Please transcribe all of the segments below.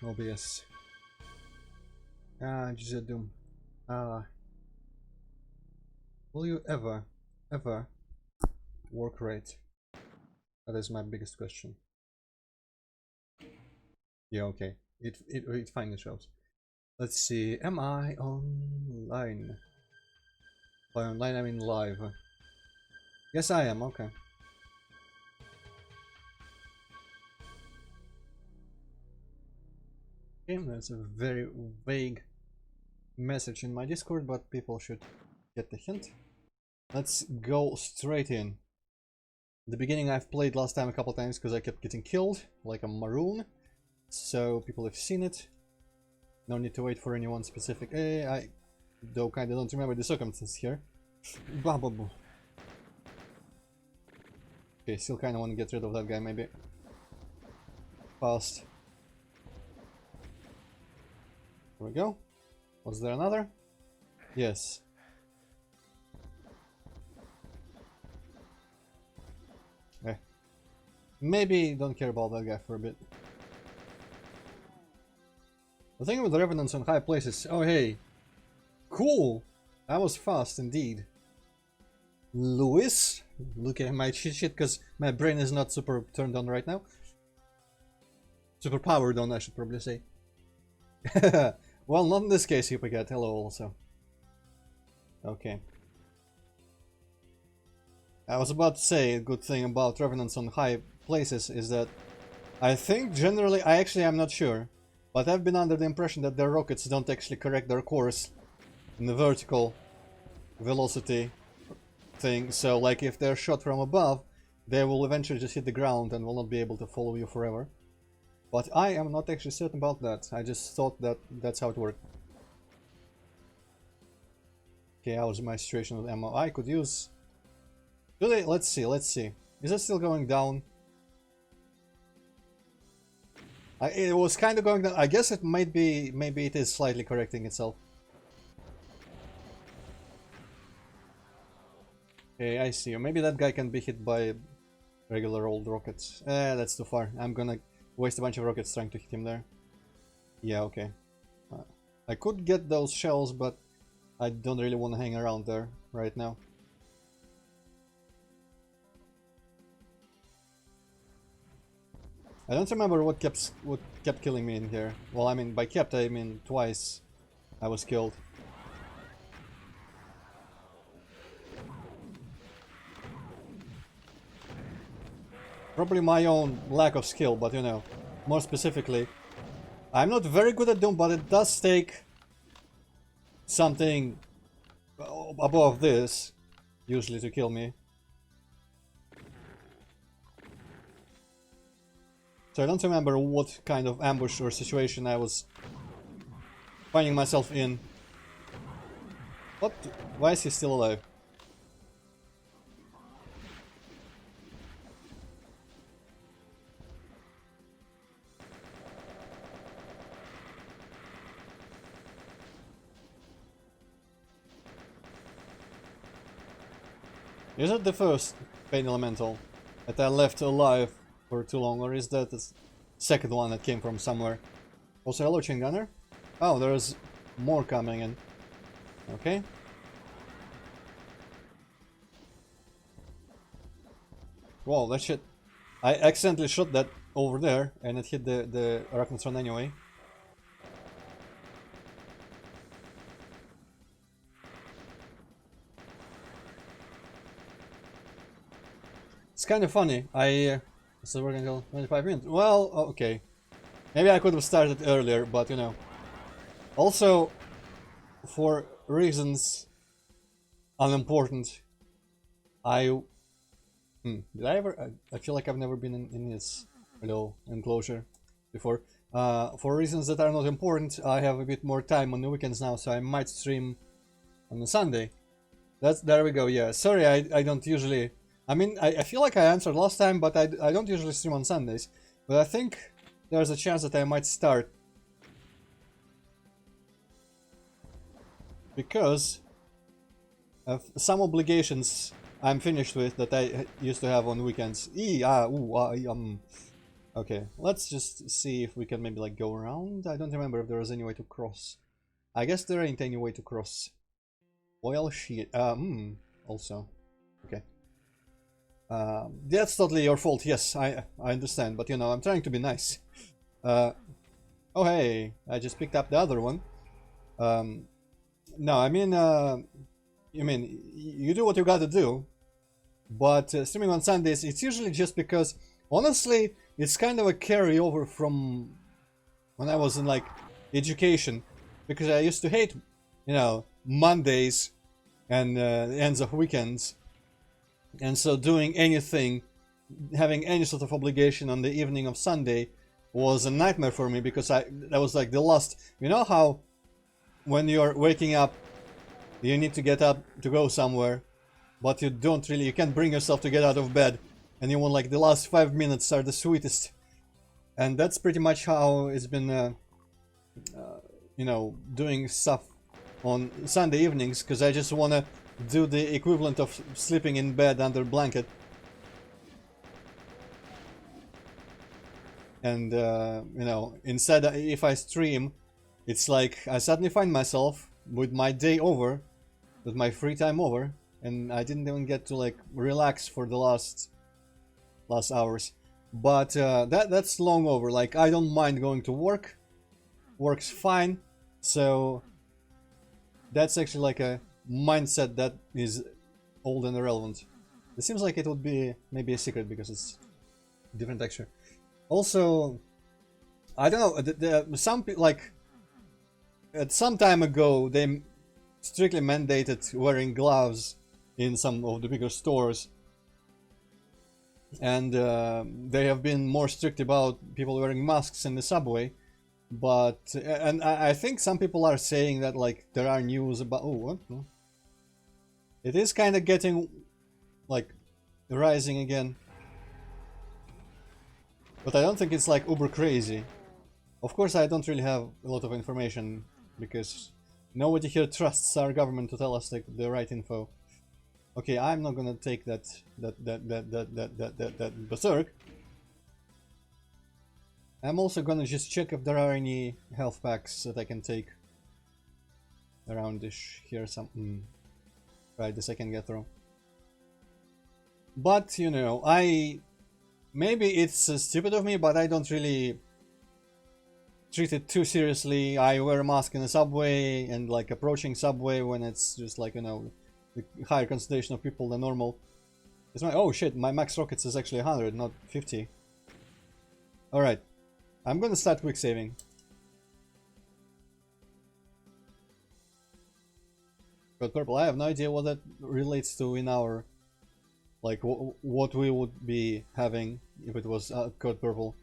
OBS. GZ Doom. Will you ever work right? That is my biggest question. Yeah, okay. It finally shows. Let's see. Am I online? By online, I mean live. Yes, I am. Okay. Okay, that's a very vague message in my Discord, but people should get the hint. Let's go straight in. The beginning I've played last time a couple times because I kept getting killed, like a maroon. So people have seen it. No need to wait for anyone specific. I though kinda don't remember the circumstances here. Okay, still kinda want to get rid of that guy maybe. Fast. There we go. Was there another? Yes. Maybe don't care about that guy for a bit. The thing with the revenants on high places. Oh hey, cool. That was fast indeed. Lewis, look at my cheat sheet because my brain is not super turned on right now. Super powered on, I should probably say. Well, not in this case, Hippogate. Hello also. Okay. I was about to say a good thing about revenants on high places is that I think generally, I'm not sure, but I've been under the impression that their rockets don't actually correct their course in the vertical velocity thing, so like if they're shot from above, they will eventually just hit the ground and will not be able to follow you forever. But I am not actually certain about that. I just thought that that's how it worked. Okay, how's my situation with ammo? I could use... Really? Let's see. Is it still going down? It was kind of going down. I guess it might be... Maybe it is slightly correcting itself. Okay, I see. Or maybe that guy can be hit by regular old rockets. That's too far. I'm gonna waste a bunch of rockets trying to hit him there. Yeah, okay. I could get those shells, but I don't really want to hang around there right now. I don't remember what kept killing me in here. Well, I mean, by kept, I mean twice I was killed. Probably my own lack of skill, but you know, more specifically, I'm not very good at Doom, but it does take something above this, usually, to kill me. So I don't remember what kind of ambush or situation I was finding myself in. What? Why is he still alive? Is it the first Pain Elemental that I left alive for too long, or is that the second one that came from somewhere? Also, hello, Chain Gunner. Oh, there's more coming in. Okay. Whoa, that shit. I accidentally shot that over there, and it hit the Arachnotron anyway. It's kind of funny. So we're gonna go 25 minutes. Well, okay. Maybe I could have started earlier, but you know. Also, for reasons unimportant, did I ever? I feel like I've never been in this little enclosure before. For reasons that are not important, I have a bit more time on the weekends now, so I might stream on a Sunday. There we go. Yeah, sorry, I don't usually. I mean, I feel like I answered last time, but I don't usually stream on Sundays. But I think there's a chance that I might start. Because of some obligations I'm finished with that I used to have on weekends. Okay, let's just see if we can maybe like go around. I don't remember if there was any way to cross. I guess there ain't any way to cross. Oil sheet. Also. Okay. That's totally your fault. Yes, I understand, but you know, I'm trying to be nice. Oh hey, I just picked up the other one. No, I mean, you do what you gotta do, but streaming on Sundays, it's usually just because, honestly, it's kind of a carryover from when I was in like education, because I used to hate, you know, Mondays and the ends of weekends, and so doing anything, having any sort of obligation on the evening of Sunday was a nightmare for me, because that was like the last, you know how when you're waking up you need to get up to go somewhere, but you can't bring yourself to get out of bed, and you want like the last 5 minutes are the sweetest. And that's pretty much how it's been, you know, doing stuff on Sunday evenings, because I just want to do the equivalent of sleeping in bed under blanket. And, you know, instead, if I stream, it's like I suddenly find myself with my day over, with my free time over, and I didn't even get to like relax for the last hours. But that's long over. Like, I don't mind going to work. Works fine. So that's actually like a mindset that is old and irrelevant. It seems like it would be maybe a secret because it's different texture. Also, I don't know. Some people, like, at some time ago, they strictly mandated wearing gloves in some of the bigger stores, and they have been more strict about people wearing masks in the subway. But and I think some people are saying that like there are news about what? It is kind of getting like rising again, but I don't think it's like uber crazy. Of course, I don't really have a lot of information because nobody here trusts our government to tell us like the right info. Okay, I'm not gonna take that berserk. I'm also gonna just check if there are any health packs that I can take around this here. Right, this I can get through. But you know, maybe it's stupid of me, but I don't really treat it too seriously. I wear a mask in the subway and like approaching subway when it's just like, you know, the higher concentration of people than normal. It's my, oh shit, my max rockets is actually 100, not 50. Alright, I'm gonna start quick saving. Code purple, I have no idea what that relates to in our, like, what we would be having if it was code purple.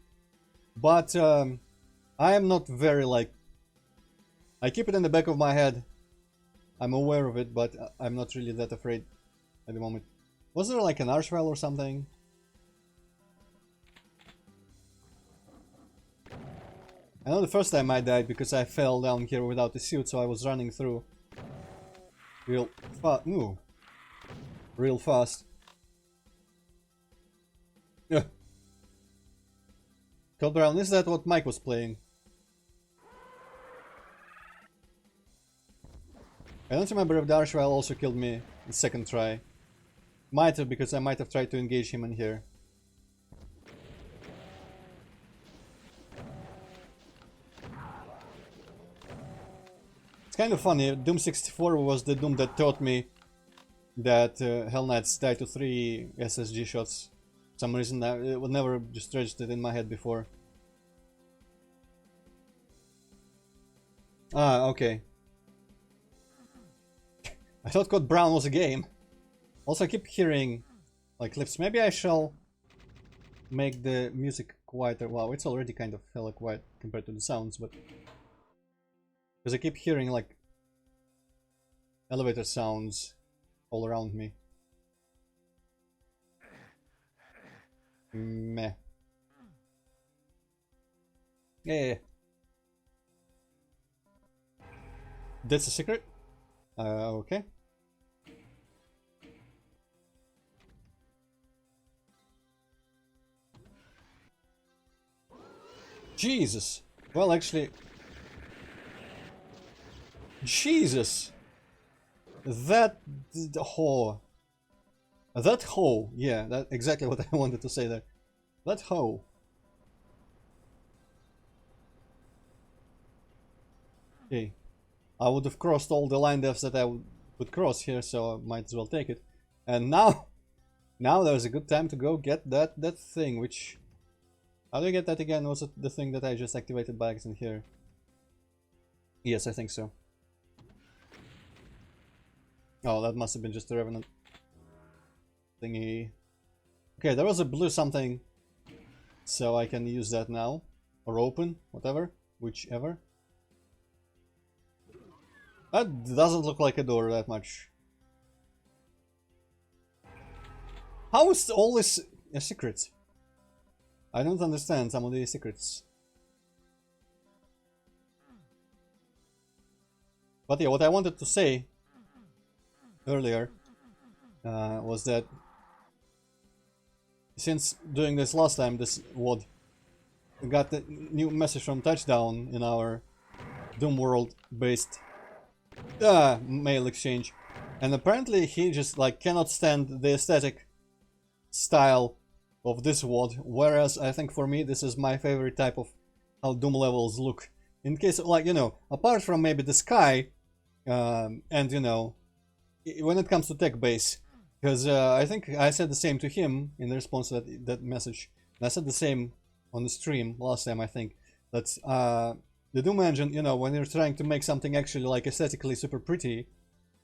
But I am not very like, I keep it in the back of my head. I'm aware of it, but I'm not really that afraid at the moment. Was there like an archvile or something? I know the first time I died because I fell down here without a suit, so I was running through real fast. Ooh, real fast. Yeah. Code Brown, is that what Mike was playing? I don't remember if the archvile also killed me the second try. Might have, because I might have tried to engage him in here. It's kind of funny, Doom 64 was the Doom that taught me that Hell Knights die to 3 SSG shots. For some reason it would never just registered in my head before. Ah, okay. I thought Code Brown was a game. Also, I keep hearing like clips. Maybe I shall make the music quieter. Wow, it's already kind of hella quiet compared to the sounds, but because I keep hearing like elevator sounds all around me. Meh. Yeah. That's a secret? Okay. Jesus. Well, actually... Jesus! That... hoe. That hoe. Yeah, that's exactly what I wanted to say there. That hoe. Okay. I would have crossed all the line depths that I would cross here, so I might as well take it. And now... Now there's a good time to go get that thing, which... How do I get that again? Was it the thing that I just activated by accident here? Yes, I think so. Oh, that must have been just a revenant thingy. Okay, there was a blue something, so I can use that now. Or open, whatever, whichever. That doesn't look like a door that much. How is all this a secret? I don't understand some of these secrets. But yeah, what I wanted to say earlier was that since doing this last time, this WOD, we got the new message from Touchdown in our Doom World based mail exchange, and apparently he just like cannot stand the aesthetic style of this WOD, whereas I think for me this is my favorite type of how Doom levels look. In case of, like, you know, apart from maybe the sky, and you know, when it comes to tech base, because I think I said the same to him in response to that message. And I said the same on the stream last time, I think, that the Doom engine, you know, when you're trying to make something actually like aesthetically super pretty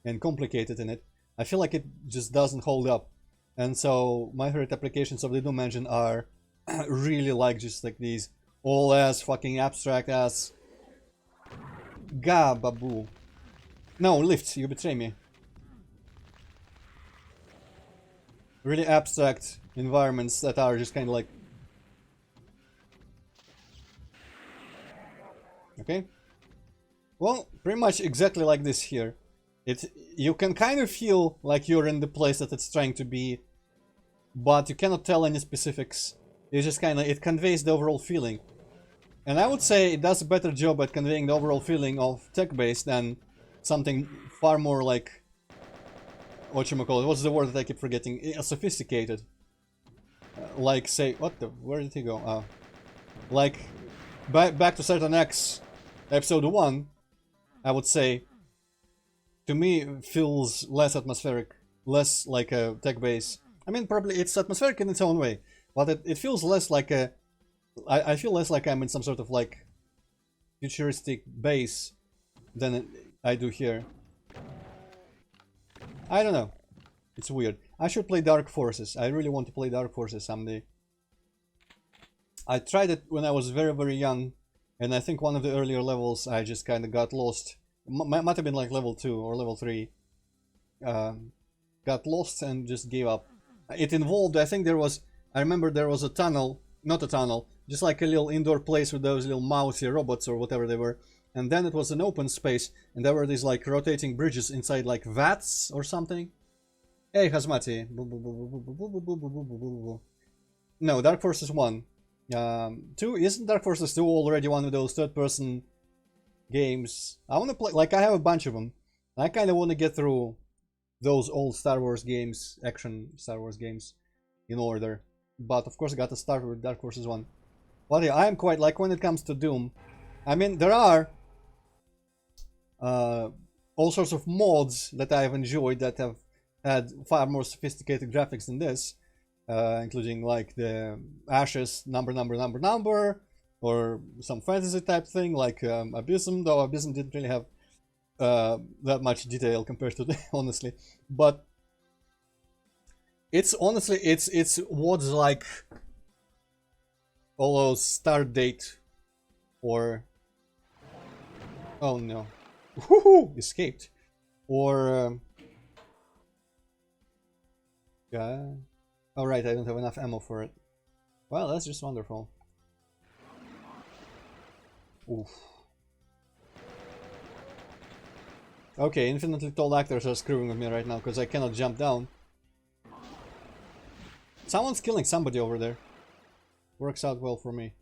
and complicated in it, I feel like it just doesn't hold up. And so my favorite applications of the Doom engine are really like just like these all ass fucking abstract ass babu. No, lift, you betray me. Really abstract environments that are just kind of like... Okay. Well, pretty much exactly like this here. You can kind of feel like you're in the place that it's trying to be, but you cannot tell any specifics. It's just kind of, it conveys the overall feeling. And I would say it does a better job at conveying the overall feeling of tech-based than something far more like, whatchamacallit, what's the word that I keep forgetting? Sophisticated. Like, say, where did he go? Like, back to Certain X, episode 1, I would say, to me, feels less atmospheric, less like a tech base. I mean, probably it's atmospheric in its own way, but it feels less like a... I feel less like I'm in some sort of like futuristic base than I do here. I don't know. It's weird. I should play Dark Forces. I really want to play Dark Forces someday. I tried it when I was very, very young, and I think one of the earlier levels I just kind of got lost. Might have been like level 2 or level 3. Got lost and just gave up. It involved, I think there was, I remember there was a tunnel, not a tunnel, just like a little indoor place with those little mousy robots or whatever they were. And then it was an open space, and there were these like rotating bridges inside like vats or something. Hey, Hazmati. No, Dark Forces 1. 2, isn't Dark Forces 2 already one of those third-person games? I want to play, like I have a bunch of them. I kind of want to get through those old Star Wars games, action Star Wars games, in order. But of course I got to start with Dark Forces 1. But yeah, I am quite, like when it comes to Doom, I mean, there are all sorts of mods that I have enjoyed that have had far more sophisticated graphics than this, including like the Ashes number, or some fantasy type thing like Abyssum, though Abyssum didn't really have that much detail compared to the, honestly. But it's honestly, it's what's like all those Start Date or... Oh no. Woohoo! Escaped. Or... yeah. Alright, I don't have enough ammo for it. Well, that's just wonderful. Oof. Okay, infinitely tall actors are screwing with me right now because I cannot jump down. Someone's killing somebody over there. Works out well for me.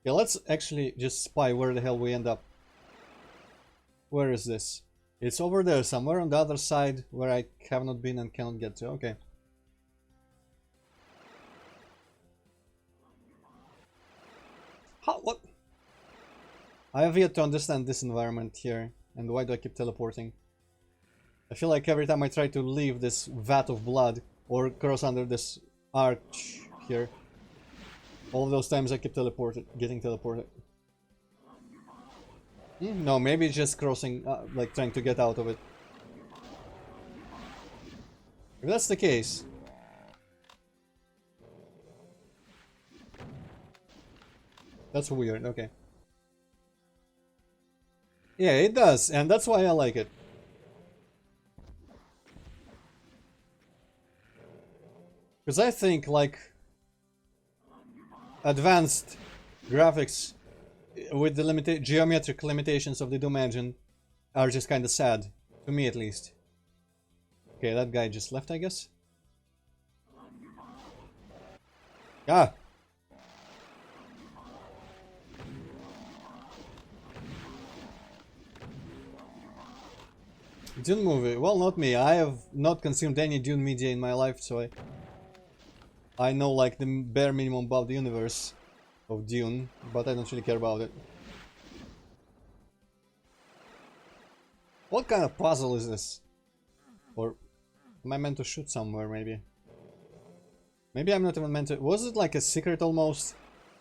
Yeah, let's actually just spy where the hell we end up. Where is this? It's over there somewhere on the other side where I have not been and cannot get to. Okay. How? What? I have yet to understand this environment here. And why do I keep teleporting? I feel like every time I try to leave this vat of blood or cross under this arch here, all of those times I keep getting teleported. No, maybe it's just crossing, like trying to get out of it. If that's the case... That's weird, okay. Yeah, it does, and that's why I like it. Because I think, like, advanced graphics with the geometric limitations of the Doom engine are just kind of sad. To me, at least. Okay, that guy just left, I guess. Ah! Dune movie. Well, not me. I have not consumed any Dune media in my life, so I know like the bare minimum about the universe of Dune, but I don't really care about it. What kind of puzzle is this? Or am I meant to shoot somewhere, maybe? Maybe I'm not even meant to... Was it like a secret almost?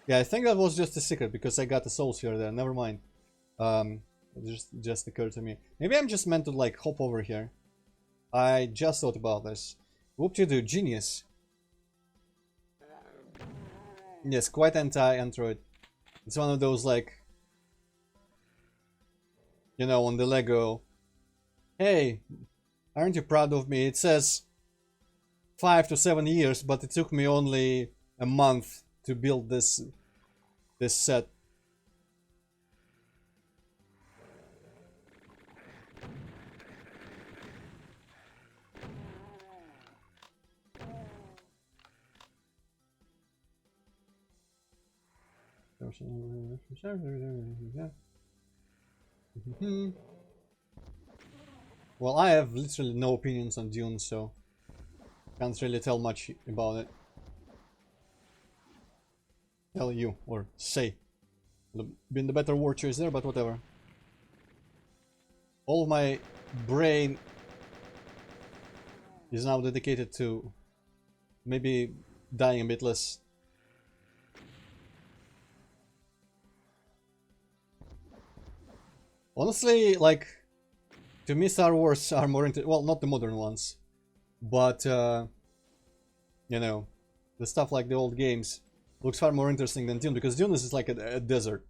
Yeah, I think that was just a secret because I got the soul sphere there. Never mind. It just occurred to me. Maybe I'm just meant to like hop over here. I just thought about this. Whoop-de-doo, genius. Yes, quite anti-Antroid. It's one of those like... You know, on the Lego... Hey, aren't you proud of me? It says 5 to 7 years, but it took me only a month to build this set. Well, I have literally no opinions on Dune, so can't really tell much about it. Tell you, or say. Would have been the better word choice there, but whatever. All of my brain is now dedicated to maybe dying a bit less. Honestly, like, to me Star Wars are more into, well, not the modern ones, but, you know, the stuff like the old games looks far more interesting than Dune, because Dune is like a desert.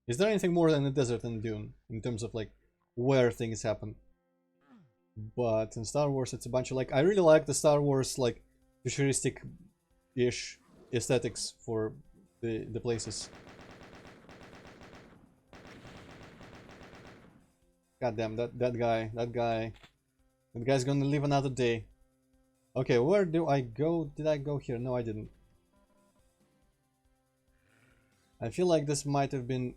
Is there anything more than a desert in Dune, in terms of, like, where things happen? But in Star Wars, it's a bunch of, like, I really like the Star Wars, like, futuristic-ish aesthetics for the places. God damn, that guy's gonna live another day. Okay, where do I go? Did I go here? No, I didn't. I feel like this might have been...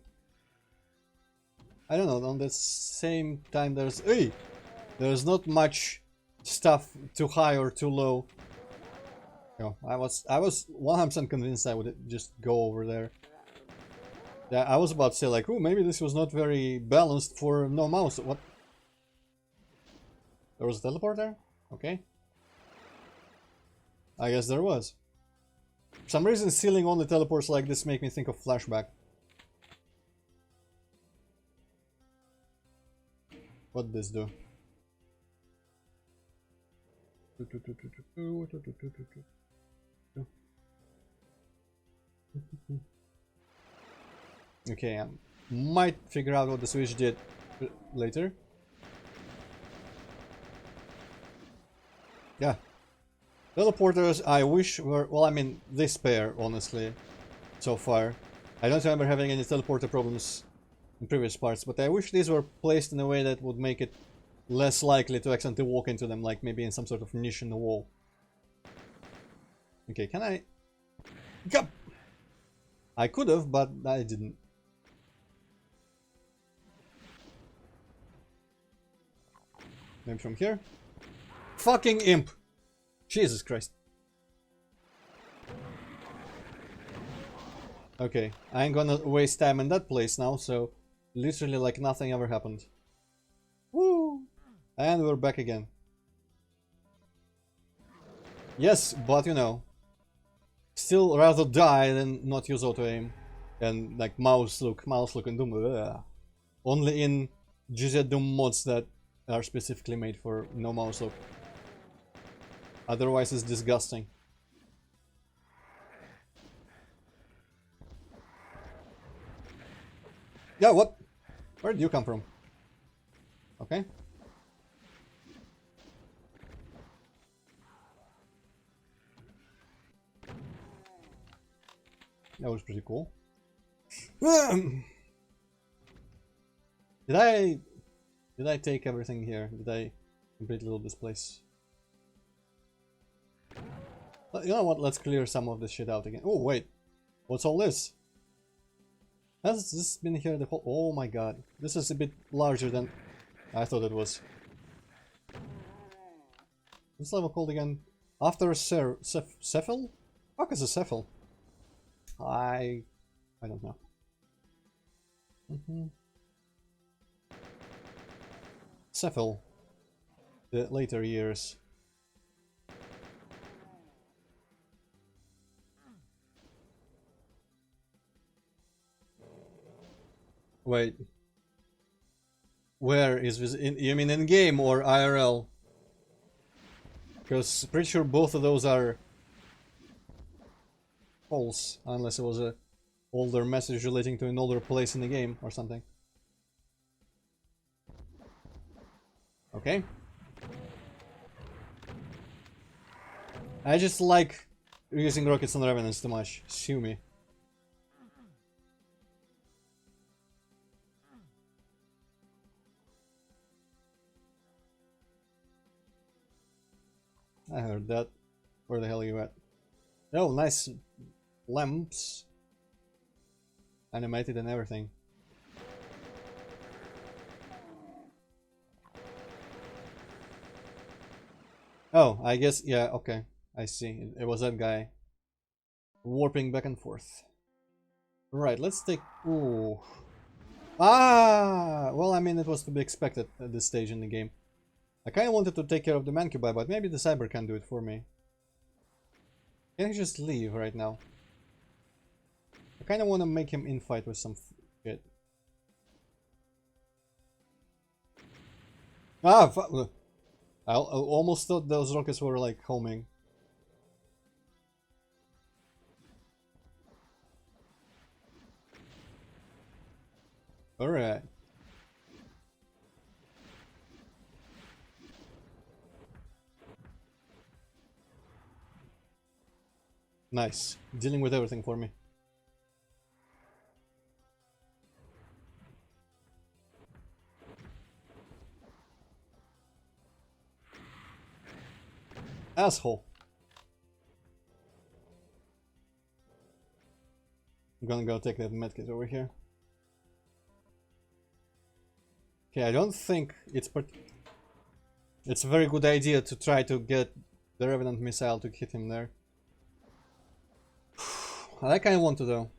I don't know, on the same time there's... Hey! There's not much stuff too high or too low. No, I was 100% convinced I would just go over there. Yeah, I was about to say like, oh, maybe this was not very balanced for no mouse. What? There was a teleporter? Okay. I guess there was. For some reason, ceiling only teleports like this make me think of Flashback. What'd this do? Okay, I might figure out what the switch did later. Yeah. Teleporters, I wish were... Well, I mean, this pair, honestly, so far. I don't remember having any teleporter problems in previous parts, but I wish these were placed in a way that would make it less likely to accidentally walk into them, like maybe in some sort of niche in the wall. Okay, can I... Yup! I could have, but I didn't. Maybe from here? Fucking imp! Jesus Christ. Okay, I ain't gonna waste time in that place now, so literally like nothing ever happened. Woo! And we're back again. Yes, but you know, still rather die than not use auto-aim. And like mouse look and Doom. Ugh. Only in GZ Doom mods that are specifically made for no mouse look. Otherwise it's disgusting. Yeah, what? Where did you come from? Okay. That was pretty cool. Did I take everything here? Did I complete little this place? You know what? Let's clear some of this shit out again. Oh wait, what's all this? Has this been here the whole? Oh my god, this is a bit larger than I thought it was. This level called again? After Cephal? Fuck is a Cephal? I don't know. Cephal. The later years. Wait. Where is this? You mean in game or IRL? Because pretty sure both of those are false, unless it was a older message relating to an older place in the game or something. Okay. I just like using rockets on revenants too much. Sue me. I heard that. Where the hell are you at? Oh, nice lamps. Animated and everything. Oh, I guess, yeah, okay. I see. It was that guy. Warping back and forth. Right, let's take... Ooh. Ah! Well, I mean, it was to be expected at this stage in the game. I kinda wanted to take care of the Mancubi, but maybe the Cyber can do it for me. Can I just leave right now? I kinda wanna make him infight with some shit. Ah, fuck! I almost thought those rockets were like homing. Alright. Nice. Dealing with everything for me. Asshole. I'm gonna go take that medkit over here. Okay, I don't think it's a very good idea to try to get the Revenant missile to hit him there. I kinda want to though.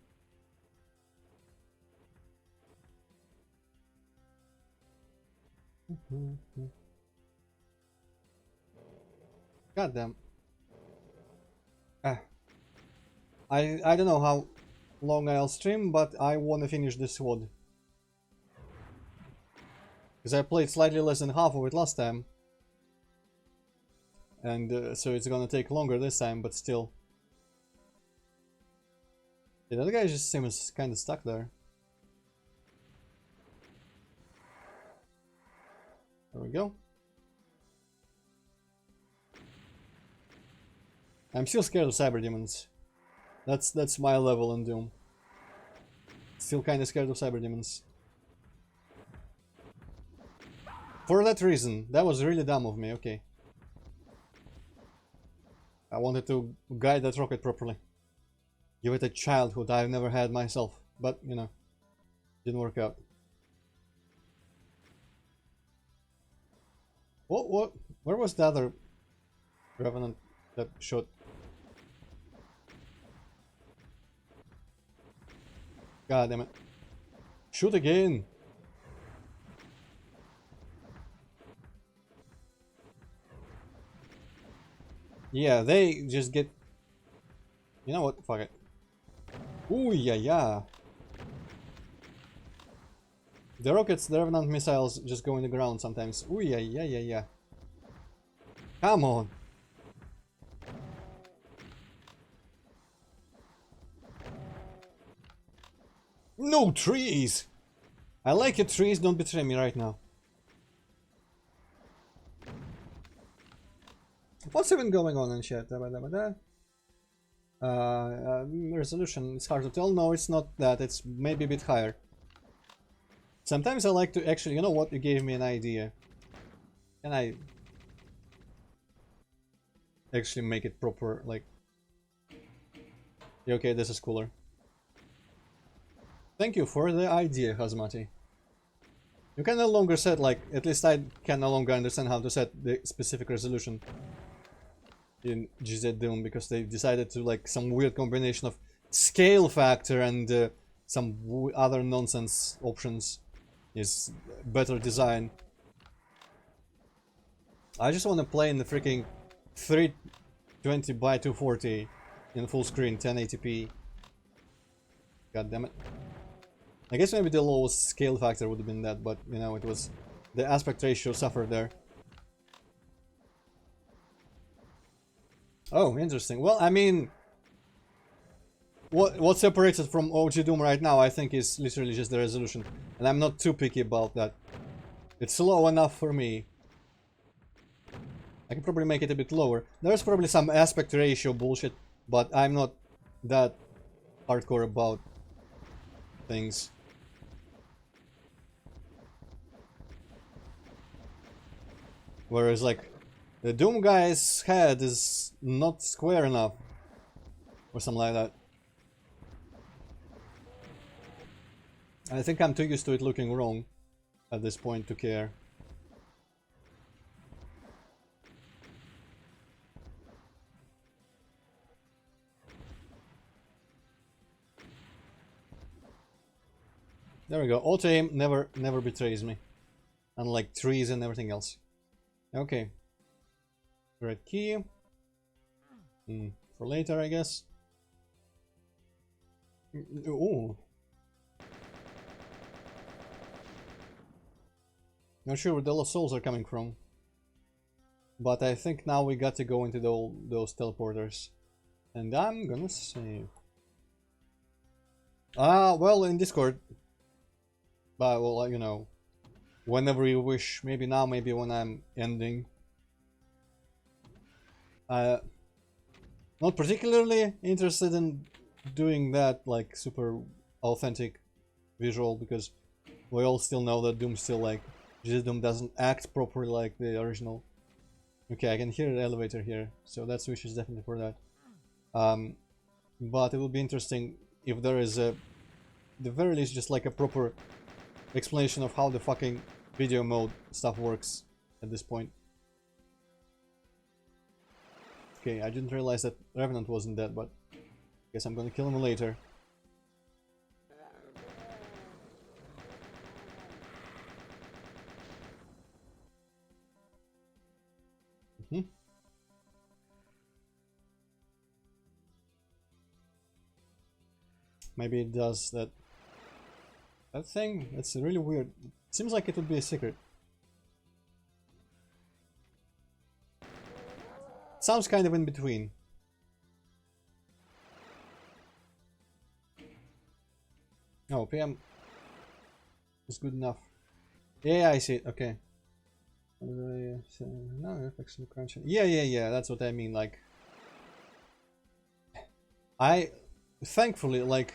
God damn. Ah. I don't know how long I'll stream, but I want to finish this SWAD. Because I played slightly less than half of it last time. And so it's gonna take longer this time, but still. Yeah, that guy just seems kinda stuck there. There we go. I'm still scared of cyber demons. That's my level in Doom. Still kinda scared of cyber demons. For that reason, that was really dumb of me, okay. I wanted to guide that rocket properly. Give it a childhood I've never had myself. But, you know, didn't work out. What? Where was the other Revenant that shot? God damn it. Shoot again! Yeah, they just get... You know what? Fuck it. Ooh, yeah, yeah. The rockets, the Revenant missiles just go in the ground sometimes. Ooh, yeah, yeah, yeah, yeah. Come on! No trees! I like it, trees, don't betray me right now. What's even going on in chat? Resolution, it's hard to tell. No, it's not that, it's maybe a bit higher. Sometimes I like to actually, you know what, you gave me an idea. Can I actually make it proper, like... Yeah, okay, this is cooler. Thank you for the idea, Hazmati. You can no longer set, like, at least I can no longer understand how to set the specific resolution in GZ Doom, because they decided to, like, some weird combination of scale factor and some other nonsense options is better design. I just want to play in the freaking 320 by 240 in full screen 1080p. God damn it. I guess maybe the lowest scale factor would have been that, but you know, it was the aspect ratio suffered there. Oh, interesting. Well, I mean, what separates it from OG Doom right now, I think, is literally just the resolution, and I'm not too picky about that. It's low enough for me. I can probably make it a bit lower. There's probably some aspect ratio bullshit, but I'm not that hardcore about things. Whereas, like, the Doom guy's head is not square enough. Or something like that. I think I'm too used to it looking wrong at this point to care. There we go. Auto aim never betrays me. Unlike trees and everything else. Okay. Red key. For later, I guess. Ooh. Not sure where the lost souls are coming from. But I think now we got to go into those teleporters. And I'm gonna save. Well, in Discord. But, well, you know, whenever you wish. Maybe now, maybe when I'm ending. Not particularly interested in doing that, like, super authentic visual, because we all still know that Doom still, like, just Doom doesn't act properly like the original. Okay, I can hear the elevator here, so that switch is definitely for that. But it would be interesting if there is a, the very least, just like a proper explanation of how the fucking video mode stuff works at this point. Okay, I didn't realize that Revenant wasn't dead, but guess I'm gonna kill him later. Maybe it does that thing. That's really weird. Seems like it would be a secret. Sounds kind of in between. Oh, PM is good enough. Yeah, I see it. Okay. No, yeah, that's what I mean. Like, thankfully, like,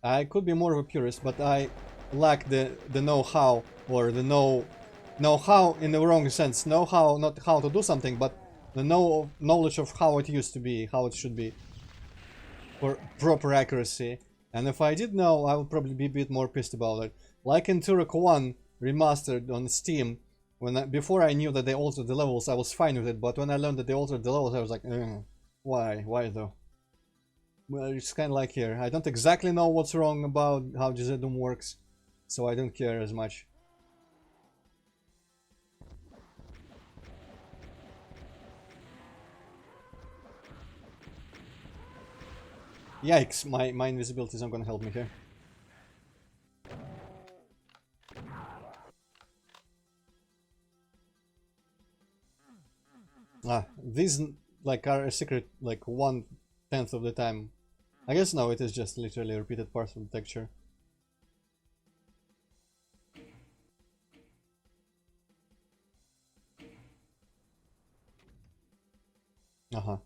I could be more of a purist, but I lack the know-how, or the know-how in the wrong sense. Know-how, not how to do something, but the knowledge of how it used to be, how it should be. for proper accuracy. And if I did know, I would probably be a bit more pissed about it. Like in Turok 1 Remastered on Steam, before I knew that they altered the levels, I was fine with it, but when I learned that they altered the levels, I was like, why? Why though? Well, it's kind of like here. I don't exactly know what's wrong about how Doom works, so I don't care as much. Yikes, my invisibility is not gonna help me here. These like are a secret like 1/10 of the time. I guess no, it is just literally repeated parts of the texture. Uh-huh.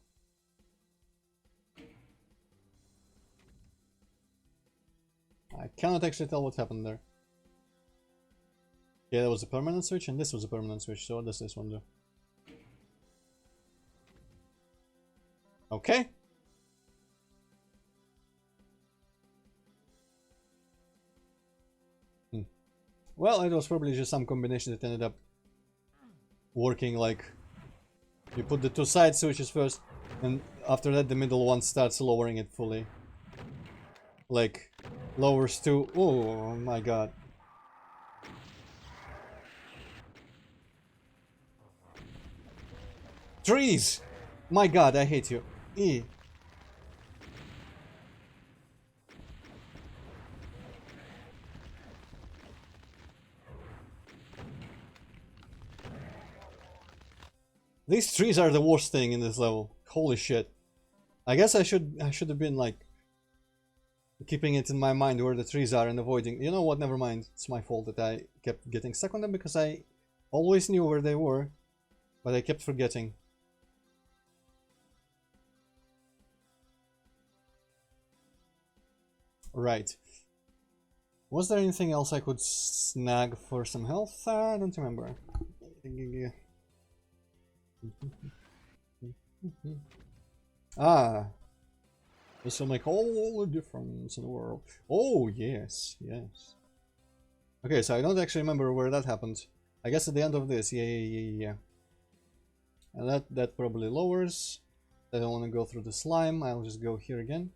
I cannot actually tell what happened there. Yeah, that was a permanent switch, and this was a permanent switch, so what does this one do? Okay. Well, it was probably just some combination that ended up working. Like, you put the two side switches first, and after that the middle one starts lowering it fully. Like, lowers to... Oh my god. Trees! My god, I hate you. E. These trees are the worst thing in this level. Holy shit. I guess I should have been like keeping it in my mind where the trees are and avoiding. You know what, never mind. It's my fault that I kept getting stuck on them because I always knew where they were, but I kept forgetting. Right. Was there anything else I could snag for some health? I don't remember. Ah, this will make all the difference in the world. Oh, yes, yes. Okay, so I don't actually remember where that happened. I guess at the end of this, yeah. And that probably lowers. I don't want to go through the slime, I'll just go here again.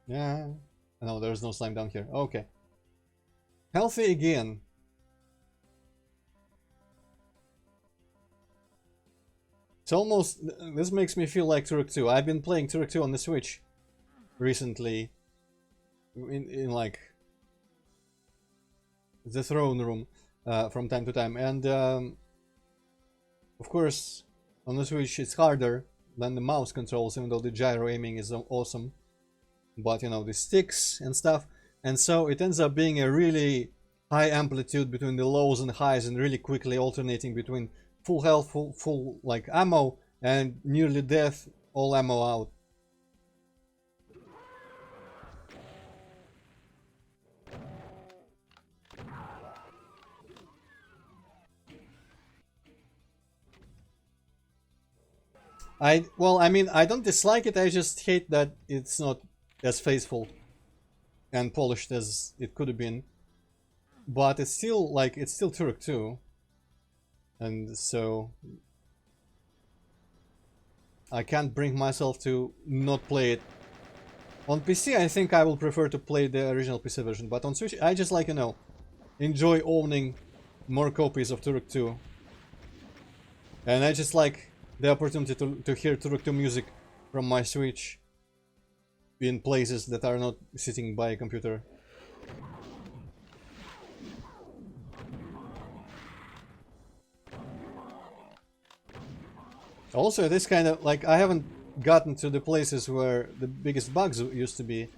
Yeah. No, there's no slime down here. Okay. Healthy again. It's almost... This makes me feel like Turok 2. I've been playing Turok 2 on the Switch recently. In like... the throne room from time to time. And of course, on the Switch it's harder than the mouse controls, even though the gyro aiming is awesome. But you know, the sticks and stuff. And so it ends up being a really high amplitude between the lows and highs, and really quickly alternating between full health, full like ammo, and nearly death, all ammo out. Well, I mean, I don't dislike it, I just hate that it's not as faithful and polished as it could have been. But it's still, like, it's still Turok 2. And so... I can't bring myself to not play it. On PC, I think I will prefer to play the original PC version, but on Switch, I just, like, you know, enjoy owning more copies of Turok 2. And I just like the opportunity to hear Turok 2 music from my Switch in places that are not sitting by a computer. Also, this kind of, like, I haven't gotten to the places where the biggest bugs used to be.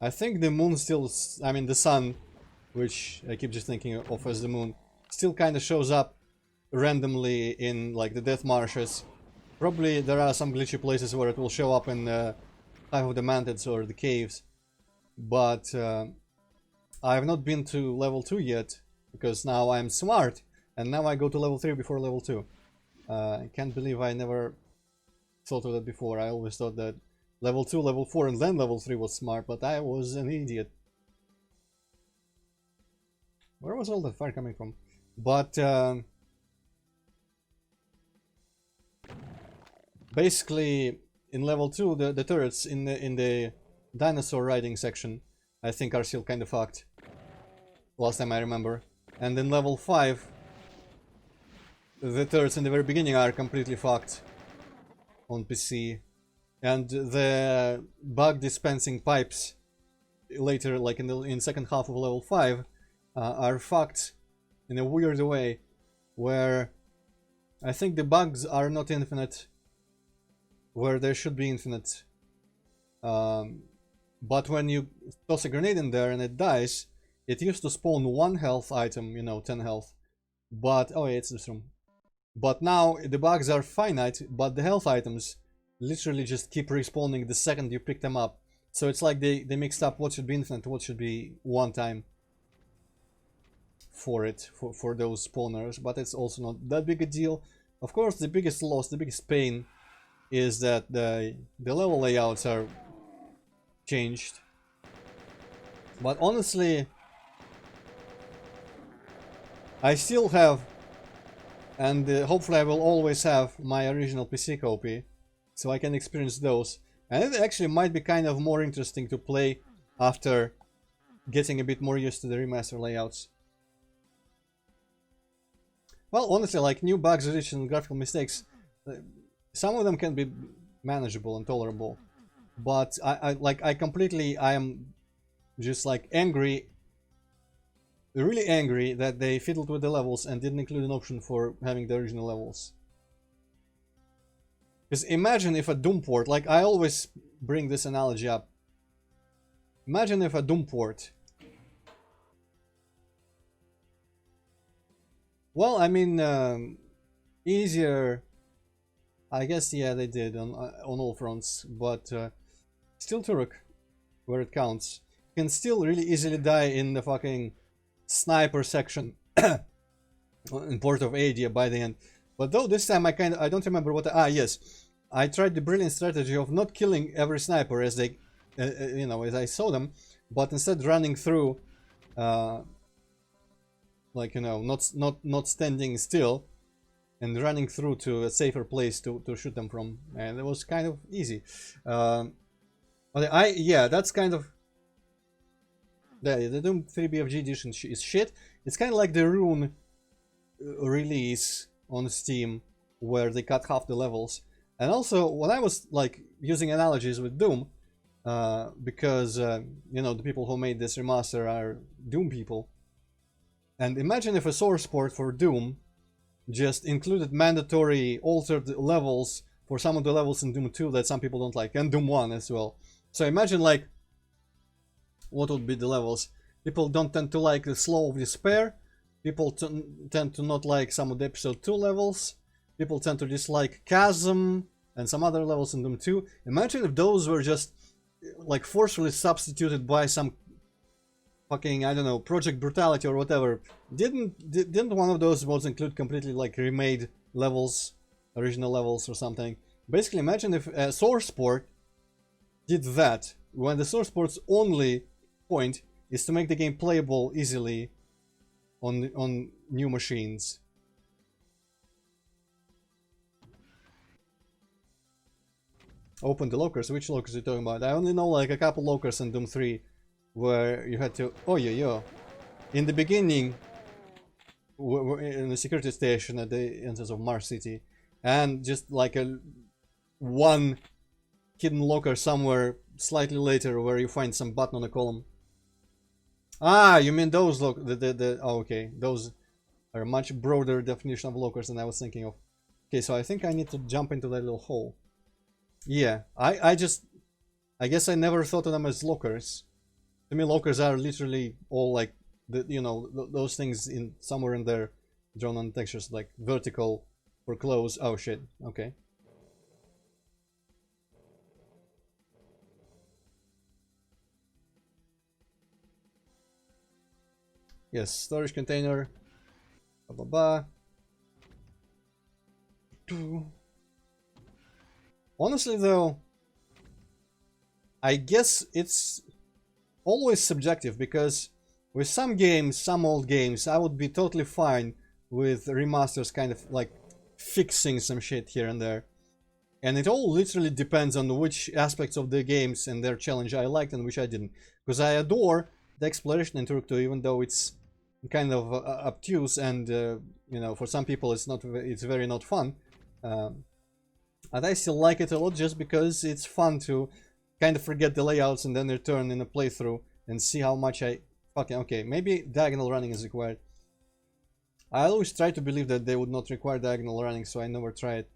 I think the moon still, I mean the sun, which I keep just thinking of as the moon, still kind of shows up randomly in, like, the death marshes. Probably there are some glitchy places where it will show up in Hive of the Mantids or the caves. But I have not been to level 2 yet, because now I'm smart, and now I go to level 3 before level 2. I can't believe I never thought of that before. I always thought that level 2, level 4, and then level 3 was smart, but I was an idiot. Where was all the fire coming from? But basically, in level 2, the turrets in the dinosaur riding section, I think, are still kind of fucked. Last time I remember. And in level 5, the turrets in the very beginning are completely fucked on PC. And the bug dispensing pipes later, like in the second half of level 5, are fucked in a weird way, where I think the bugs are not infinite where there should be infinite. But when you toss a grenade in there and it dies, it used to spawn 1 health item, you know, 10 health. But, oh yeah, it's this room. But now the bugs are finite, but the health items literally just keep respawning the second you pick them up. So it's like they mixed up what should be infinite, what should be one time for it, for those spawners. But it's also not that big a deal. Of course, the biggest loss, the biggest pain is that the level layouts are changed. But honestly, I still have, and hopefully I will always have, my original PC copy, so I can experience those. And it actually might be kind of more interesting to play after getting a bit more used to the remaster layouts. Well, honestly, like new bugs, glitches, and graphical mistakes, some of them can be manageable and tolerable. But I am just like angry, really angry that they fiddled with the levels and didn't include an option for having the original levels. Because imagine if a Doom port, like I always bring this analogy up. Imagine if a Doom port. Well, I mean, easier. I guess, yeah, they did on all fronts, but still Turok, where it counts, can still really easily die in the fucking sniper section in Port of Adia by the end. But though this time I don't remember what. Yes, I tried the brilliant strategy of not killing every sniper as they, you know, as I saw them, but instead running through, like, you know, not standing still, and running through to a safer place to shoot them from, and it was kind of easy. But yeah, that's kind of the Doom 3 BFG edition is shit. It's kind of like the Rune release on Steam, where they cut half the levels. And also, when I was like using analogies with Doom, because you know, the people who made this remaster are Doom people, and imagine if a source port for Doom just included mandatory altered levels for some of the levels in Doom 2 that some people don't like, and Doom 1 as well. So imagine, like, what would be the levels. People don't tend to like the Slow of Despair. People tend to not like some of the Episode 2 levels. People tend to dislike Chasm and some other levels in Doom 2. Imagine if those were just, like, forcefully substituted by some fucking, I don't know, Project Brutality or whatever. Didn't one of those mods include completely like remade levels, original levels or something? Basically, imagine if a source port did that, when the source port's only point is to make the game playable easily on new machines. Open the lockers. Which lockers are you talking about? I only know like a couple lockers in Doom 3 where you had to... Oh yeah. In the beginning, in the security station at the entrance of Mars City, and just like one hidden locker somewhere slightly later where you find some button on a column. Ah, you mean those oh, okay. Those are a much broader definition of lockers than I was thinking of. Okay, so I think I need to jump into that little hole. Yeah, I guess I never thought of them as lockers. To me, lockers are literally all like those things in somewhere in there, drawn on textures, like vertical for clothes. Oh shit. Okay. Yes, storage container. Blah blah blah. Honestly though, I guess it's always subjective, because with some games, some old games, I would be totally fine with remasters kind of like fixing some shit here and there. And it all literally depends on which aspects of the games and their challenge I liked and which I didn't. Because I adore the exploration in Turok 2, even though it's kind of obtuse and, you know, for some people it's very not fun. And I still like it a lot just because it's fun to kind of forget the layouts and then return in a playthrough and see how much I... Okay, maybe diagonal running is required. I always try to believe that they would not require diagonal running, so I never try it.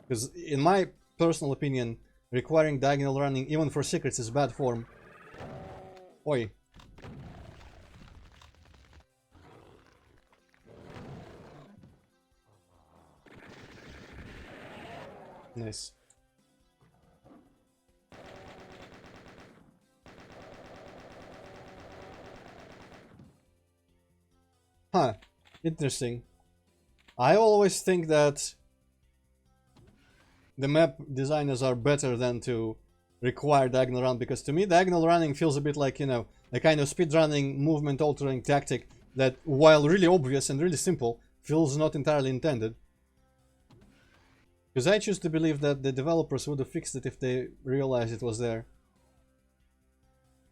Because in my personal opinion, requiring diagonal running even for secrets is bad form. Oi. Nice. Huh. Interesting. I always think that the map designers are better than to require diagonal run, because to me diagonal running feels a bit like, you know, a kind of speedrunning, movement altering tactic that, while really obvious and really simple, feels not entirely intended. Because I choose to believe that the developers would have fixed it if they realized it was there.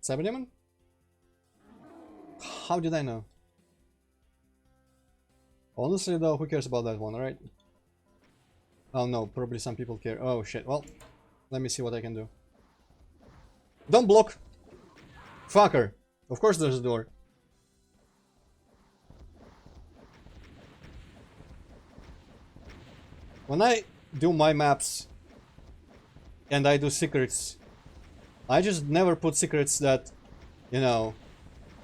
Cyberdemon? How did I know? Honestly though, who cares about that one, right? Oh no, probably some people care. Oh shit, well, let me see what I can do. Don't block! Fucker! Of course there's a door. When I do my maps and I do secrets, I just never put secrets that, you know,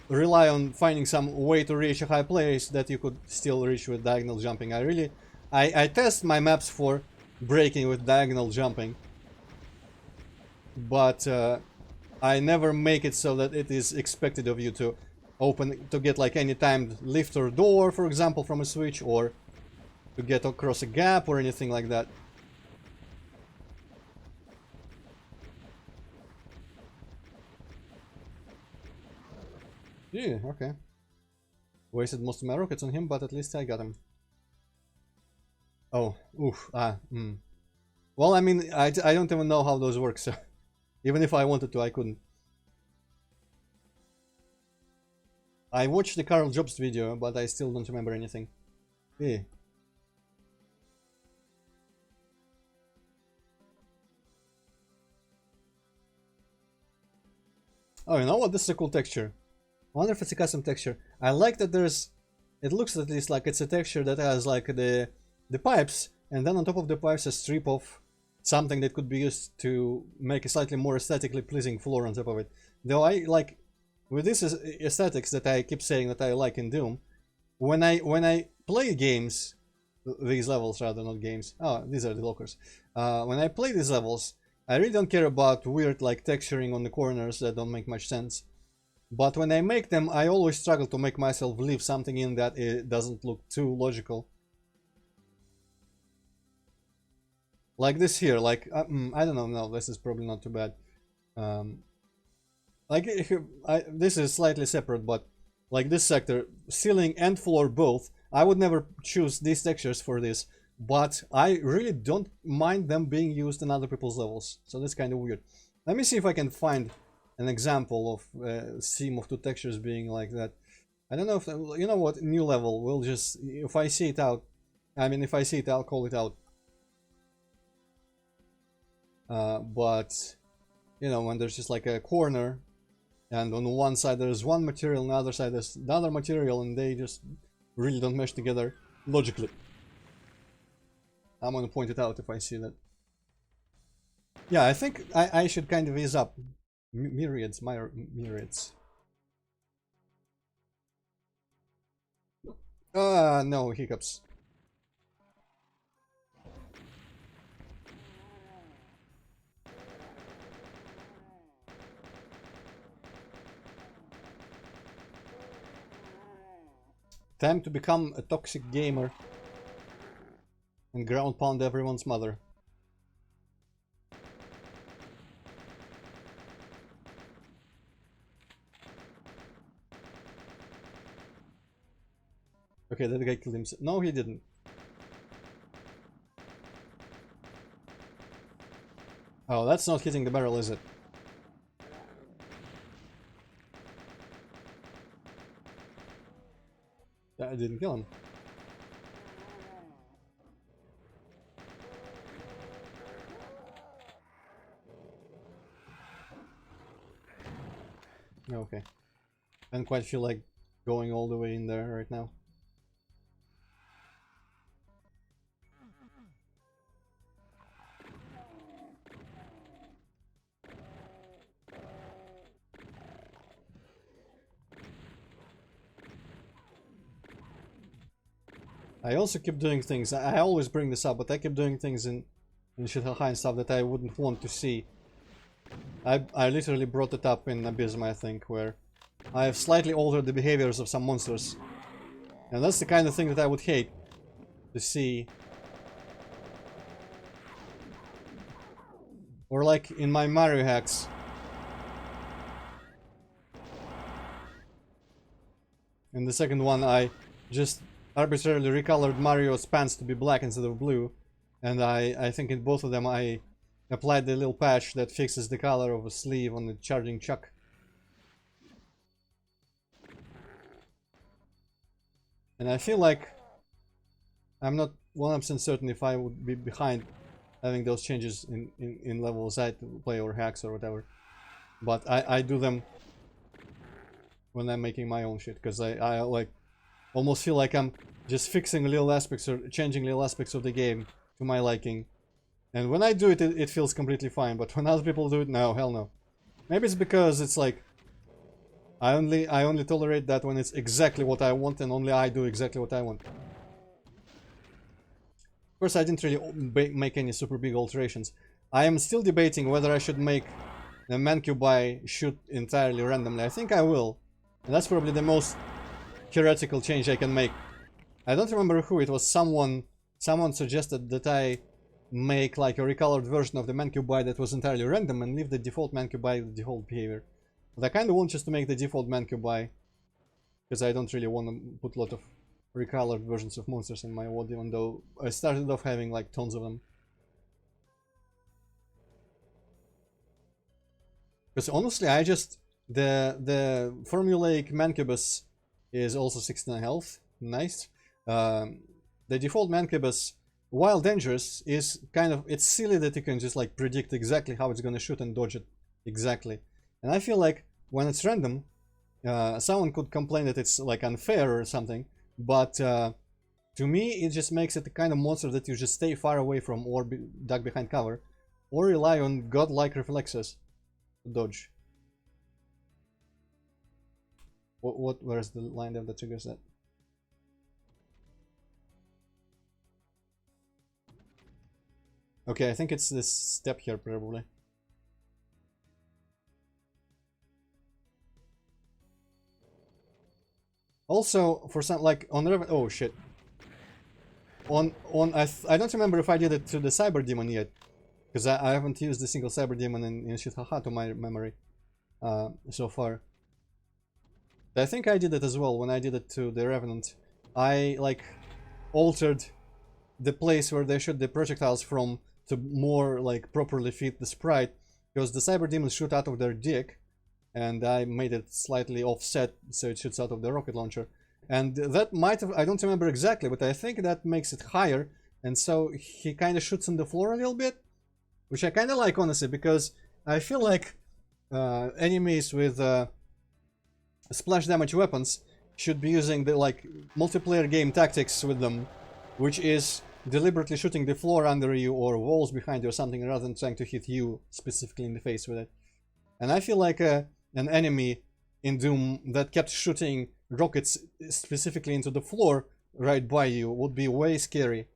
rely on finding some way to reach a high place that you could still reach with diagonal jumping. I test my maps for breaking with diagonal jumping, but I never make it so that it is expected of you to get like any timed lift or door, for example, from a switch, or to get across a gap or anything like that. Yeah, okay. Wasted most of my rockets on him, but at least I got him. Oh, oof, Well, I mean, I don't even know how those work, so even if I wanted to, I couldn't. I watched the Carl Jobst video, but I still don't remember anything. Yeah. Oh, you know what? This is a cool texture. I wonder if it's a custom texture. I like that there's... It looks at least like it's a texture that has like the pipes, and then on top of the pipes a strip of something that could be used to make a slightly more aesthetically pleasing floor on top of it. Though I like... With this aesthetics that I keep saying that I like in Doom, when I play games, these levels rather, not games. Oh, these are the lockers. When I play these levels, I really don't care about weird like texturing on the corners that don't make much sense. But when I make them, I always struggle to make myself leave something in that it doesn't look too logical. Like this here, like, I don't know, no, this is probably not too bad. Like, this is slightly separate, but like this sector, ceiling and floor both, I would never choose these textures for this, but I really don't mind them being used in other people's levels, so that's kind of weird. Let me see if I can find an example of seam of two textures being like that. I don't know if, you know what, new level, we'll just, if I see it out, I mean, if I see it, I'll call it out. But, you know, when there's just like a corner, and on one side there's one material, on the other side there's another material, and they just really don't mesh together logically. I'm gonna point it out if I see that. Yeah, I think I should kind of ease up. Myriads. No, hiccups. Time to become a toxic gamer and ground pound everyone's mother. Okay, that guy killed himself. No, he didn't. Oh, that's not hitting the barrel, is it? I didn't kill him. Okay. I don't quite feel like going all the way in there right now. I also keep doing things, I always bring this up, but I keep doing things in Shithaka and stuff that I wouldn't want to see. I literally brought it up in Abysm, I think, where I have slightly altered the behaviors of some monsters. And that's the kind of thing that I would hate to see. Or like in my Mario hacks. In the second one, I just arbitrarily recolored Mario's pants to be black instead of blue. And I think in both of them I applied the little patch that fixes the color of a sleeve on the charging chuck. And I feel like I'm not 100% certain if I would be behind having those changes in levels I play or hacks or whatever. But I do them when I'm making my own shit, because I like almost feel like I'm just fixing little aspects or changing little aspects of the game to my liking. And when I do it, it feels completely fine, but when other people do it, no, hell no. Maybe it's because it's like I only tolerate that when it's exactly what I want and only I do exactly what I want. Of course, I didn't really make any super big alterations. I am still debating whether I should make the Mancubi shoot entirely randomly. I think I will. And that's probably the most theoretical change I can make. I don't remember who, it was someone suggested that I make like a recolored version of the Mancubi that was entirely random and leave the default Mancubi with default behavior. But I kind of want just to make the default Mancubi, because I don't really want to put a lot of recolored versions of monsters in my WOD, even though I started off having like tons of them. Because honestly, I just the formulaic Mancubus is also 69 health, nice. The default Mancubus, while dangerous, is kind of, it's silly that you can just like predict exactly how it's gonna shoot and dodge it exactly. And I feel like when it's random, someone could complain that it's like unfair or something, but to me it just makes it the kind of monster that you just stay far away from or duck behind cover, or rely on godlike reflexes to dodge. Where's the line that triggers that? Okay, I think it's this step here, probably. Also, for some, like, on the... Oh, shit. I don't remember if I did it to the Cyber Demon yet. Because I haven't used a single Cyber Demon in Shithaka to my memory so far. I think I did it as well when I did it to the Revenant. I, like, altered the place where they shoot the projectiles from to more like properly fit the sprite, because the Cyber Demons shoot out of their dick, and I made it slightly offset so it shoots out of the rocket launcher. And that might have, I don't remember exactly, but I think that makes it higher, and so he kind of shoots on the floor a little bit, which I kind of like, honestly, because I feel like enemies with splash damage weapons should be using the like multiplayer game tactics with them, which is deliberately shooting the floor under you or walls behind you or something, rather than trying to hit you specifically in the face with it. And I feel like an enemy in Doom that kept shooting rockets specifically into the floor right by you would be way scary.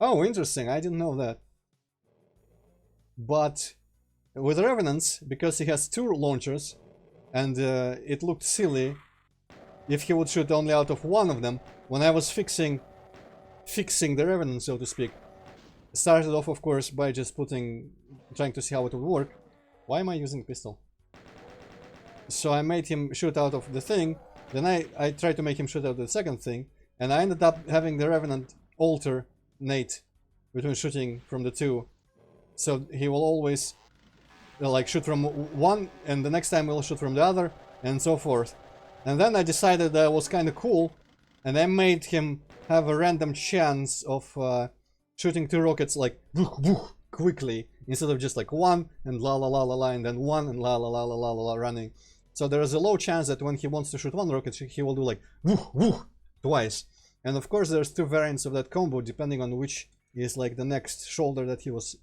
Oh, interesting, I didn't know that. But with Revenants, because he has two launchers, and it looked silly if he would shoot only out of one of them, when I was fixing the Revenant, so to speak. Started off, of course, by just trying to see how it would work. Why am I using pistol? So I made him shoot out of the thing, then I tried to make him shoot out the second thing, and I ended up having the Revenant alternate between shooting from the two. So he will always like shoot from one, and the next time he'll shoot from the other, and so forth. And then I decided that was kind of cool, and I made him have a random chance of shooting two rockets like quickly, instead of just like one and la la la la la, and then one and la la la la la la running. So there is a low chance that when he wants to shoot one rocket, he will do like twice. And of course there's two variants of that combo, depending on which is like the next shoulder that he was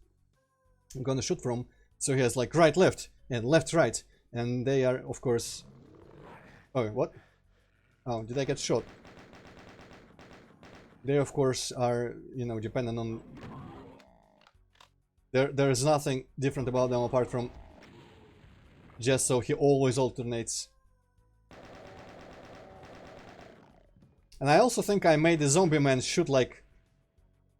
gonna shoot from. So he has like right left and left right, and they are of course... Oh, what? Oh, did I get shot? They of course are, you know, dependent on... There is nothing different about them apart from just so he always alternates. And I also think I made the zombie man shoot like...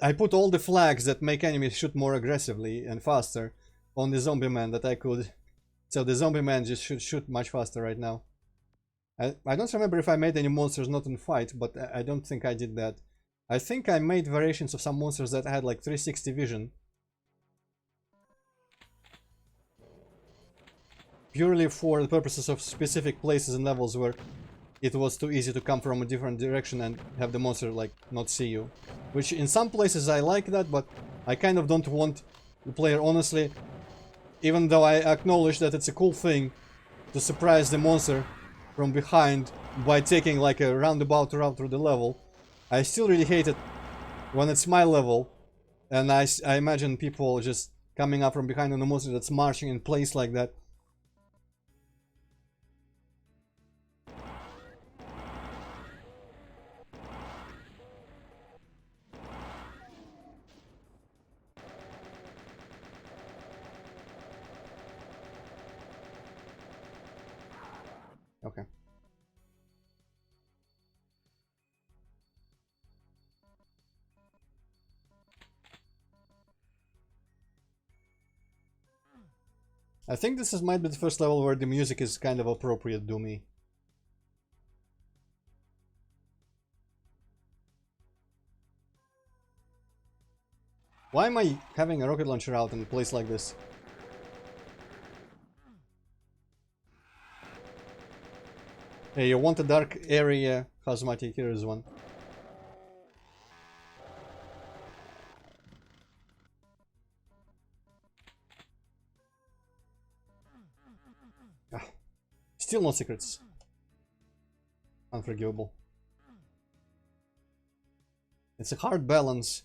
I put all the flags that make enemies shoot more aggressively and faster on the zombie man that I could. So the zombie man just should shoot much faster right now. I don't remember if I made any monsters not in fight, but I don't think I did that. I think I made variations of some monsters that had like 360 vision. Purely for the purposes of specific places and levels where it was too easy to come from a different direction and have the monster like not see you. Which in some places I like that, but I kind of don't want the player, honestly, even though I acknowledge that it's a cool thing to surprise the monster from behind by taking like a roundabout route through the level. I still really hate it when it's my level and I imagine people just coming up from behind on a monster that's marching in place like that. Okay. I think this might be the first level where the music is kind of appropriate to me. Why am I having a rocket launcher out in a place like this? Hey, you want a dark area? Hazmati, here is one. Ah, still no secrets. Unforgivable. It's a hard balance.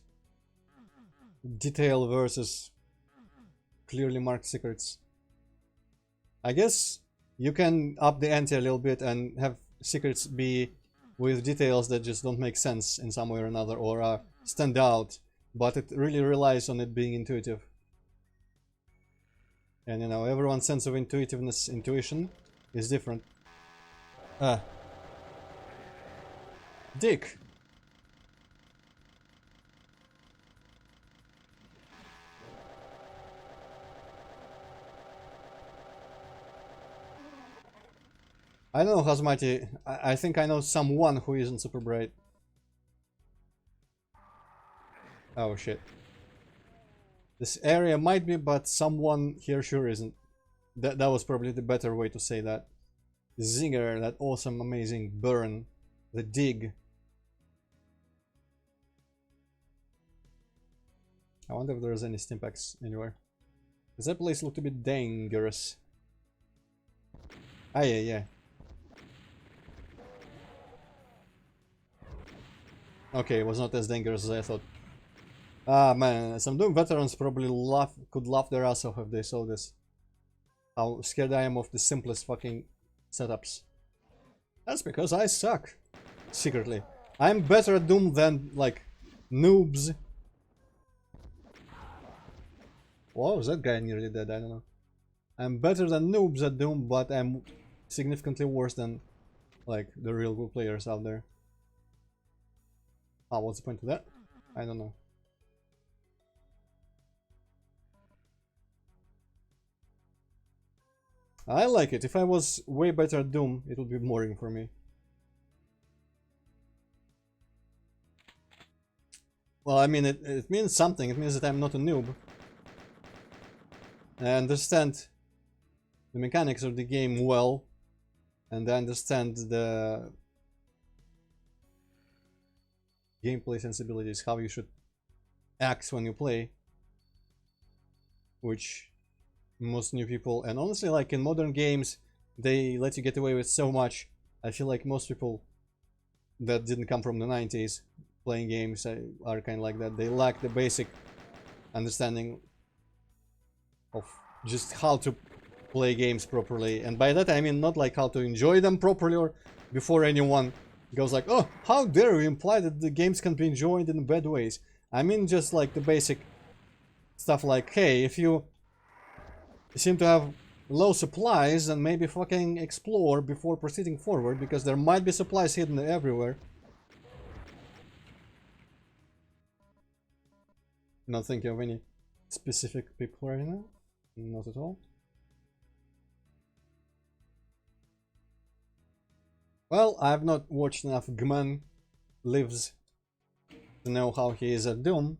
Detail versus clearly marked secrets. I guess you can up the ante a little bit and have secrets be with details that just don't make sense in some way or another, or stand out, but it really relies on it being intuitive. And you know, everyone's sense of intuition is different. Dick! I don't know, Hazmati. I think I know someone who isn't super bright. Oh shit. This area might be, but someone here sure isn't. That was probably the better way to say that. Zinger, that awesome, amazing burn. The dig. I wonder if there's any stimpaks anywhere. Does that place look a bit dangerous? Ah, yeah. Okay, it was not as dangerous as I thought. Ah, man, some Doom veterans probably could laugh their ass off if they saw this. How scared I am of the simplest fucking setups. That's because I suck. Secretly. I'm better at Doom than, like, noobs. Whoa, is that guy nearly dead? I don't know. I'm better than noobs at Doom, but I'm significantly worse than like the real good players out there. Ah, what's the point of that? I don't know. I like it. If I was way better at Doom, it would be boring for me. Well, I mean, it means something. It means that I'm not a noob. I understand the mechanics of the game well, and I understand the gameplay sensibilities, how you should act when you play, which most new people, and honestly, like in modern games, they let you get away with so much. I feel like most people that didn't come from the 90s playing games are kind of like that. They lack the basic understanding of just how to play games properly, and by that I mean not like how to enjoy them properly, or before anyone goes like, oh, how dare you imply that the games can be enjoyed in bad ways. I mean just like the basic stuff like, hey, if you seem to have low supplies, then maybe fucking explore before proceeding forward, because there might be supplies hidden everywhere. Not thinking of any specific people right now. Not at all. Well, I've not watched enough Gman Lives to know how he is at Doom.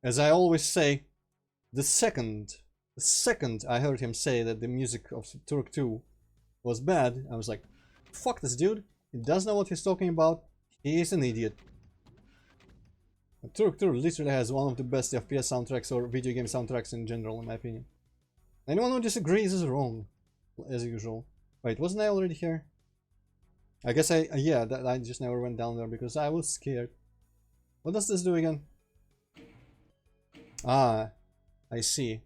As I always say, the second I heard him say that the music of Turk 2 was bad, I was like, fuck this dude, he doesn't know what he's talking about, he is an idiot. Turk 2 literally has one of the best FPS soundtracks or video game soundtracks in general, in my opinion. Anyone who disagrees is wrong, as usual. Wait, wasn't I already here? I guess yeah, I just never went down there because I was scared. What does this do again? Ah, I see.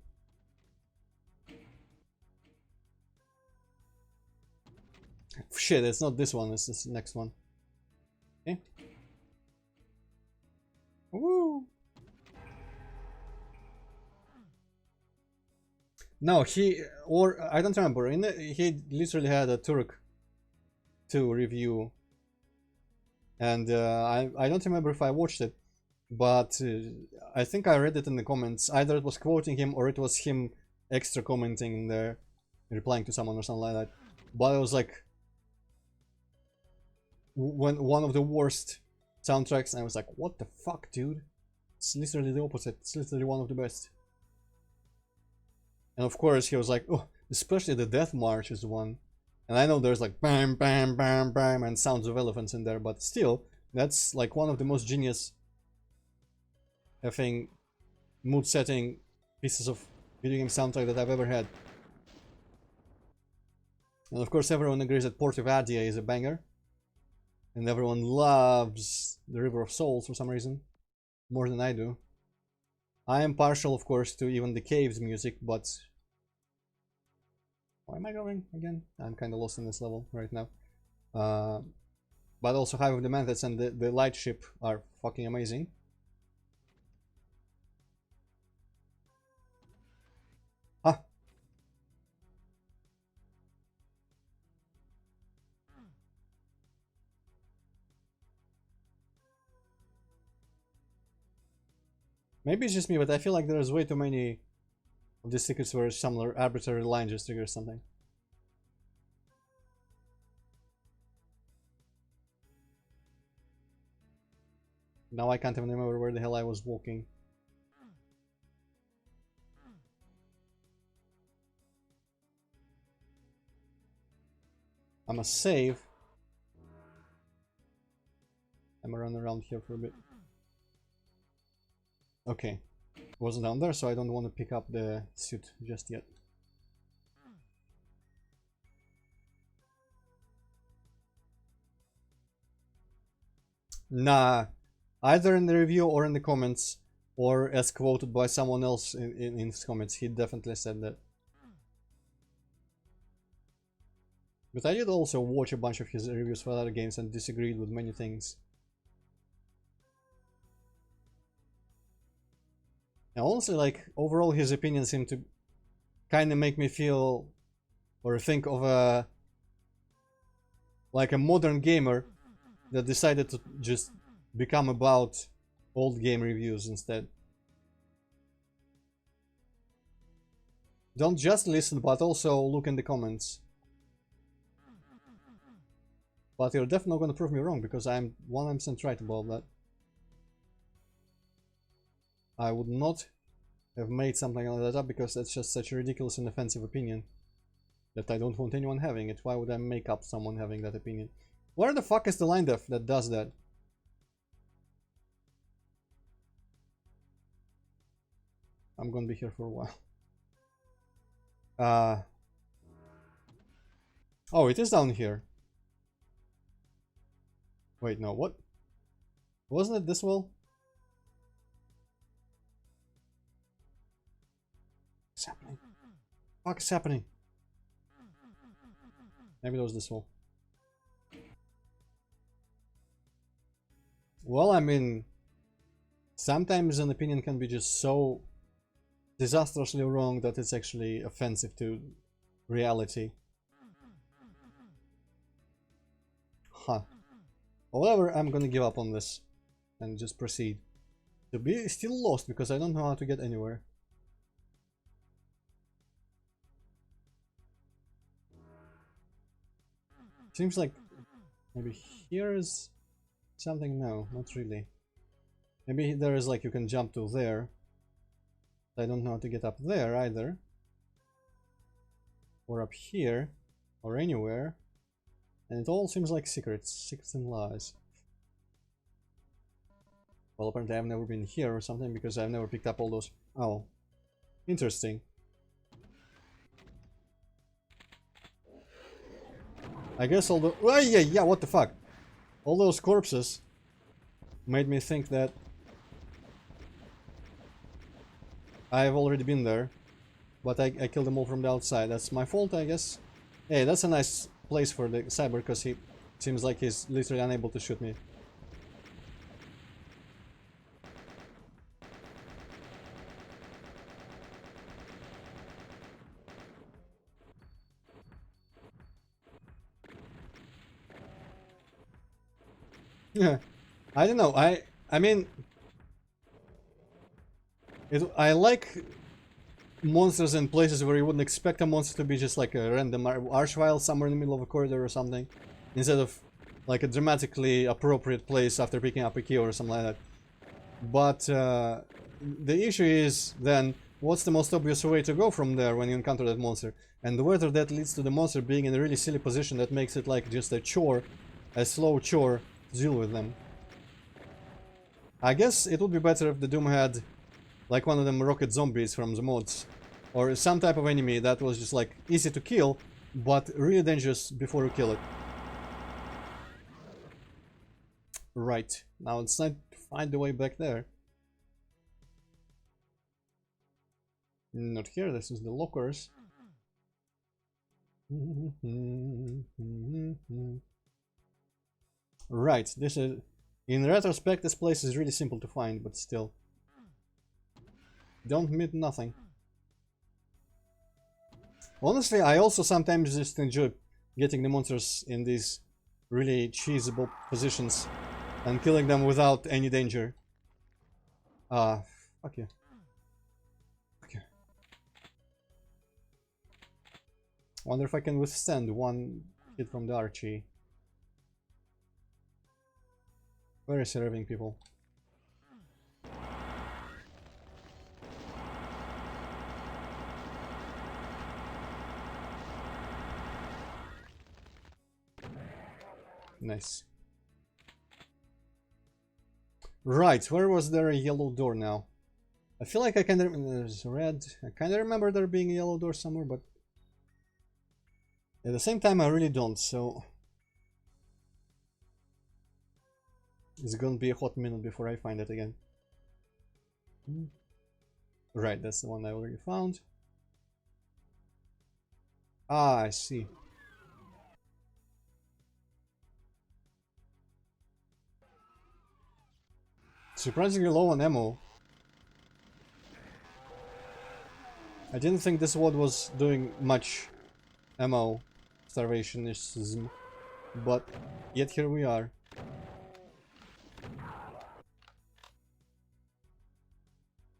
Shit, it's not this one, it's this next one. Okay. Woo! No, or I don't remember. He literally had a Turk 2 review, and I don't remember if I watched it, but I think I read it in the comments. Either it was quoting him or it was him extra commenting in there, replying to someone or something like that. But I was like, when one of the worst soundtracks, and I was like, what the fuck, dude? It's literally the opposite. It's literally one of the best. And of course he was like, oh, especially the Death March is one. And I know there's like bam, bam, bam, bam, and sounds of elephants in there, but still, that's like one of the most genius effing mood-setting pieces of video game soundtrack that I've ever had. And of course everyone agrees that Port of Adia is a banger. And everyone loves the River of Souls for some reason. More than I do. I am partial, of course, to even the Caves music, but... Why am I going again? I'm kind of lost in this level right now. But also Hive of the Manthets and the Light Ship are fucking amazing. Ah! Maybe it's just me, but I feel like there's way too many of these tickets where some arbitrary line just triggers something. Now I can't even remember where the hell I was walking. I must save. I'm gonna run around here for a bit. Okay. Wasn't down there, so I don't want to pick up the suit just yet. Nah. Either in the review or in the comments, or as quoted by someone else in his comments, he definitely said that. But I did also watch a bunch of his reviews for other games and disagreed with many things. And honestly, like, overall his opinions seem to kind of make me feel or think of a like a modern gamer that decided to just become about old game reviews instead. Don't just listen, but also look in the comments. But you're definitely going to prove me wrong, because I'm 100% right about that. I would not have made something like that up, because that's just such a ridiculous and offensive opinion that I don't want anyone having it. Why would I make up someone having that opinion? Where the fuck is the line def that does that? I'm gonna be here for a while. Oh, it is down here. Wait, no, what? Wasn't it this well? What's happening? What is happening? Maybe it was this wall. Well, I mean, sometimes an opinion can be just so disastrously wrong that it's actually offensive to reality. Huh. However, I'm gonna give up on this and just proceed. To be still lost because I don't know how to get anywhere. Seems like maybe here is something. No, not really. Maybe there is like you can jump to there. I don't know how to get up there either. Or up here. Or anywhere. And it all seems like secrets and lies. Well, apparently I've never been here or something because I've never picked up all those... Oh. Interesting. I guess all the... Oh, yeah, what the fuck? All those corpses made me think that I've already been there. But I killed them all from the outside. That's my fault, I guess. Hey, that's a nice place for the cyber because he seems like he's literally unable to shoot me. Yeah, I don't know. I mean, I like monsters in places where you wouldn't expect a monster to be just like a random archvile somewhere in the middle of a corridor or something, instead of like a dramatically appropriate place after picking up a key or something like that. But the issue is then, what's the most obvious way to go from there when you encounter that monster? And whether that leads to the monster being in a really silly position that makes it like just a chore, a slow chore to deal with them. I guess it would be better if the Doom had like one of them rocket zombies from the mods, or some type of enemy that was just like easy to kill but really dangerous before you kill it. Right, now it's time to find the way back there. Not here, this is the lockers. Right, this is... In retrospect, this place is really simple to find, but still. Don't meet nothing. Honestly, I also sometimes just enjoy getting the monsters in these really cheesable positions and killing them without any danger. Fuck you. Okay. Wonder if I can withstand one hit from the Archie. Very serving people. Nice. Right, where was there a yellow door now? I feel like I can... There's red. I kind of remember there being a yellow door somewhere, but... At the same time, I really don't, so... It's gonna be a hot minute before I find it again. Right, that's the one I already found. Ah, I see. Surprisingly low on ammo. I didn't think this WOD was doing much ammo starvation-ism. but yet here we are.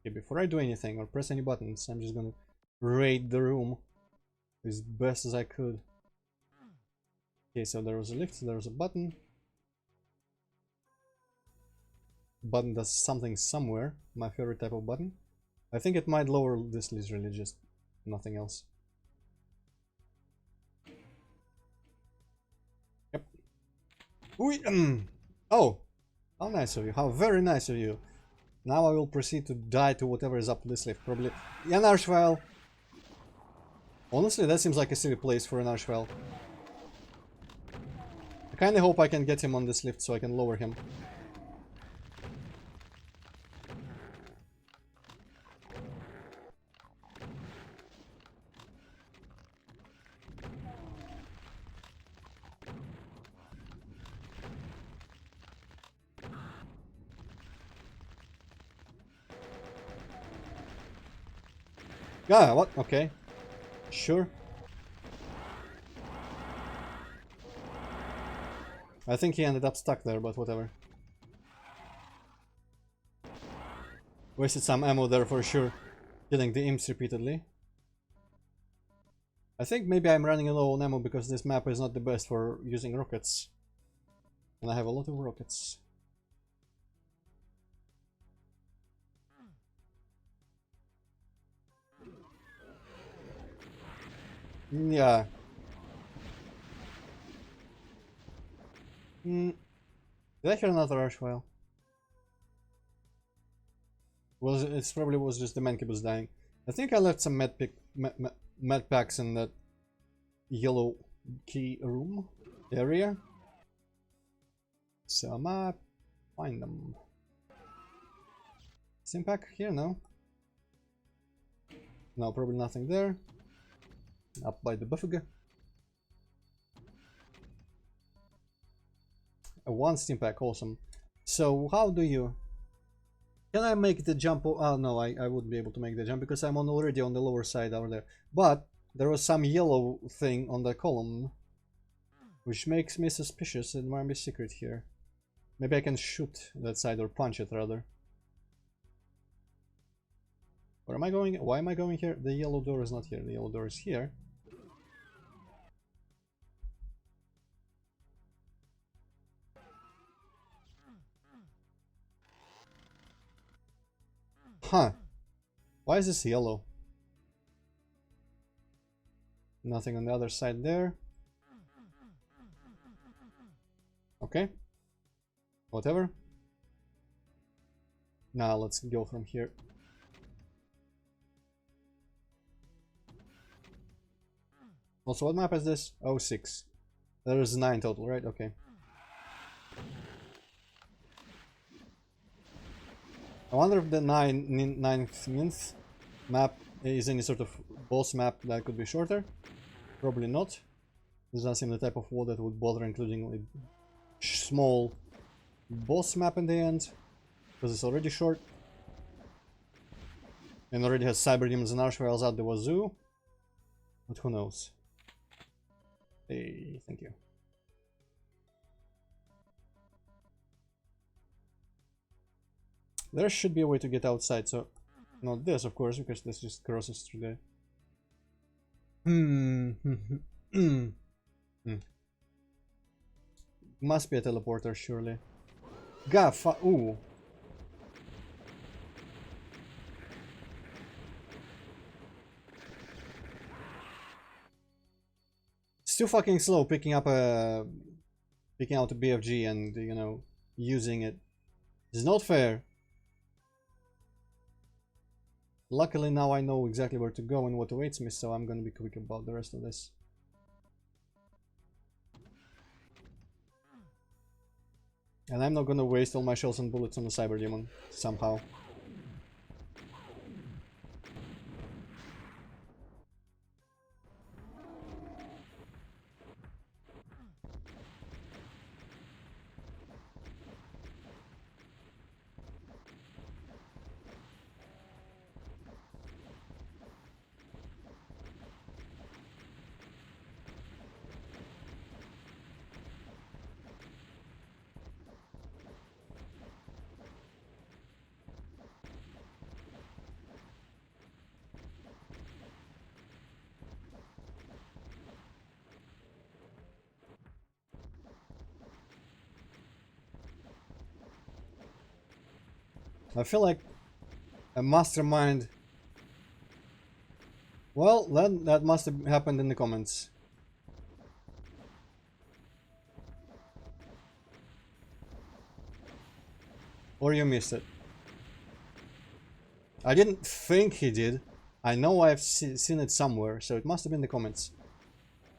Okay, before I do anything or press any buttons, I'm just gonna raid the room as best as I could. Okay, so there was a lift, there was a button. Button does something somewhere. My favorite type of button. I think it might lower this literally, just nothing else. Yep. Oh! How nice of you. How very nice of you. Now I will proceed to die to whatever is up this lift. Probably an archvile. Honestly, that seems like a silly place for an archvile. I kinda hope I can get him on this lift so I can lower him. Ah, what? Okay. Sure. I think he ended up stuck there, but whatever. Wasted some ammo there for sure. Killing the imps repeatedly. I think maybe I'm running low on ammo because this map is not the best for using rockets. And I have a lot of rockets. Yeah. Did I hear another archvile? Well, it probably was just the mancubus dying. I think I left some med packs in that yellow key room area. So I might find them. Stimpack here? No. No, probably nothing there. Up by the buffet. One Stimpack, awesome. So how do you... Can I make the jump? Oh no, I wouldn't be able to make the jump because I'm already on the lower side over there. But there was some yellow thing on the column, which makes me suspicious. It might be a secret here. Maybe I can shoot that side or punch it rather. Where am I going? Why am I going here? The yellow door is not here. The yellow door is here. Huh. Why is this yellow? Nothing on the other side there. Okay. Whatever. Now let's go from here. Also, what map is this? Oh, 06. There's 9 total, right? Okay. I wonder if the ninth map is any sort of boss map that could be shorter. Probably not. This doesn't seem the type of wall that would bother including a small boss map in the end, because it's already short. And already has cyber demons and archviles out the wazoo. But who knows? Hey, thank you. There should be a way to get outside, so not this, of course, because this just crosses through there. Must be a teleporter, surely. Gaffa, ooh. It's too fucking slow picking out a BFG and, you know, using it. It's not fair. Luckily now I know exactly where to go and what awaits me, so I'm gonna be quick about the rest of this. And I'm not gonna waste all my shells and bullets on the cyber demon, somehow. I feel like a mastermind. Well, then that must have happened in the comments. Or you missed it. I didn't think he did. I know I've seen it somewhere, so it must have been the comments.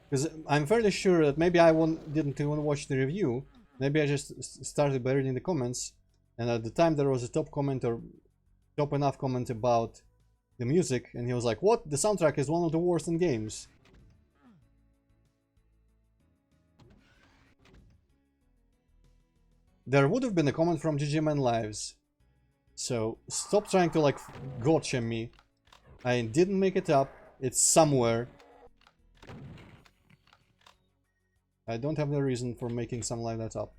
Because I'm fairly sure that maybe I didn't even watch the review. Maybe I just started by reading the comments. And at the time there was a top comment or top enough comment about the music. And he was like, what? The soundtrack is one of the worst in games. There would have been a comment from GGMN Lives. So stop trying to like gotcha me. I didn't make it up. It's somewhere. I don't have no reason for making something like that up.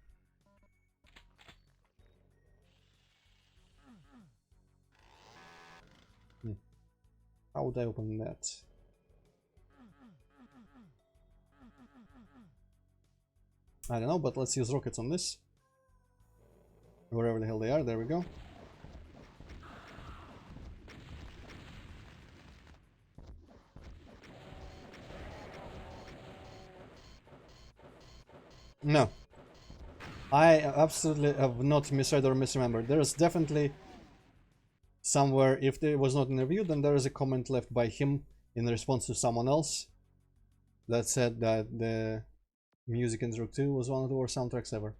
How would I open that? I don't know, but let's use rockets on this. Wherever the hell they are, there we go. No. I absolutely have not misread or misremembered. There is definitely somewhere, if it was not in the review, then there is a comment left by him in response to someone else that said that the music in Rook 2 was one of the worst soundtracks ever.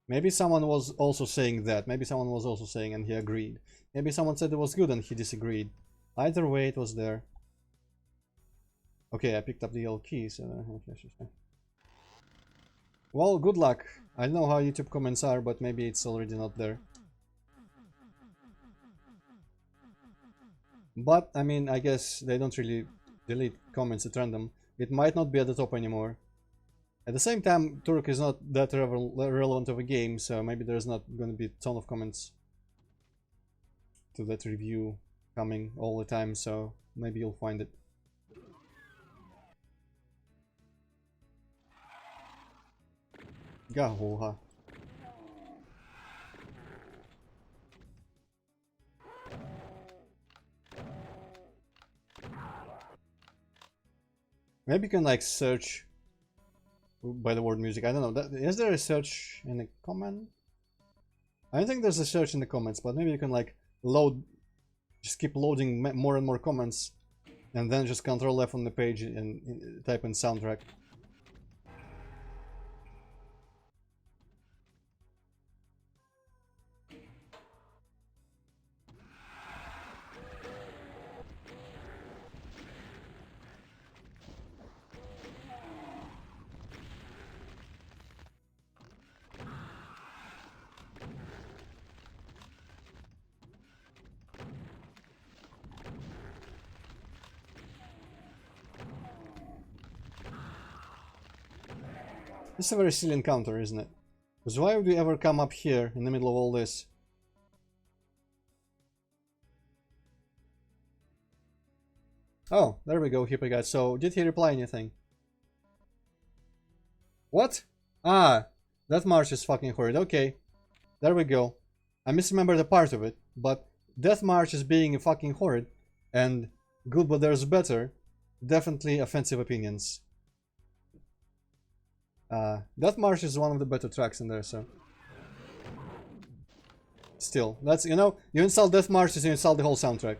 Maybe someone was also saying that. Maybe someone was also saying and he agreed. Maybe someone said it was good and he disagreed. Either way, it was there. Okay, I picked up the yellow key, so... Well, good luck. I don't know how YouTube comments are, but maybe it's already not there. But, I mean, I guess they don't really delete comments at random. It might not be at the top anymore. At the same time, Turk is not that relevant of a game, so maybe there's not going to be a ton of comments to that review coming all the time, so maybe you'll find it. Gahoha. Maybe you can like search by the word music. I don't know. Is there a search in the comment? I don't think there's a search in the comments, but maybe you can like load, just keep loading more and more comments, and then just Control F on the page and type in soundtrack. This is a very silly encounter, isn't it? Because why would we ever come up here in the middle of all this? Oh, there we go, Hippie guy. So, did he reply anything? What? Ah, that march is fucking horrid. Okay, there we go. I misremembered a part of it, but Death March is being fucking horrid and good but there's better. Definitely offensive opinions. Death March is one of the better tracks in there, so... Still, that's, you know, you install Death Marches, you install the whole soundtrack.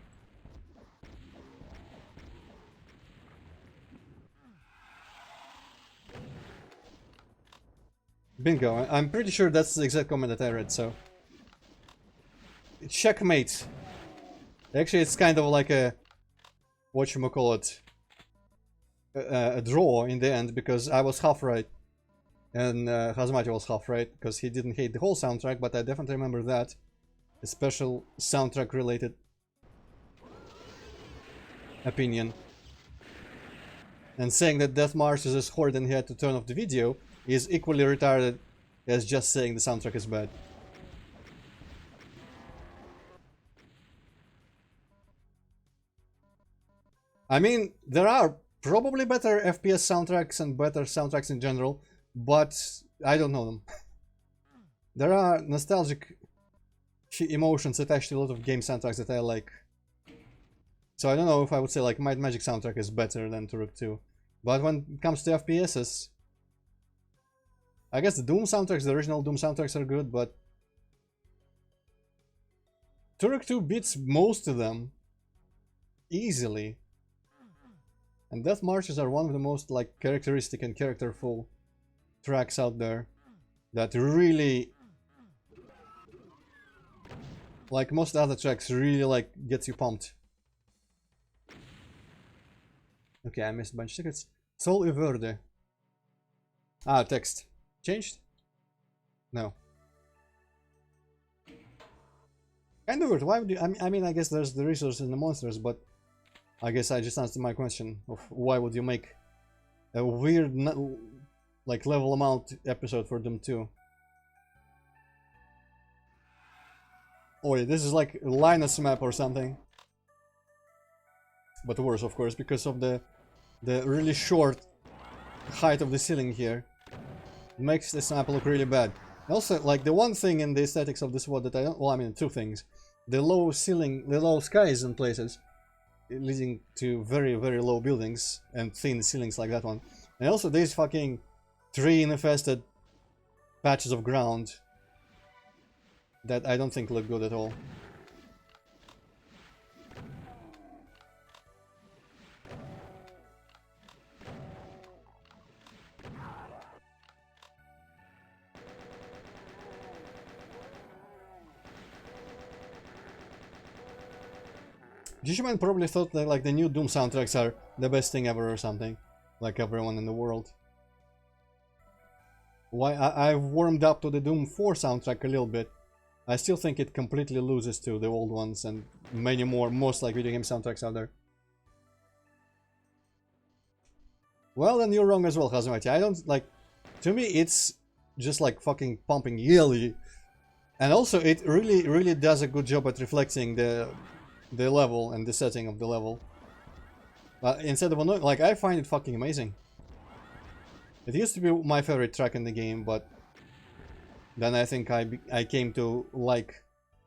Bingo, I'm pretty sure that's the exact comment that I read, so... Checkmate. Actually, it's kind of like a... whatchamacallit... a draw in the end, because I was half right. And Hazmati was half right, because he didn't hate the whole soundtrack, but I definitely remember that. A special soundtrack related opinion. And saying that Death March is as horrid and he had to turn off the video is equally retarded as just saying the soundtrack is bad. I mean, there are probably better FPS soundtracks and better soundtracks in general, but I don't know them. There are nostalgic emotions attached to a lot of game soundtracks that I like. So I don't know if I would say like Might Magic soundtrack is better than Turok 2. But when it comes to FPSs, I guess the Doom soundtracks, the original Doom soundtracks are good, but Turok 2 beats most of them easily. And Death Marches are one of the most like characteristic and characterful tracks out there that really, like most other tracks, really like gets you pumped. Okay, I missed a bunch of tickets. Sol Verde. Ah, text. Changed? No. Kind of weird. Why would you... I mean, I guess there's the resources in the monsters, but I guess I just answered my question of why would you make a weird, like, level amount episode for them too. Oh yeah, this is like a Linus map or something. But worse, of course, because of the really short height of the ceiling here. It makes this map look really bad. Also, like, the one thing in the aesthetics of this world that I don't... Well, I mean, two things. The low ceiling, the low skies in places, leading to very, very low buildings and thin ceilings like that one. And also these fucking tree-infested patches of ground that I don't think look good at all. Jishiman probably thought that like the new Doom soundtracks are the best thing ever or something, like everyone in the world. Why I've warmed up to the Doom 4 soundtrack a little bit. I still think it completely loses to the old ones and many more, most like video game soundtracks out there. Well, then you're wrong as well, Hazamati. I don't like. To me, it's just like fucking pumping yearly, and also it really does a good job at reflecting the level and the setting of the level. Instead of annoying, like, I find it fucking amazing. It used to be my favorite track in the game, but then I think I came to like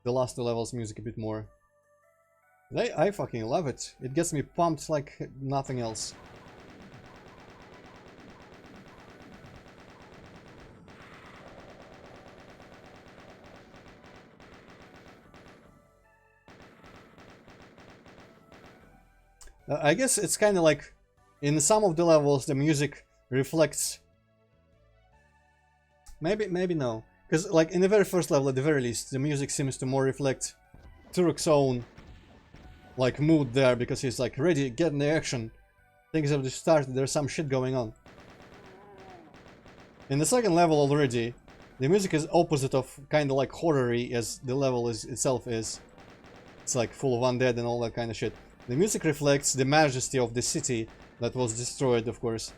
the last two levels music a bit more. I fucking love it. It gets me pumped like nothing else. I guess it's kind of like, in some of the levels, the music reflects... Maybe no. Because, like, in the very first level, at the very least, the music seems to more reflect Turok's own, like, mood there, because he's, like, ready, get in the action. Things have just started, there's some shit going on. In the second level already, the music is opposite of kind of like horror-y as the level itself is. It's, like, full of undead and all that kind of shit. The music reflects the majesty of the city that was destroyed, of course.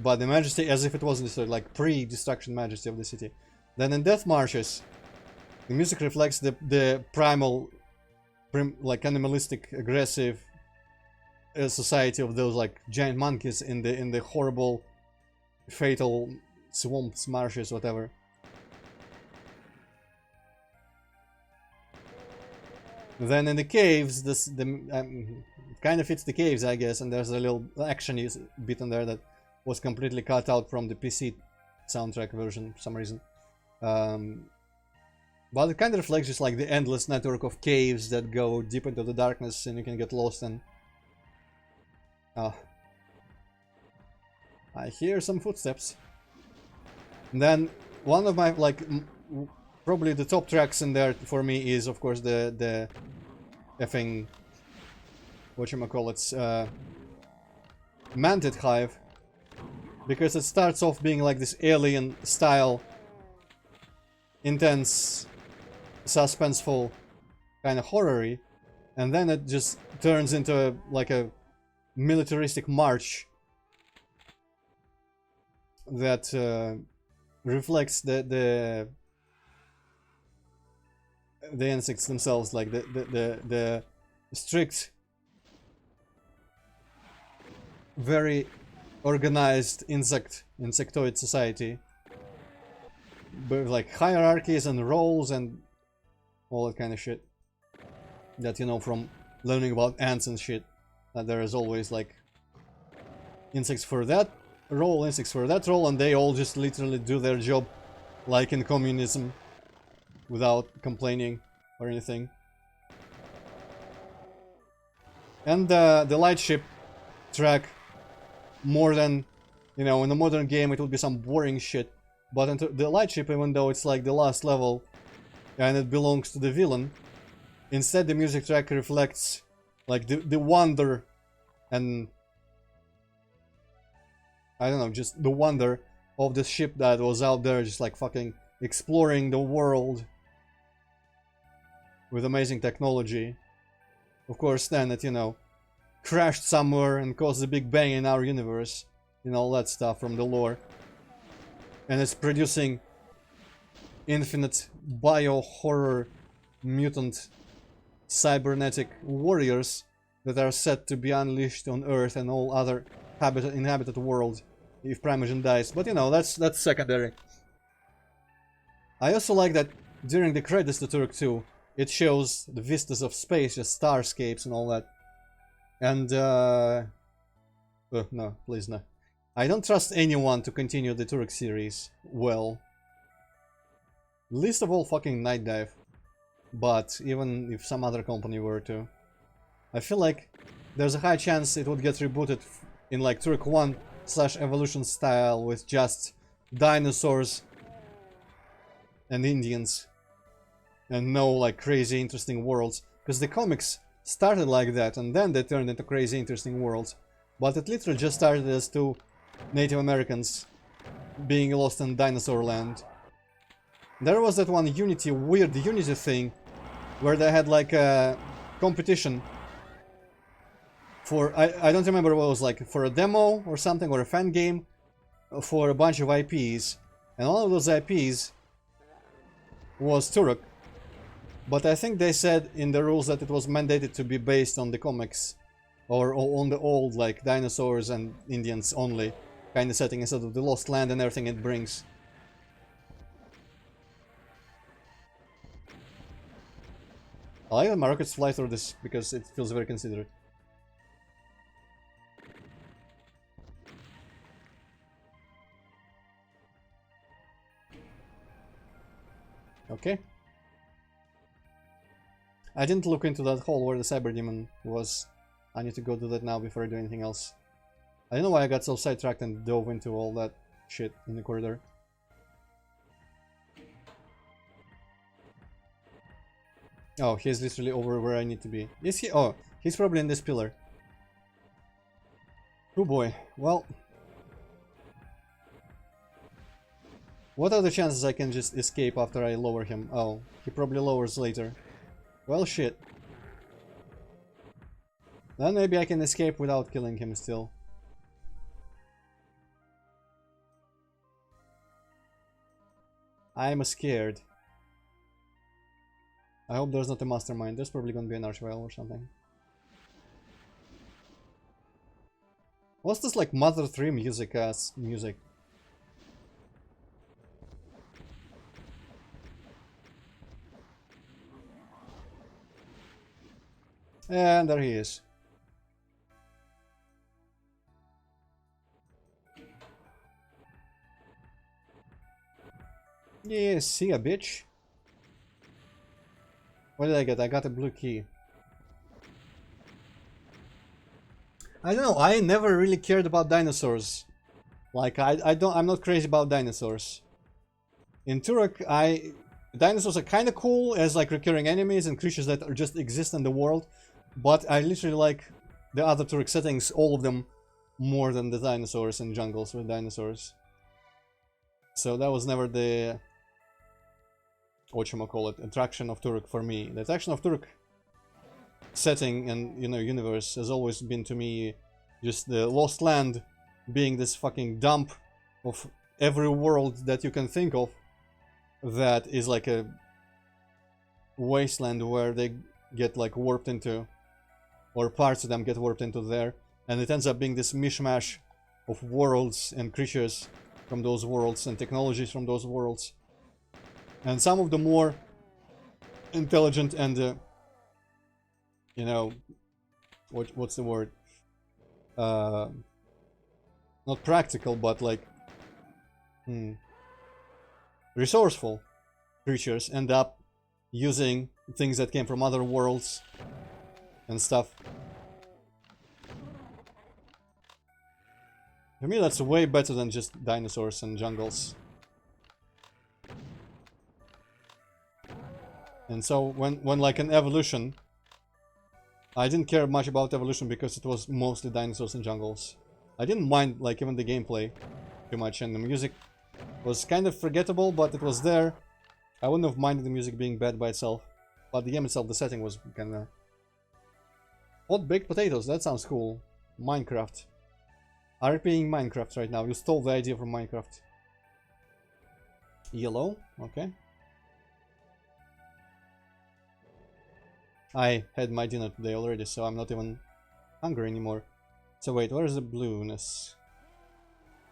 But the majesty as if it wasn't destroyed, like pre-destruction majesty of the city. Then in Death Marches, the music reflects the primal, like animalistic, aggressive society of those like giant monkeys in the horrible, fatal swamps, marshes, whatever. Then in the caves, kind of fits the caves, I guess, and there's a little action bit in there that was completely cut out from the PC soundtrack version for some reason. But it kind of reflects just like the endless network of caves that go deep into the darkness and you can get lost in. I hear some footsteps. And then one of my, like, probably the top tracks in there for me is, of course, the effing, whatchamacallits, Manted Hive. Because it starts off being like this alien-style, intense, suspenseful, kind of horror-y, and then it just turns into like a militaristic march that reflects the insects themselves, like the strict, very organized insectoid society, but like hierarchies and roles and all that kind of shit. That you know from learning about ants and shit. That there is always like insects for that role, insects for that role, and they all just literally do their job like in communism without complaining or anything. And the lightship track, more than, you know, in a modern game it would be some boring shit, but in the lightship, even though it's like the last level and it belongs to the villain, instead the music track reflects like the wonder and I don't know, just the wonder of the ship that was out there just like fucking exploring the world with amazing technology. Of course then it, you know, crashed somewhere and caused a big bang in our universe and all that stuff from the lore. And it's producing infinite bio-horror mutant cybernetic warriors that are set to be unleashed on Earth and all other inhabited world if Primogen dies. But you know, that's secondary. I also like that during the credits to Turok 2, it shows the vistas of space, just starscapes and all that. And no, please no. I don't trust anyone to continue the Turok series well. Least of all fucking Night Dive. But even if some other company were to, I feel like there's a high chance it would get rebooted in like Turok 1/Evolution style with just dinosaurs and Indians and no like crazy interesting worlds, because the comics started like that and then they turned into crazy interesting worlds, but it literally just started as two Native Americans being lost in dinosaur land. There was that one weird Unity thing where they had like a competition for, I don't remember what it was, like for a demo or something, or a fan game for a bunch of IPs, and one of those IPs was Turok, but I think they said in the rules that it was mandated to be based on the comics or on the old like dinosaurs and Indians only kind of setting instead of the Lost Land and everything it brings. I like that my rockets fly through this because it feels very considerate. Okay. I didn't look into that hole where the Cyber Demon was. I need to go do that now before I do anything else. I don't know why I got so sidetracked and dove into all that shit in the corridor. Oh, he's literally over where I need to be. Is he? Oh, he's probably in this pillar. Oh boy. Well, what are the chances I can just escape after I lower him? Oh, he probably lowers later. Well, shit. Then maybe I can escape without killing him still. I'm scared. I hope there's not a mastermind. There's probably gonna be an archvile or something. What's this like Mother 3 music music? And there he is. Yeah, see ya, bitch. What did I get? I got a blue key. I don't know, I never really cared about dinosaurs. Like, I'm not crazy about dinosaurs. In Turok, dinosaurs are kind of cool as like recurring enemies and creatures that just exist in the world. But I literally like the other Turok settings, all of them, more than the dinosaurs and jungles with dinosaurs. So that was never the whatchamacallit, attraction of Turok for me. The attraction of Turok setting and, you know, universe has always been to me just the Lost Land being this fucking dump of every world that you can think of that is like a wasteland where they get like warped into, or parts of them get warped into there, and it ends up being this mishmash of worlds and creatures from those worlds and technologies from those worlds. And some of the more intelligent and you know, what's the word? Not practical, but like resourceful creatures end up using things that came from other worlds and stuff. For me, that's way better than just dinosaurs and jungles. And so when like an evolution, I didn't care much about evolution because it was mostly dinosaurs and jungles. I didn't mind like even the gameplay too much, and the music was kind of forgettable, but it was there. I wouldn't have minded the music being bad by itself, but the game itself, the setting was kind of... Hot baked potatoes, that sounds cool. Minecraft. RPing Minecraft right now. You stole the idea from Minecraft. Yellow, okay. I had my dinner today already, so I'm not even hungry anymore. So wait, where's the blueness?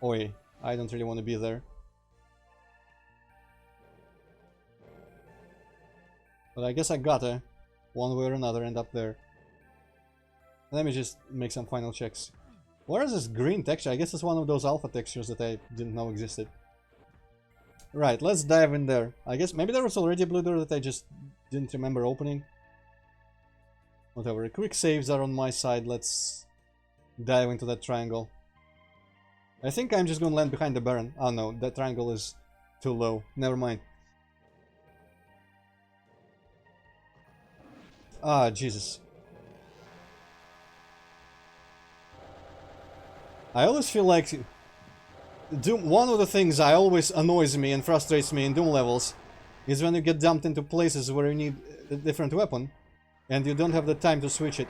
Oi, I don't really want to be there. But I guess I gotta, one way or another, end up there. Let me just make some final checks. Where is this green texture? I guess it's one of those alpha textures that I didn't know existed. Right, let's dive in there. I guess maybe there was already a blue door that I just didn't remember opening. Whatever, quick saves are on my side. Let's dive into that triangle. I think I'm just gonna land behind the Baron. Oh no, that triangle is too low. Never mind. Ah, Jesus. I always feel like Doom, one of the things that always annoys me and frustrates me in Doom levels is when you get dumped into places where you need a different weapon and you don't have the time to switch it.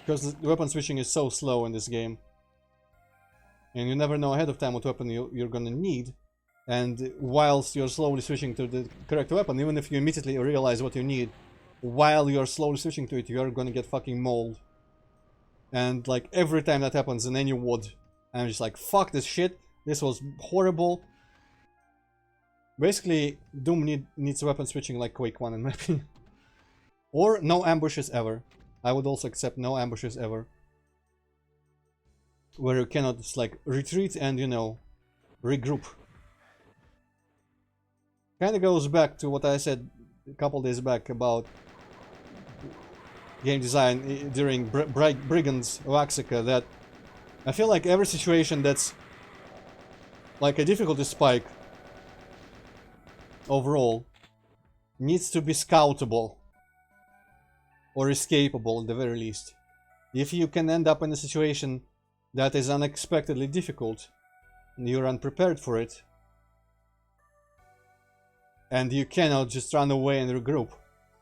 Because the weapon switching is so slow in this game. And you never know ahead of time what weapon you're gonna need. And whilst you're slowly switching to the correct weapon, even if you immediately realize what you need, while you're slowly switching to it, you're gonna get fucking mauled. And like every time that happens in any WOD, I'm just like, fuck this shit, this was horrible. Basically, Doom needs weapon switching like Quake 1 in my opinion. Or no ambushes ever. I would also accept no ambushes ever. Where you cannot just like retreat and, you know, regroup. Kinda goes back to what I said a couple days back about game design during Brigand's Waxika, that I feel like every situation that's like a difficulty spike overall needs to be scoutable or escapable at the very least. If you can end up in a situation that is unexpectedly difficult and you're unprepared for it, and you cannot just run away and regroup,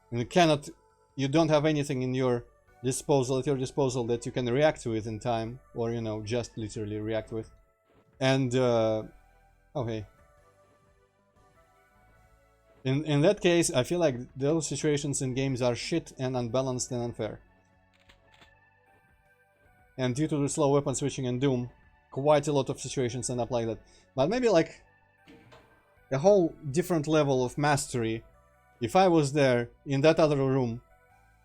and you don't have anything in your disposal, at your disposal, that you can react to it in time, or, you know, just literally react with. And, okay. In that case, I feel like those situations in games are shit and unbalanced and unfair. And due to the slow weapon switching in Doom, quite a lot of situations end up like that. But maybe like a whole different level of mastery. If I was there, in that other room,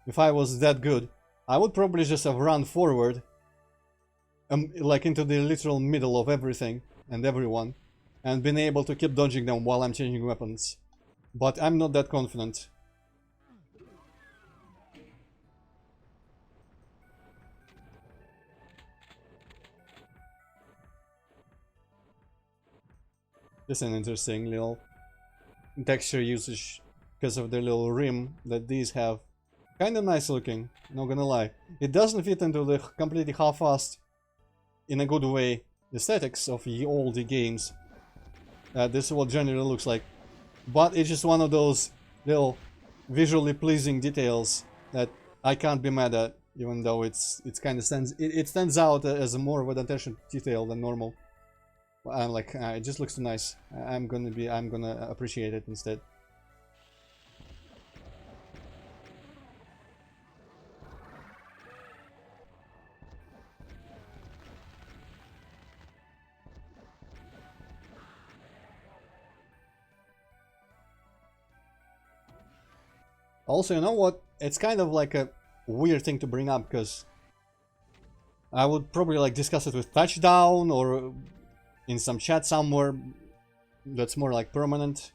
if I was that good, I would probably just have run forward, like into the literal middle of everything and everyone, and been able to keep dodging them while I'm changing weapons. But I'm not that confident. This is an interesting little texture usage because of the little rim that these have. Kinda nice looking, not gonna lie. It doesn't fit into the completely half-assed, in a good way, aesthetics of all the games. This is what generally looks like. But it's just one of those little visually pleasing details that I can't be mad at, even though it's kind of stands out as more of an attention detail than normal. I'm like, it just looks too nice. I'm gonna appreciate it instead. Also, you know what? It's kind of like a weird thing to bring up, because I would probably like discuss it with Touchdown or in some chat somewhere that's more like permanent.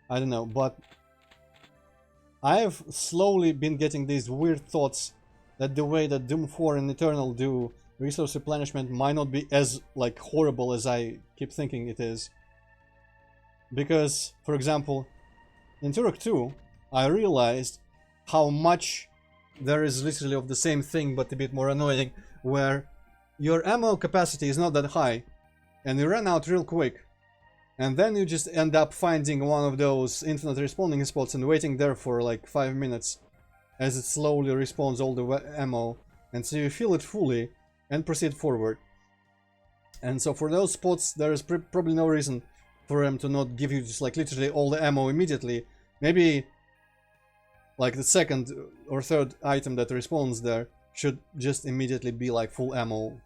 I don't know, but I have slowly been getting these weird thoughts that the way that Doom 4 and Eternal do resource replenishment might not be as like horrible as I keep thinking it is. Because, for example, in Turok 2, I realized how much there is literally of the same thing but a bit more annoying, where your ammo capacity is not that high and you run out real quick, and then you just end up finding one of those infinite respawning spots and waiting there for like 5 minutes as it slowly respawns all the ammo, and so you fill it fully and proceed forward. And so for those spots there is probably no reason for them to not give you just like literally all the ammo immediately. Maybe like the second or third item that respawns there should just immediately be like full ammo.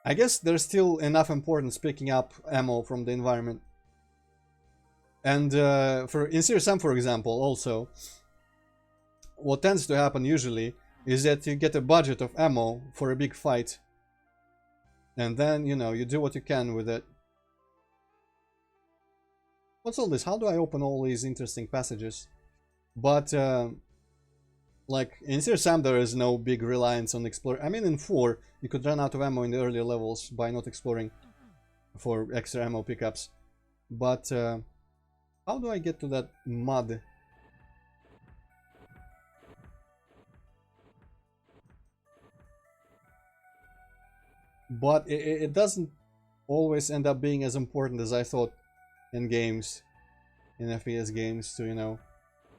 I guess there's still enough importance picking up ammo from the environment. And in Serious Sam, for example, also, what tends to happen usually is that you get a budget of ammo for a big fight, and then, you know, you do what you can with it. What's all this? How do I open all these interesting passages? But, like, in Serious Sam there is no big reliance on exploring. I mean, in 4, you could run out of ammo in the earlier levels by not exploring for extra ammo pickups. But, how do I get to that mud? But it doesn't always end up being as important as I thought in games, in FPS games, to, you know,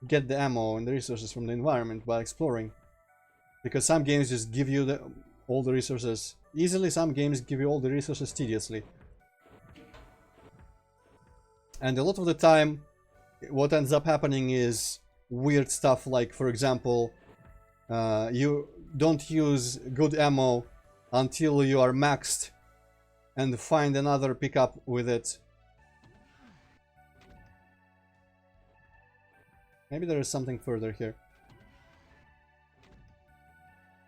get the ammo and the resources from the environment by exploring. Because some games just give you all the resources easily, some games give you all the resources tediously. And a lot of the time, what ends up happening is weird stuff, like, for example, you don't use good ammo until you are maxed and find another pickup with it. Maybe there is something further here.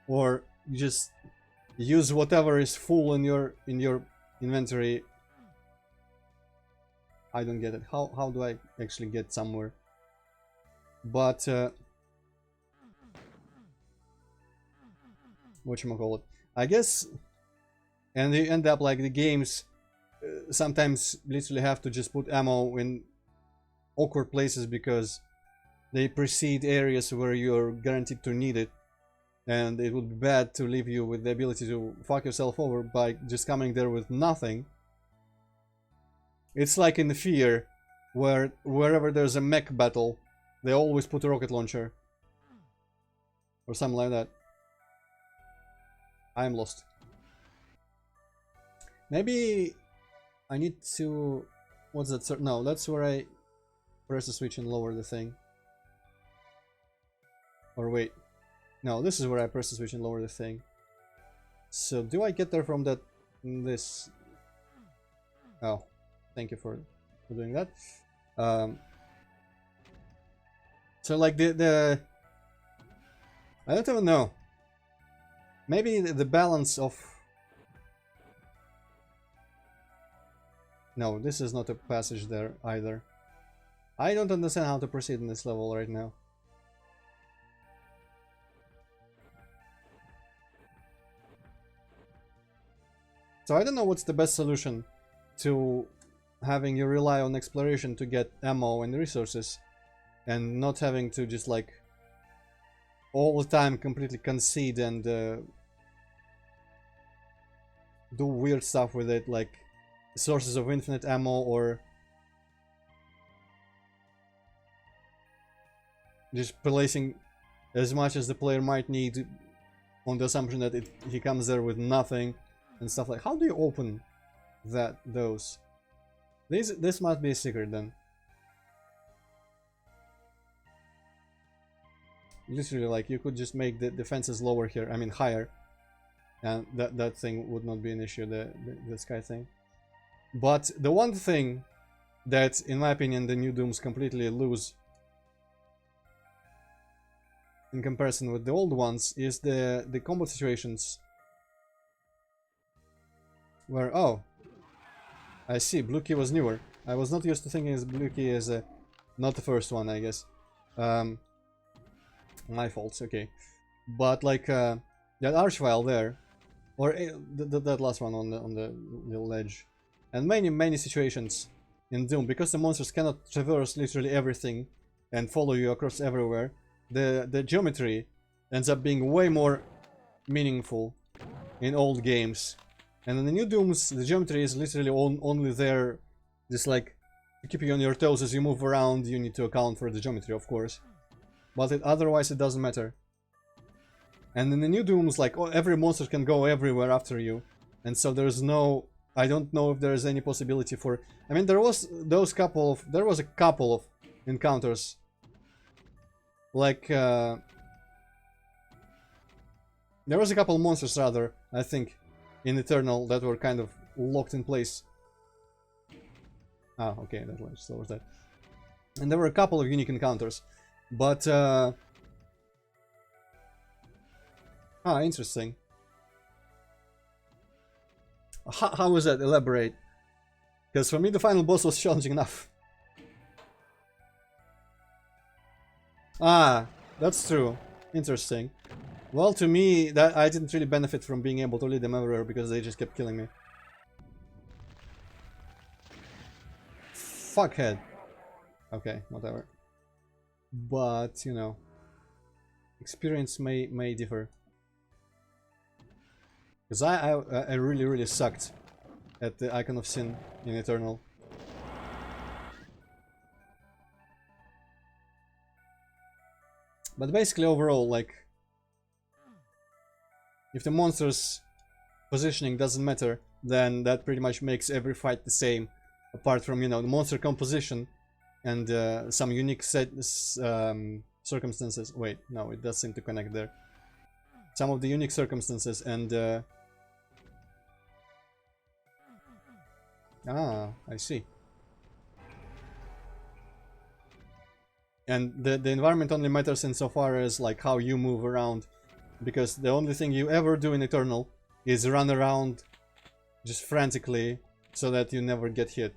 Or you just use whatever is full in your inventory. I don't get it. How do I actually get somewhere? But whatchamacallit, I guess, and you end up like the games sometimes literally have to just put ammo in awkward places because they precede areas where you're guaranteed to need it, and it would be bad to leave you with the ability to fuck yourself over by just coming there with nothing. It's like in Fear, where wherever there's a mech battle, they always put a rocket launcher. Or something like that. I'm lost. Maybe I need to... What's that? No, that's where I press the switch and lower the thing. Or wait. No, this is where I press the switch and lower the thing. So do I get there from that... this... Oh. Thank you for doing that. So like the I don't even know. Maybe the balance of... No, this is not a passage there either. I don't understand how to proceed in this level right now. So I don't know what's the best solution to having you rely on exploration to get ammo and resources, and not having to just like all the time completely concede and do weird stuff with it, like sources of infinite ammo, or just placing as much as the player might need on the assumption that he comes there with nothing and stuff like. How do you open those? This must be a secret then. Literally, like, you could just make the defenses lower here, I mean higher, and that thing would not be an issue, the sky thing. But the one thing that, in my opinion, the new Dooms completely lose in comparison with the old ones is the combat situations where, oh, I see, Blue Key was newer. I was not used to thinking as Blue Key as not the first one, I guess. My faults, okay. But like that archvile there, or that last one on the ledge, and many situations in Doom, because the monsters cannot traverse literally everything and follow you across everywhere. The geometry ends up being way more meaningful in old games, and in the new Dooms, the geometry is literally only there, just like to keep you on your toes as you move around. You need to account for the geometry, of course, but otherwise it doesn't matter. And in the new Dooms, like, every monster can go everywhere after you, and so there's no, I don't know if there's any possibility for, I mean, there was a couple of encounters, like there was a couple of monsters rather, I think, in Eternal that were kind of locked in place. Ah, okay, that was so was that. And there were a couple of unique encounters, but interesting. How was that? Elaborate. Because for me the final boss was challenging enough. Ah, that's true. Interesting. Well, to me, that I didn't really benefit from being able to lead them everywhere because they just kept killing me. Fuckhead. Okay, whatever. But, you know, experience may differ. Because I really sucked at the Icon of Sin in Eternal. But basically overall, like, if the monster's positioning doesn't matter, then that pretty much makes every fight the same, apart from, you know, the monster composition and some unique circumstances. Wait, no, it does seem to connect there. Some of the unique circumstances and I see. And the environment only matters insofar as like how you move around, because the only thing you ever do in Eternal is run around just frantically so that you never get hit.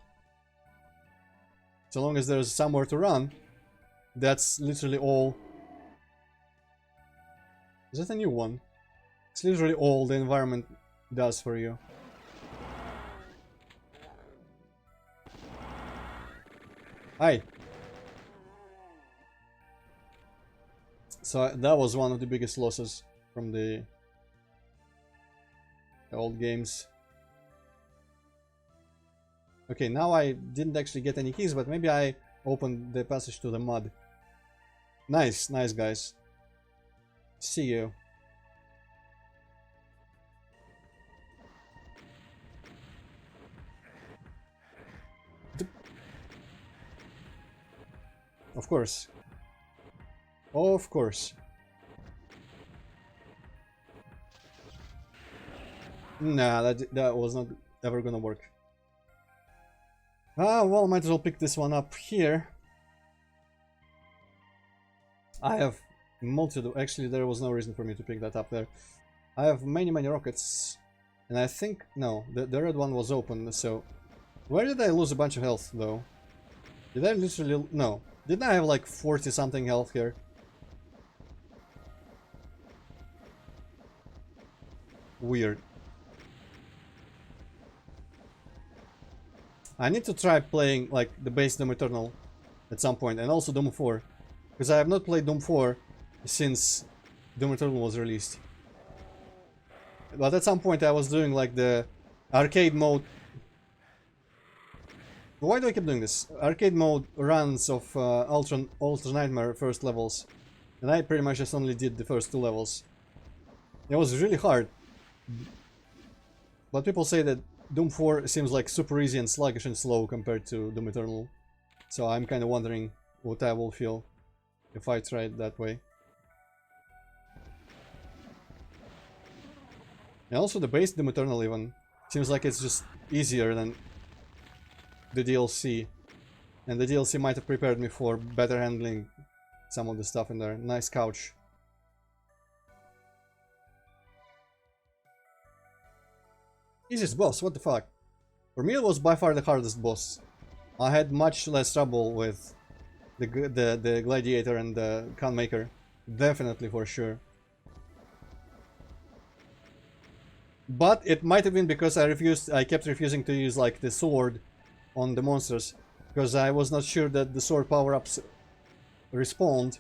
So long as there's somewhere to run, that's literally all. Is that a new one? It's literally all the environment does for you. Hi. So that was one of the biggest losses from the old games. Okay, now I didn't actually get any keys, but maybe I opened the passage to the mud. Nice, nice guys. See you. Of course. Of course. Nah, that was not ever gonna work. Ah, well, might as well pick this one up here. I have multiple. Actually, there was no reason for me to pick that up there. I have many rockets, and I think no, the red one was open. So, where did I lose a bunch of health though? Did I literally no? Didn't I have like 40 something health here? Weird. I need to try playing like the base Doom Eternal at some point, and also Doom 4, because I have not played Doom 4 since Doom Eternal was released. But at some point I was doing like the arcade mode. Why do I keep doing this? Arcade mode runs of Ultra Nightmare first levels, and I pretty much just only did the first 2 levels. It was really hard, but people say that Doom 4 seems like super easy and sluggish and slow compared to Doom Eternal, so I'm kind of wondering what I will feel if I try it that way. And also the base Doom Eternal even seems like it's just easier than the DLC. And the DLC might have prepared me for better handling some of the stuff in there. Nice couch. Easiest boss, what the fuck? For me it was by far the hardest boss. I had much less trouble with the gladiator and the Khan Maker. Definitely, for sure. But it might have been because I kept refusing to use like the sword on the monsters. Because I was not sure that the sword power-ups respawned.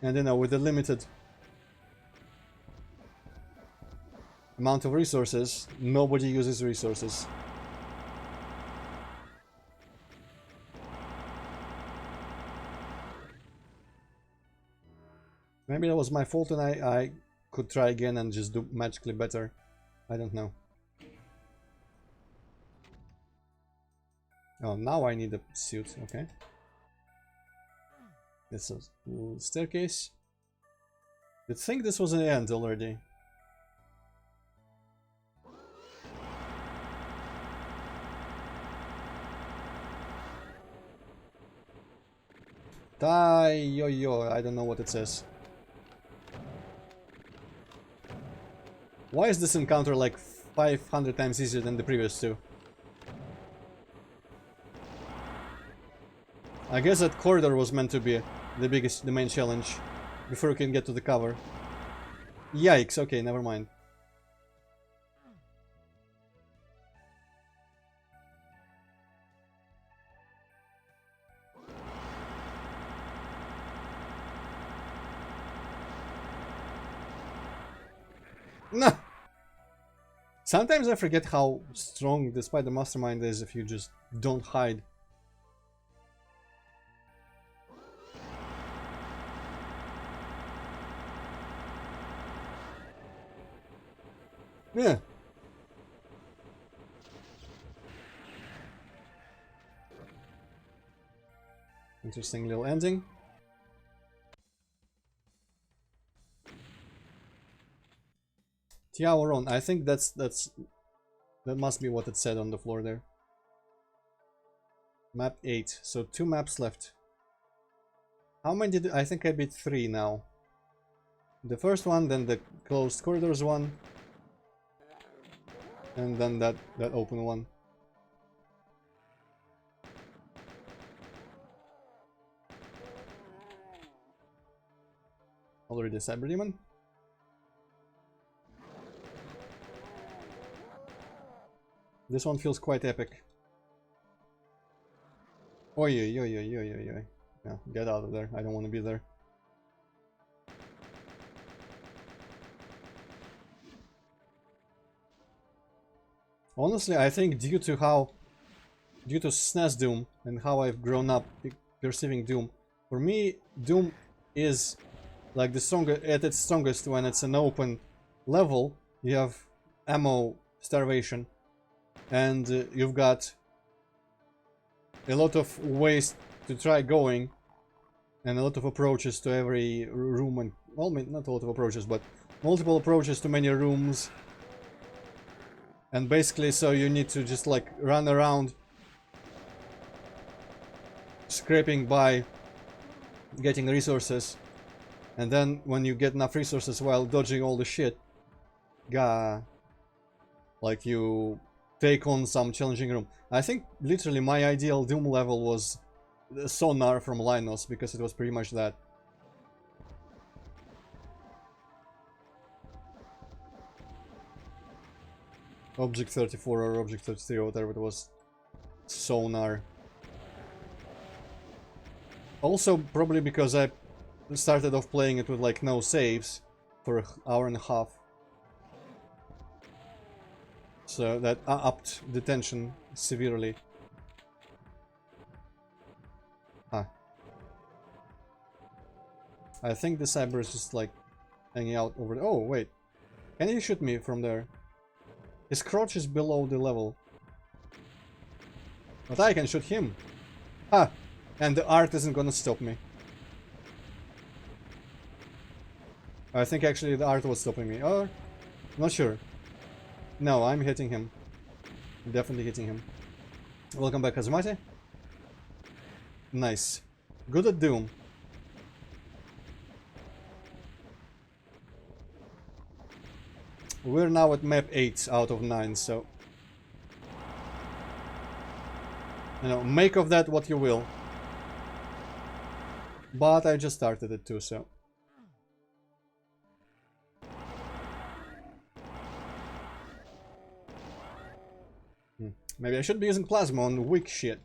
And you know, with the limited amount of resources, nobody uses resources. Maybe that was my fault and I could try again and just do magically better. I don't know. Oh, now I need a suit, okay. It's a staircase. You'd think this was an end already. Die, yo yo, I don't know what it says. Why is this encounter like 500 times easier than the previous two? I guess that corridor was meant to be the main challenge before you can get to the cover. Yikes, okay, never mind. Nah. Sometimes I forget how strong the Spider Mastermind is if you just don't hide. Yeah. Interesting little ending. Tiawaron, I think that must be what it said on the floor there. Map 8, so 2 maps left. How many did I think I beat 3 now? The first one, then the closed corridors one, and then that open one. Already a Cyber Demon. This one feels quite epic. Oi, oi, oi, oi, oi, oi, oi. Yeah, get out of there. I don't want to be there. Honestly, I think due to SNES Doom and how I've grown up perceiving Doom, for me, Doom is like at its strongest when it's an open level. You have ammo starvation, and you've got a lot of ways to try going, and a lot of approaches to every room, and well, not a lot of approaches, but multiple approaches to many rooms. And basically, so you need to just like run around scraping by, getting resources, and then when you get enough resources while dodging all the shit, like you take on some challenging room. I think literally my ideal Doom level was the Sonar from Linos, because it was pretty much that. Object 34 or Object 33 or whatever it was. Sonar. Also, probably because I started off playing it with like no saves for an hour and a half. So that upped the tension severely. Huh. I think the cyber is just like hanging out over there. Oh, wait. Can he shoot me from there? His crotch is below the level. But I can shoot him. Ah, and the art isn't gonna stop me. I think actually the art was stopping me. Or, not sure. No, I'm hitting him. Definitely hitting him. Welcome back, Kazumate. Nice. Good at Doom. We're now at map 8 out of 9, so... You know, make of that what you will. But I just started it too, so... Maybe I should be using plasma on weak shit.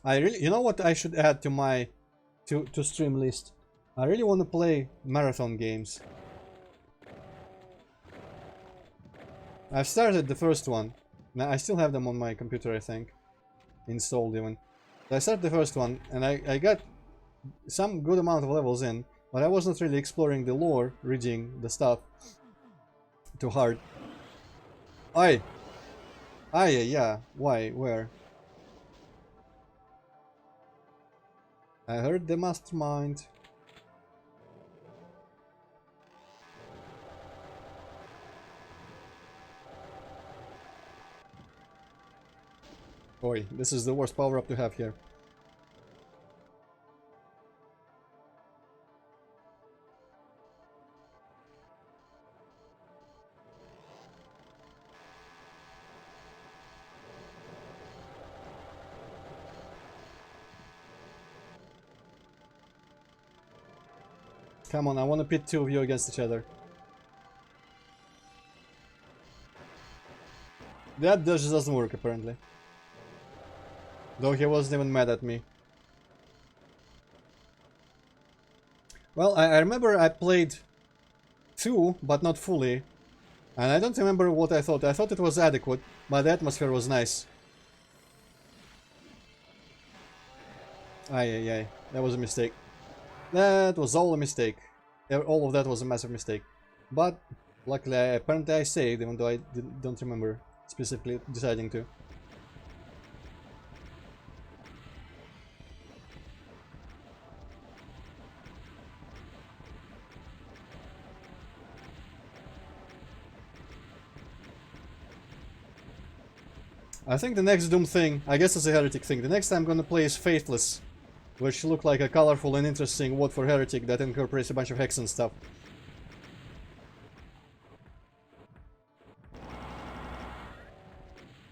I really... You know what I should add to my... to stream list? I really want to play marathon games. I've started the first one. Now I still have them on my computer, I think. Installed even. So I started the first one, and I got some good amount of levels in, but I wasn't really exploring the lore, reading the stuff too hard. Aye! Aye, yeah. Why? Where? I heard the mastermind. Boy, this is the worst power-up to have here. Come on, I want to pit two of you against each other. That just doesn't work, apparently. Though he wasn't even mad at me. Well, I remember I played 2, but not fully. And I don't remember what I thought. I thought it was adequate, but the atmosphere was nice. Aye, aye, aye. That was a mistake. That was all a mistake. All of that was a massive mistake. But, luckily, apparently I saved, even though I don't remember specifically deciding to. I think the next Doom thing, I guess it's a heretic thing, the next time I'm gonna play is Faithless, which look like a colorful and interesting word for heretic that incorporates a bunch of hex and stuff.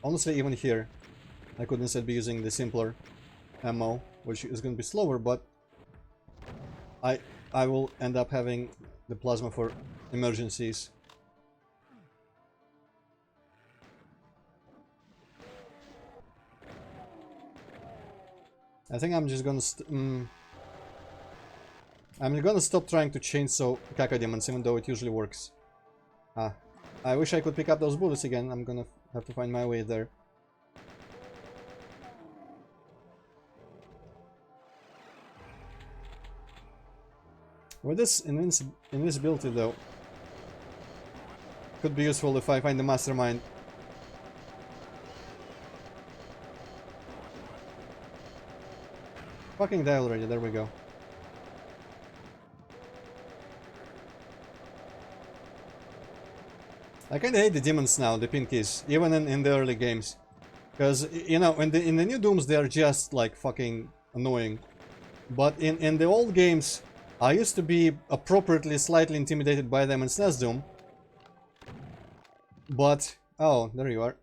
Honestly, even here, I could instead be using the simpler ammo, which is gonna be slower, but I will end up having the plasma for emergencies. I think I'm just gonna I'm gonna stop trying to chainsaw cacodemons, even though it usually works. Ah, I wish I could pick up those bullets again. I'm gonna have to find my way there. With this invisibility though, could be useful if I find the mastermind. Fucking die already, there we go. I kinda hate the demons now, the pinkies, even in the early games. Because, you know, in the new Dooms they are just like fucking annoying. But in the old games, I used to be appropriately slightly intimidated by them in SNES Doom. But, oh, there you are.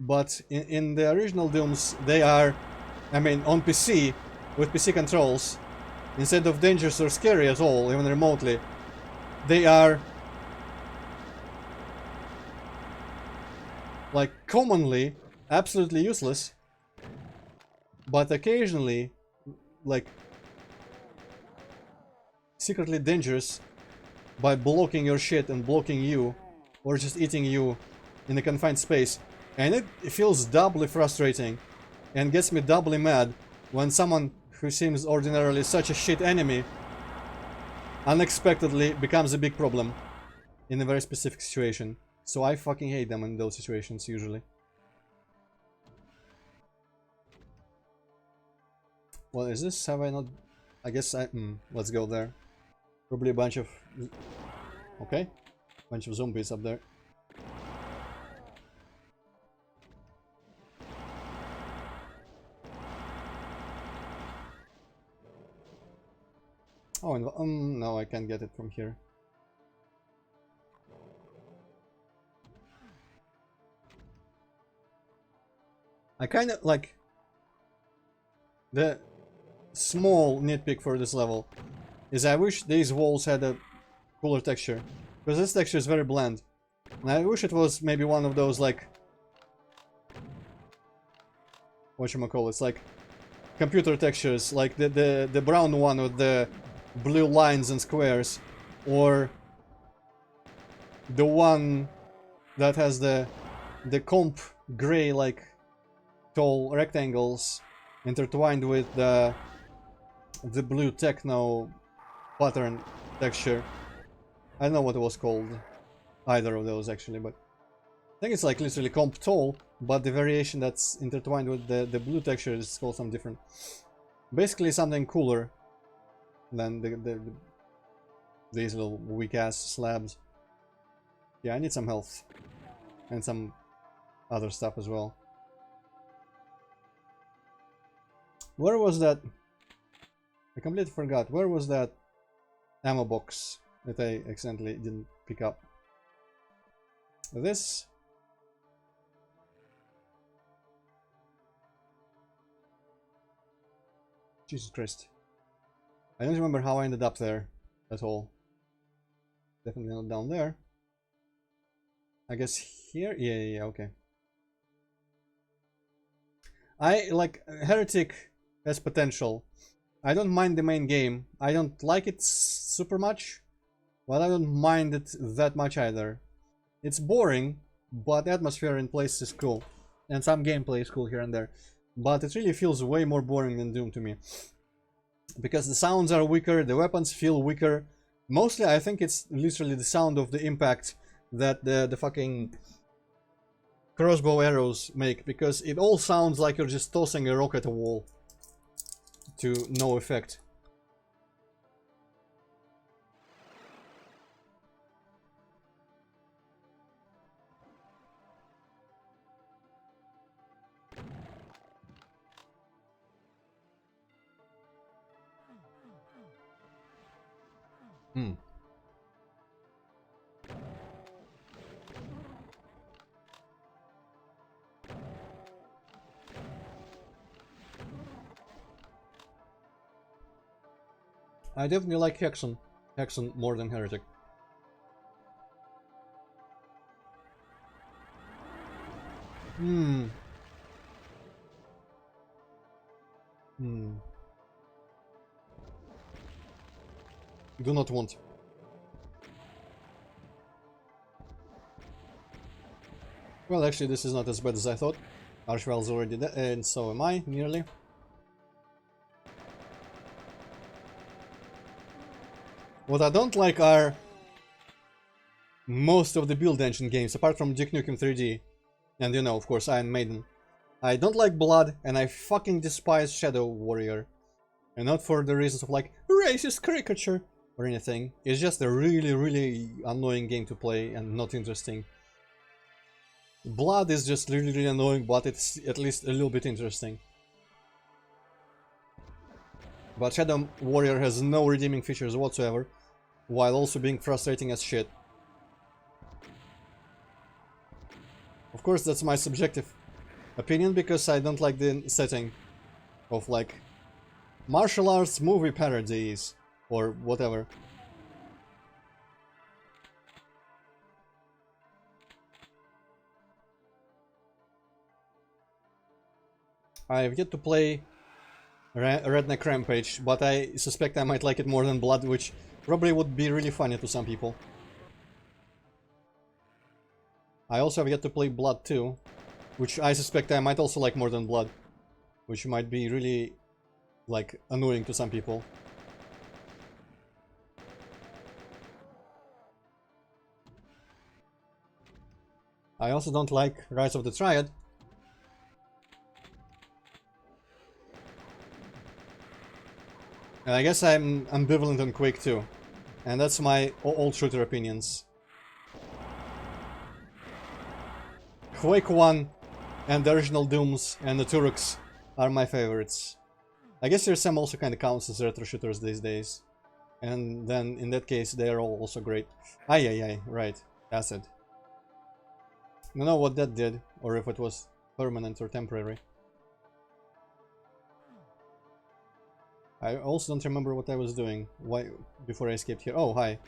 But in the original Dooms, they are, I mean, on PC, with PC controls, instead of dangerous or scary at all, even remotely, they are, like, commonly absolutely useless, but occasionally, like, secretly dangerous by blocking your shit and blocking you, or just eating you in a confined space. And it feels doubly frustrating and gets me doubly mad when someone who seems ordinarily such a shit enemy unexpectedly becomes a big problem in a very specific situation. So I fucking hate them in those situations usually. What is this? Have I not... I guess I... let's go there. Probably a bunch of... Okay. Bunch of zombies up there. Oh, no, I can't get it from here. I kind of like the small nitpick for this level is I wish these walls had a cooler texture, because this texture is very bland, and I wish it was maybe one of those like whatchamacallit, like computer textures, like the brown one with the blue lines and squares, or the one that has the comp gray like tall rectangles intertwined with the blue techno pattern texture. I don't know what it was called, either of those actually, but I think it's like literally comp tall, but the variation that's intertwined with the blue texture is called something different. Basically something cooler than these little weak ass slabs. Yeah, I need some health and some other stuff as well. Where was that? I completely forgot. Where was that ammo box that I accidentally didn't pick up? This? Jesus Christ. I don't remember how I ended up there at all. Definitely not down there. I guess here? Yeah, okay. I like Heretic has potential. I don't mind the main game. I don't like it super much, but I don't mind it that much either. It's boring, but the atmosphere in places is cool. And some gameplay is cool here and there. But it really feels way more boring than Doom to me. Because the sounds are weaker, the weapons feel weaker. Mostly I think it's literally the sound of the impact that the fucking crossbow arrows make, because it all sounds like you're just tossing a rock at a wall to no effect. I definitely like Hexen more than Heretic. Do not want. Well, actually, this is not as bad as I thought. Archvile's already dead, and so am I, nearly. What I don't like are most of the build engine games, apart from Duke Nukem 3D, and you know, of course, Iron Maiden. I don't like Blood, and I fucking despise Shadow Warrior. And not for the reasons of like, racist caricature or anything. It's just a really, really annoying game to play and not interesting. Blood is just really, really annoying, but it's at least a little bit interesting. But Shadow Warrior has no redeeming features whatsoever, while also being frustrating as shit. Of course, that's my subjective opinion, because I don't like the setting of like martial arts movie parodies or whatever. I have yet to play Redneck Rampage, but I suspect I might like it more than Blood, which probably would be really funny to some people. I also have yet to play Blood 2, which I suspect I might also like more than Blood, which might be really, like, annoying to some people. I also don't like Rise of the Triad. And I guess I'm ambivalent on Quake 2. And that's my old shooter opinions. Quake 1 and the original Dooms and the Turuks are my favorites. I guess TSM also kinda counts as retro shooters these days. And then in that case they are all also great. Ay ay ay, right. Acid. I don't know what that did, or if it was permanent or temporary. I also don't remember what I was doing before I escaped here. Oh, hi.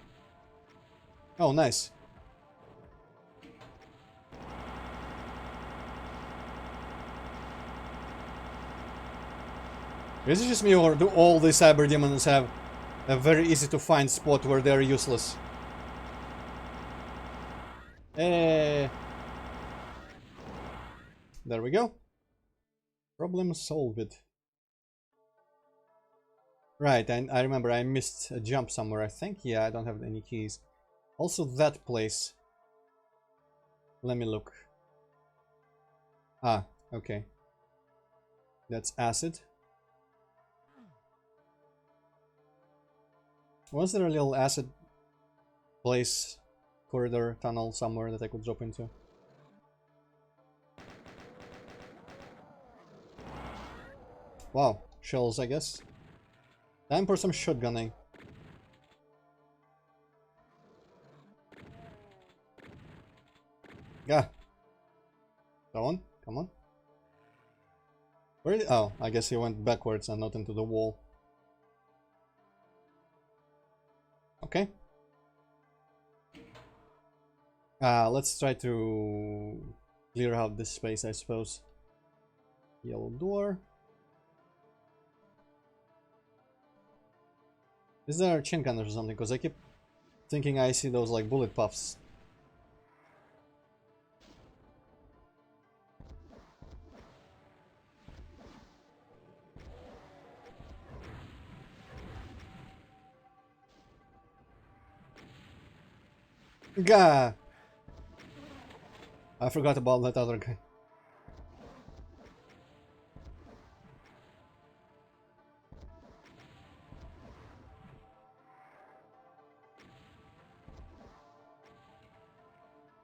Oh, nice. Is it just me, or do all the cyber demons have a very easy to find spot where they're useless? Eh. There we go. Problem solved. Right, I remember I missed a jump somewhere, I think. Yeah, I don't have any keys. Also that place. Let me look. Ah, okay. That's acid. Was there a little acid place, corridor, tunnel somewhere that I could drop into? Wow, shells, I guess. Time for some shotgunning. Yeah. Come on, come on. Where did... Oh, I guess he went backwards and not into the wall. Okay. Let's try to clear out this space, I suppose. Yellow door. Is there chain gunners or something? Because I keep thinking I see those like bullet puffs. Gah! I forgot about that other guy.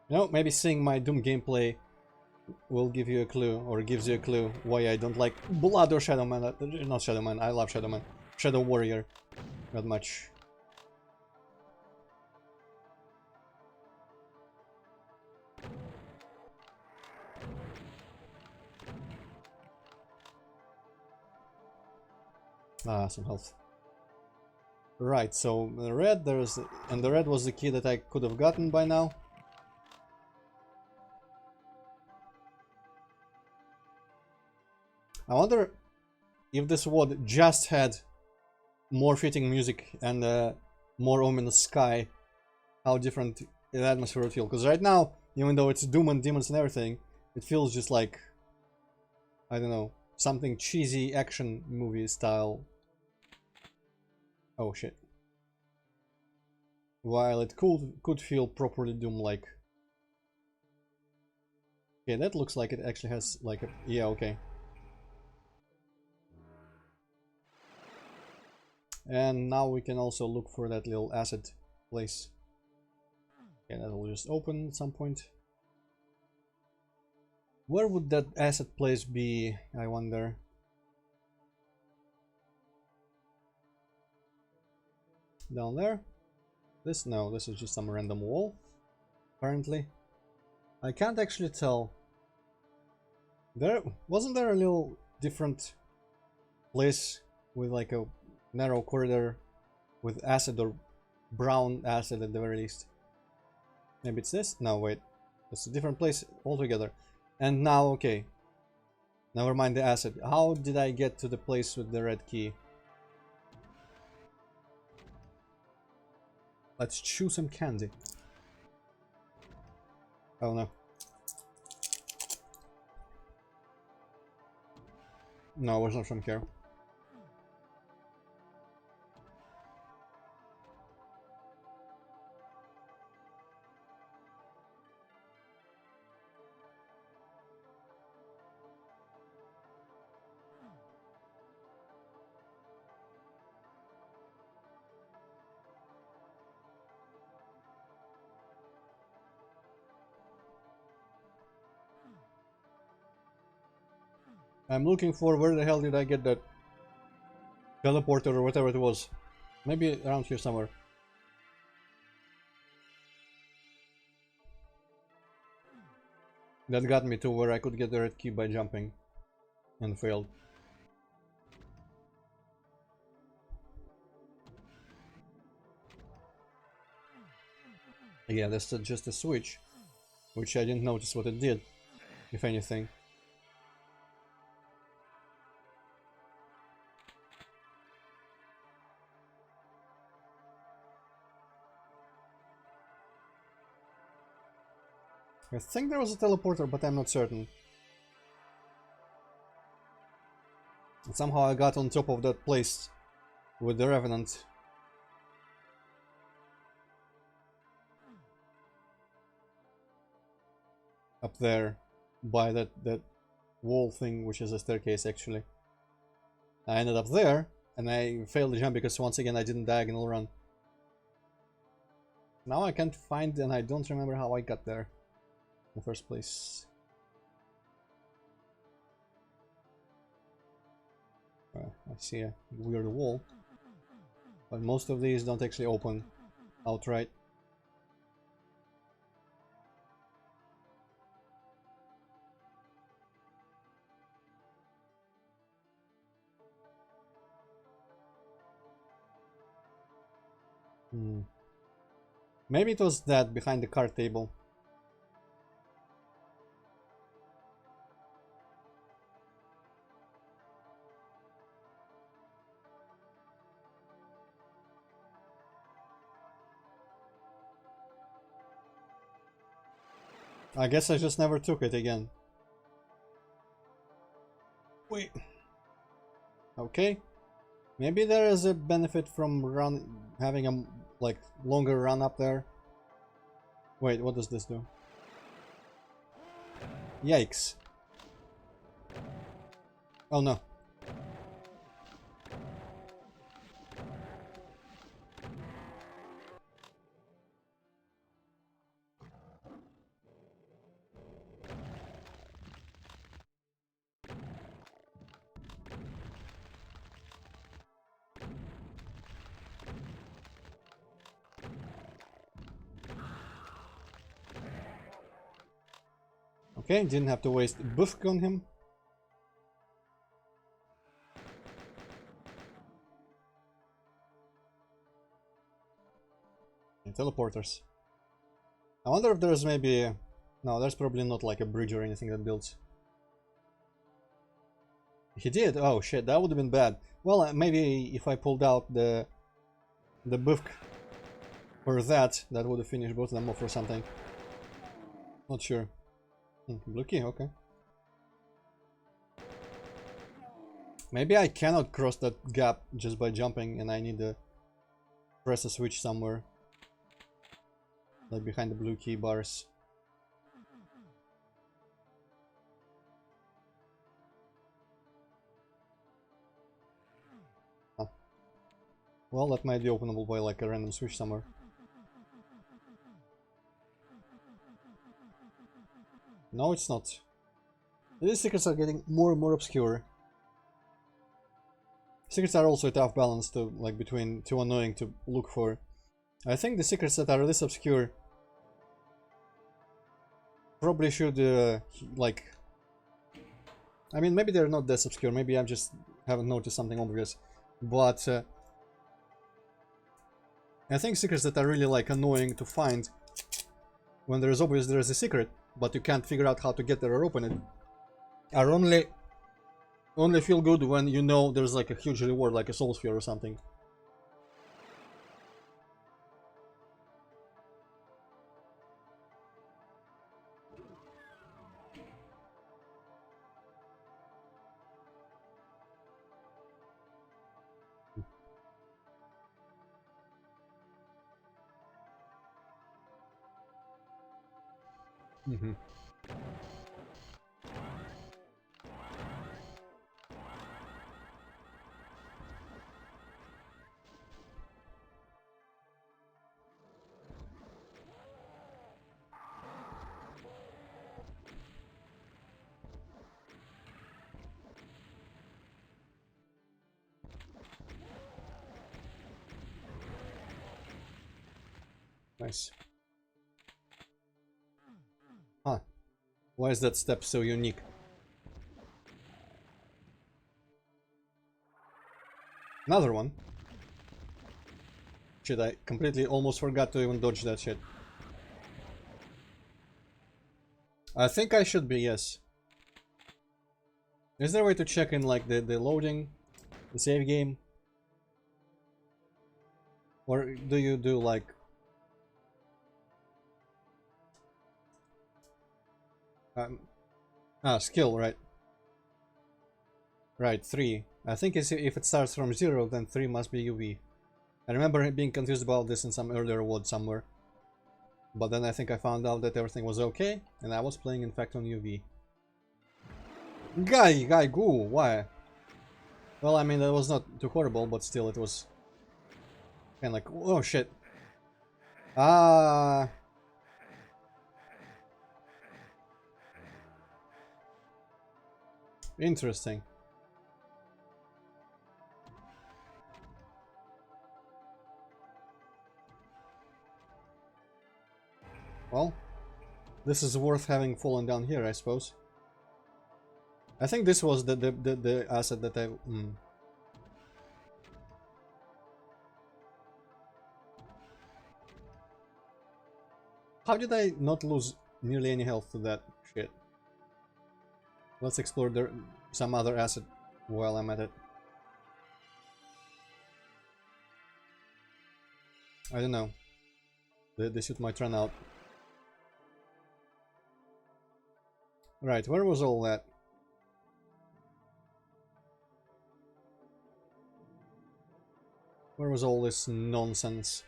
You know, maybe seeing my Doom gameplay will give you a clue, or gives you a clue why I don't like Blood or Shadow Man. Not Shadow Man, I love Shadow Man. Shadow Warrior. Not much. Ah, some health. Right, so the red, and the red was the key that I could have gotten by now. I wonder if this WOD just had more fitting music and a more ominous sky, how different the atmosphere would feel. Because right now, even though it's Doom and demons and everything, it feels just like, I don't know, something cheesy action movie style. Oh shit. While it could feel properly Doom-like. Okay, that looks like it actually has like a... Yeah, okay. And now we can also look for that little acid place. Okay, that will just open at some point. Where would that acid place be, I wonder? Down there? This? No, this is just some random wall, apparently. I can't actually tell. Wasn't there a little different place with like a narrow corridor with acid, or brown acid at the very least? Maybe it's this? No, wait. It's a different place altogether. And now, okay. Never mind the acid. How did I get to the place with the red key? Let's chew some candy. Oh no. No, it was not from here. I'm looking for where the hell did I get that teleporter or whatever it was. Maybe around here somewhere. That got me to where I could get the red key by jumping. And failed. Yeah, that's just a switch. Which I didn't notice what it did, if anything. I think there was a teleporter, but I'm not certain. And somehow I got on top of that place with the Revenant. Up there, by that wall thing, which is a staircase actually. I ended up there, and I failed the jump because once again I didn't diagonal run. Now I can't find, and I don't remember how I got there in the first place. I see a weird wall, but most of these don't actually open outright. Maybe it was that behind the card table. I guess I just never took it again. Wait. Okay. Maybe there is a benefit from having a like longer run up there. Wait, what does this do? Yikes. Oh no. Okay, didn't have to waste buff on him. And teleporters. I wonder if there's maybe... No, there's probably not like a bridge or anything that builds. He did? Oh shit, that would have been bad. Well, maybe if I pulled out the buff for that would have finished both of them off or something. Not sure. Blue key, okay. Maybe I cannot cross that gap just by jumping and I need to press a switch somewhere. Like behind the blue key bars. Huh. Well, that might be openable by like a random switch somewhere. No, it's not. These secrets are getting more and more obscure. Secrets are also a tough balance to like between too annoying to look for. I think the secrets that are this obscure probably should like. I mean, maybe they're not this obscure. Maybe I just haven't noticed something obvious, but I think secrets that are really like annoying to find when there is a secret, but you can't figure out how to get there or open it, are only feel good when you know there's like a huge reward, like a soul sphere or something. Mm-hmm. Nice. Huh. Why is that step so unique? Another one. Shit, I completely almost forgot to even dodge that shit. I think I should be, yes. Is there a way to check in like the loading, the save game? Or do you do like... skill, right? Right, 3. I think if it starts from 0, then 3 must be UV. I remember being confused about this in some earlier WOD somewhere. But then I think I found out that everything was okay, and I was playing in fact on UV. Guy, goo, why? Well, I mean, that was not too horrible, but still it was kind of like, oh shit. Ah. Interesting. Well, this is worth having fallen down here, I suppose. I think this was the asset that I... How did I not lose nearly any health to that shit? Let's explore some other asset while I'm at it. I don't know. The suit might run out. Right, where was all that? Where was all this nonsense?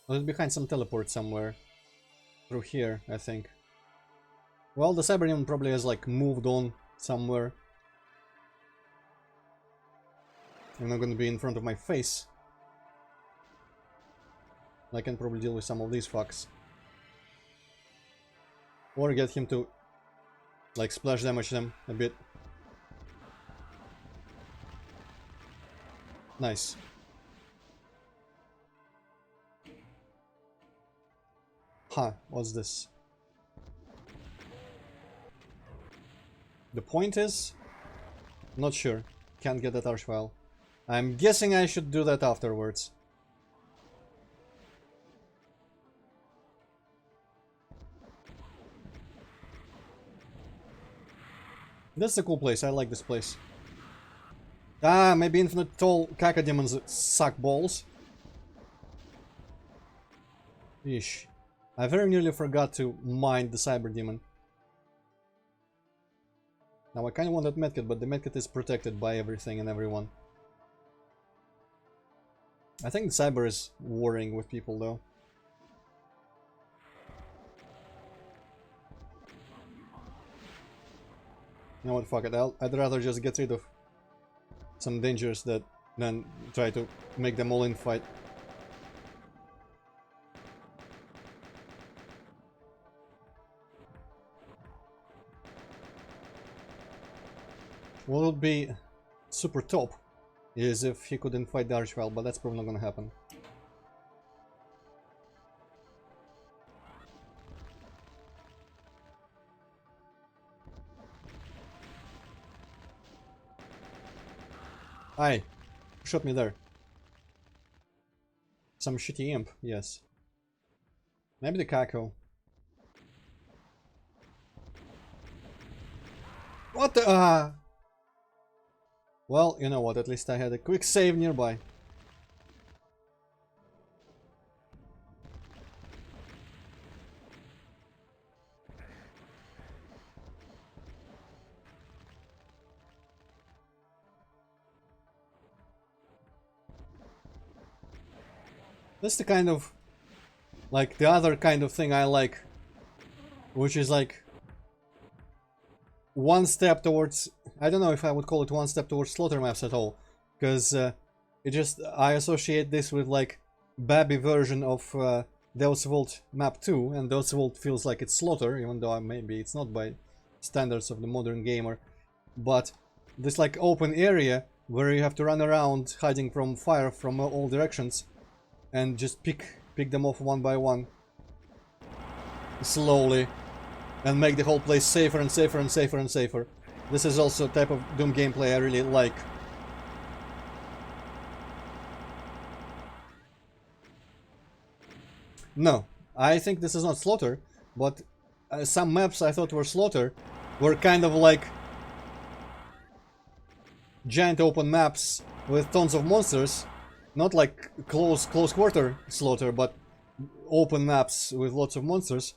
Was it behind some teleport somewhere? Through here, I think. Well, the Cyberneon probably has like moved on somewhere. I'm not gonna be in front of my face. I can probably deal with some of these fucks. Or get him to like splash damage them a bit. Nice. Huh, what's this? The point is? Not sure. Can't get that archvile. I'm guessing I should do that afterwards. This is a cool place, I like this place. Ah, maybe infinite tall caca demons suck balls. Yeesh. I very nearly forgot to mine the cyber demon. Now I kinda want that medkit, but the medkit is protected by everything and everyone. I think the cyber is warring with people though. You know what, fuck it, I'd rather just get rid of some dangers than try to make them all in fight. What would be super top is if he couldn't fight the Archvile, but that's probably not gonna happen. Aye, who shot me there? Some shitty imp, yes. Maybe the Kako. What the Well, you know what, at least I had a quick save nearby. That's the kind of, like, the other kind of thing I like, which is like one step towards, I don't know if I would call it one step towards slaughter maps at all, because I associate this with like Babby version of Deus Vult map 2, and Deus Vult feels like it's slaughter, even though maybe it's not by standards of the modern gamer, but this like open area where you have to run around hiding from fire from all directions and just pick pick them off one by one. Slowly. And make the whole place safer and safer and safer and safer. This is also a type of Doom gameplay I really like. No, I think this is not Slaughter, but some maps I thought were Slaughter were kind of like giant open maps with tons of monsters. Not like close quarter Slaughter, but open maps with lots of monsters.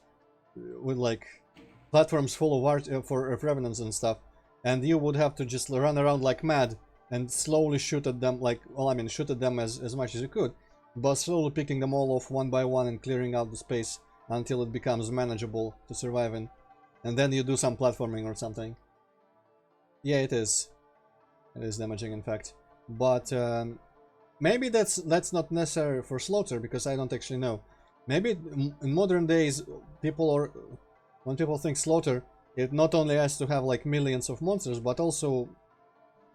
With like platforms full of art for revenants and stuff. And you would have to just run around like mad and slowly shoot at them, like, well, I mean, shoot at them as much as you could, but slowly picking them all off one by one and clearing out the space until it becomes manageable to survive in. And then you do some platforming or something. Yeah, it is. It is damaging, in fact. But maybe that's not necessary for Slaughter, because I don't actually know. Maybe in modern days, when people think Slaughter, it not only has to have like millions of monsters, but also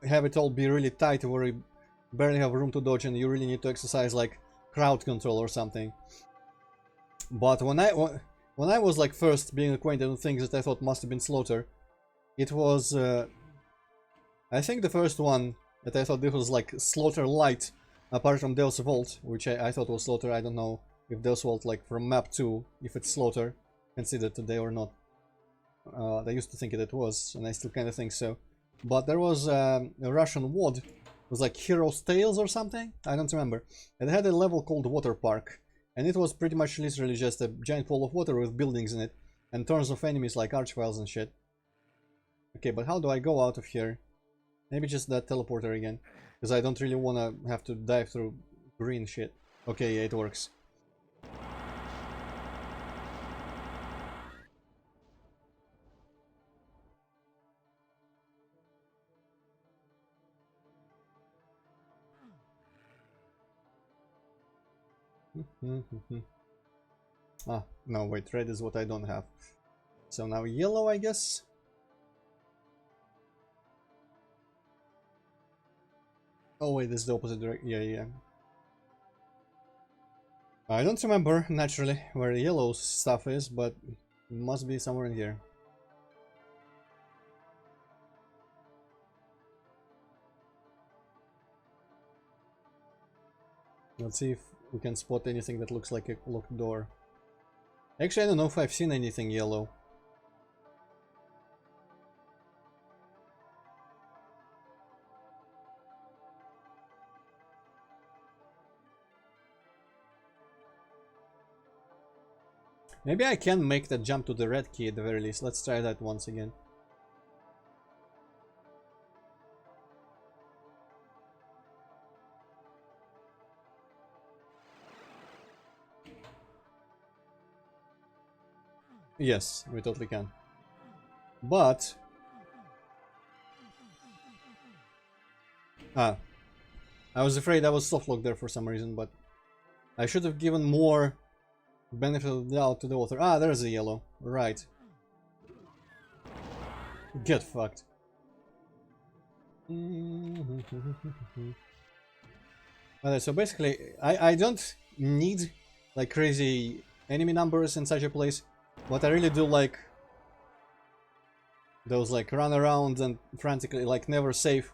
have it all be really tight where you barely have room to dodge and you really need to exercise like crowd control or something. But when I was like first being acquainted with things that I thought must have been Slaughter, it was I think the first one that I thought this was like Slaughter Light, apart from Deus Vault, which I thought was Slaughter. I don't know if Deus Vault, like from map 2, if it's Slaughter considered today or not. I used to think it was, and I still kind of think so. But there was a Russian WOD, it was like Hero's Tales or something, I don't remember. It had a level called Water Park, and it was pretty much literally just a giant pool of water with buildings in it, and tons of enemies like archviles and shit. Okay, but how do I go out of here? Maybe just that teleporter again, because I don't really want to have to dive through green shit. Okay, yeah, it works. Ah, no, wait, red is what I don't have. So now yellow, I guess? Oh wait, this is the opposite direction. Yeah. I don't remember, naturally, where the yellow stuff is, but it must be somewhere in here. Let's see if we can spot anything that looks like a locked door. Actually, I don't know if I've seen anything yellow. Maybe I can make that jump to the red key at the very least. Let's try that once again. Yes, we totally can. But... I was afraid I was softlocked there for some reason, but... I should have given more benefit of the doubt to the water. Ah, there's a yellow. Right. Get fucked. Okay, so basically, I don't need like crazy enemy numbers in such a place, but I really do like those like run around and frantically, like never safe,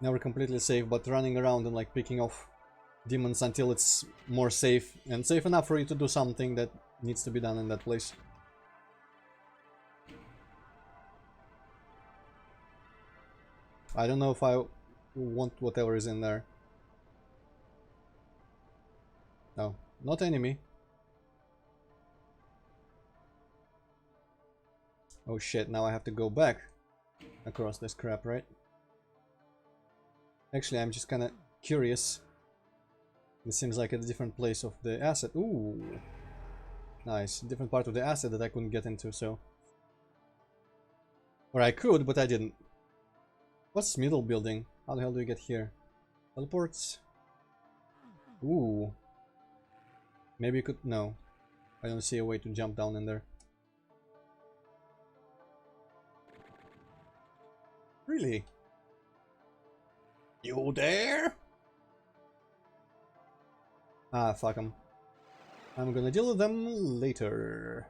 never completely safe, but running around and like picking off demons until it's more safe and safe enough for you to do something that needs to be done in that place. I don't know if I want whatever is in there. No, not enemy. Oh shit, now I have to go back across this crap, right? Actually, I'm just kinda curious. This seems like a different place of the asset. Ooh! Nice. Different part of the asset that I couldn't get into, so... Or I could, but I didn't. What's this middle building? How the hell do you get here? Teleports? Ooh. Maybe you could... No. I don't see a way to jump down in there. Really? You there? Ah, fuck them. I'm gonna deal with them later.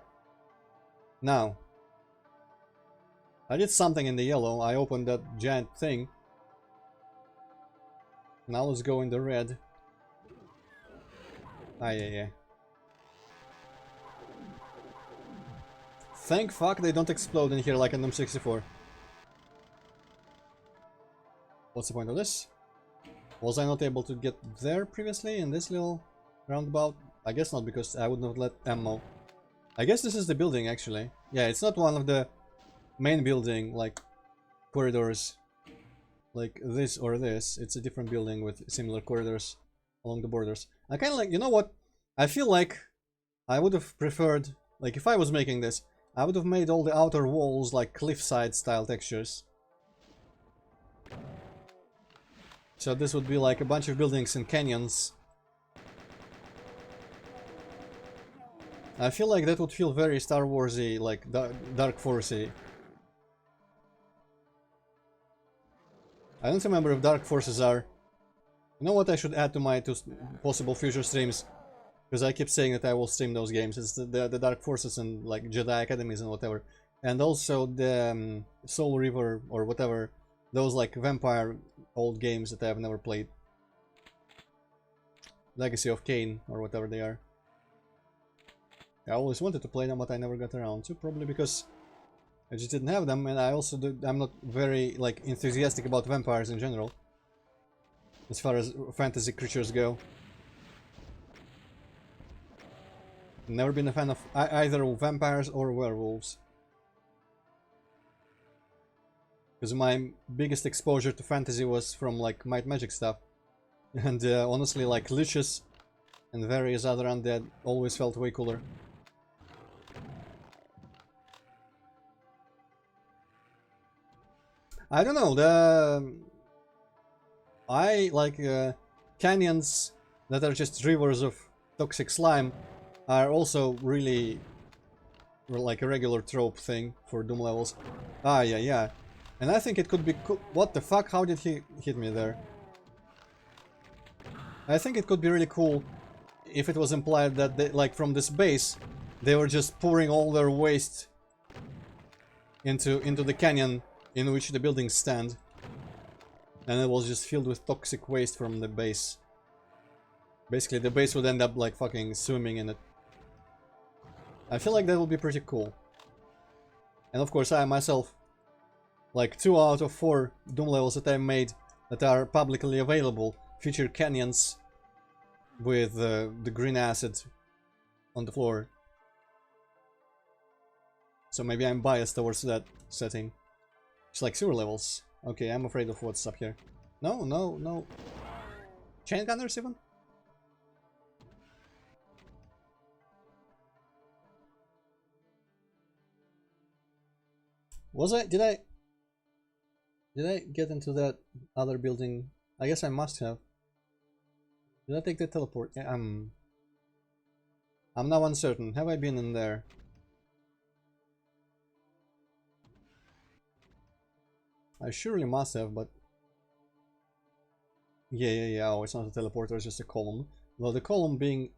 Now, I did something in the yellow. I opened that giant thing. Now let's go in the red. Ah, yeah. Thank fuck they don't explode in here like in M64. What's the point of this? Was I not able to get there previously in this little roundabout? I guess not, because I would not let ammo. I guess this is the building, actually. Yeah, it's not one of the main building, like, corridors. Like this or this. It's a different building with similar corridors along the borders. I kind of like, you know what? I feel like I would have preferred, like, if I was making this, I would have made all the outer walls like cliffside style textures. So this would be like a bunch of buildings in canyons. I feel like that would feel very Star Warsy, like Dark Forcey. I don't remember if Dark Forces are... You know what I should add to my possible future streams? Because I keep saying that I will stream those games. It's the Dark Forces and like Jedi Academies and whatever. And also the Soul River or whatever. Those like vampire old games that I have never played. Legacy of Kain or whatever they are. I always wanted to play them, but I never got around to. Probably because I just didn't have them, and I also I'm not very like enthusiastic about vampires in general. As far as fantasy creatures go. Never been a fan of either vampires or werewolves. Because my biggest exposure to fantasy was from like Might Magic stuff. And honestly, like liches and various other undead always felt way cooler. I don't know, I like canyons that are just rivers of toxic slime are also really like a regular trope thing for Doom levels. Ah, yeah. And I think it could be cool. What the fuck? How did he hit me there? I think it could be really cool if it was implied that they, like from this base, they were just pouring all their waste into the canyon in which the buildings stand. And it was just filled with toxic waste from the base. Basically, the base would end up like fucking swimming in it. I feel like that would be pretty cool. And of course, I myself, like 2 out of 4 Doom levels that I made that are publicly available feature canyons with the green acid on the floor. So maybe I'm biased towards that setting. It's like sewer levels. Okay, I'm afraid of what's up here. No. Chain gunners even? Was I? Did I get into that other building? I guess I must have. Did I take the teleport? Yeah, I'm now uncertain. Have I been in there? I surely must have, but... Yeah. Oh, it's not a teleporter, it's just a column. Well, the column being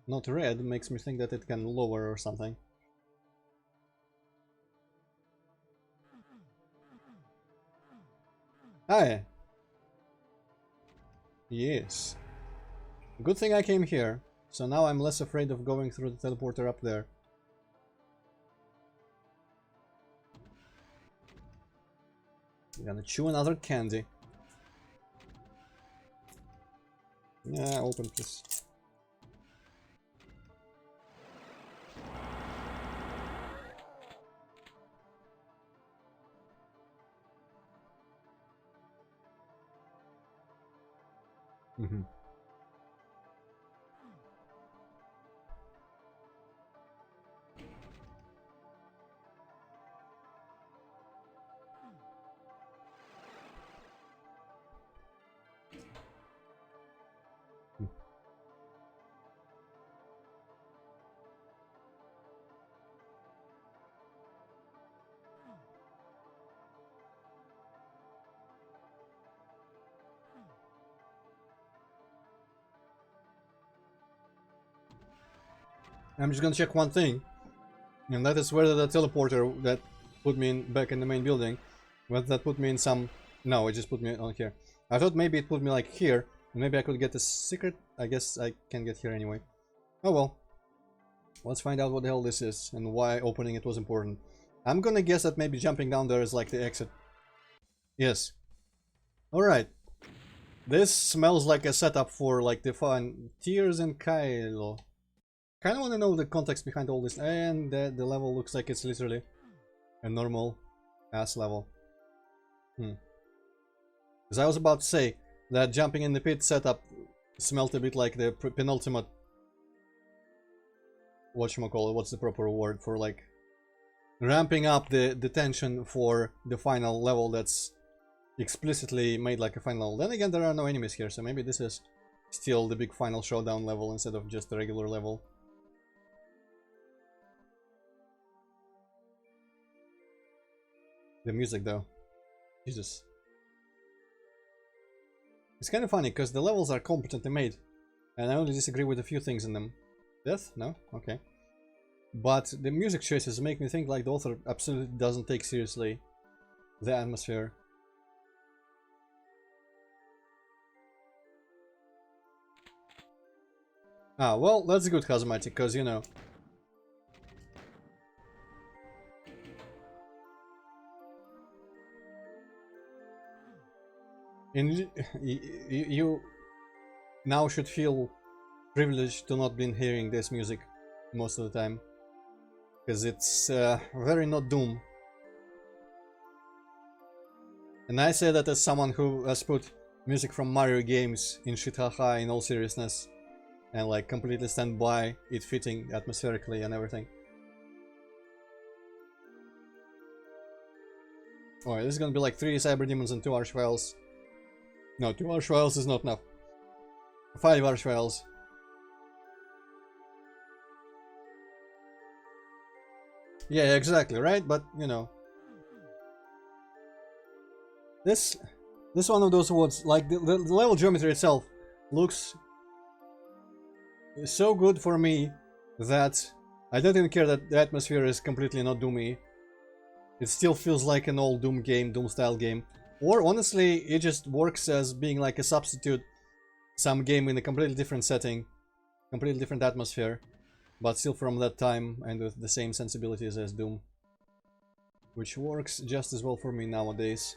not red makes me think that it can lower or something. Ah, yeah. Yes. Good thing I came here. So now I'm less afraid of going through the teleporter up there. I'm gonna chew another candy. Yeah, open please. Mm-hmm. I'm just gonna check one thing, and that is whether the teleporter that put me back in the main building, whether that put me in some... No, it just put me on here. I thought maybe it put me like here, and maybe I could get a secret. I guess I can get here anyway. Oh well. Let's find out what the hell this is, and why opening it was important. I'm gonna guess that maybe jumping down there is like the exit. Yes. Alright. This smells like a setup for like the fun Tears and Kylo. Kinda wanna know the context behind all this, and the level looks like it's literally a normal ass level. Because I was about to say that jumping in the pit setup smelled a bit like the penultimate... Whatchamacallit, what's the proper word for like... ramping up the tension for the final level that's explicitly made like a final level. Then again, there are no enemies here, so maybe this is still the big final showdown level instead of just a regular level. The music though, Jesus. It's kind of funny because the levels are competently made, and I only disagree with a few things in them. Death? No? Okay. But the music choices make me think like the author absolutely doesn't take seriously the atmosphere. Ah, well, that's good, Cosmetic, because, you know... you now should feel privileged to not been hearing this music most of the time. Because it's very not Doom. And I say that as someone who has put music from Mario games in shit haha in all seriousness. And like completely stand by it fitting atmospherically and everything. Alright, this is gonna be like 3 Cyber Demons and 2 Archviles. No, 2 Archviles is not enough. 5 Archviles. Yeah, exactly, right? But, you know. This one of those words, like the level geometry itself looks so good for me that I don't even care that the atmosphere is completely not Doomy. It still feels like an old Doom game, Doom style game. Or honestly, it just works as being like a substitute, some game in a completely different setting, completely different atmosphere, but still from that time and with the same sensibilities as Doom. Which works just as well for me nowadays.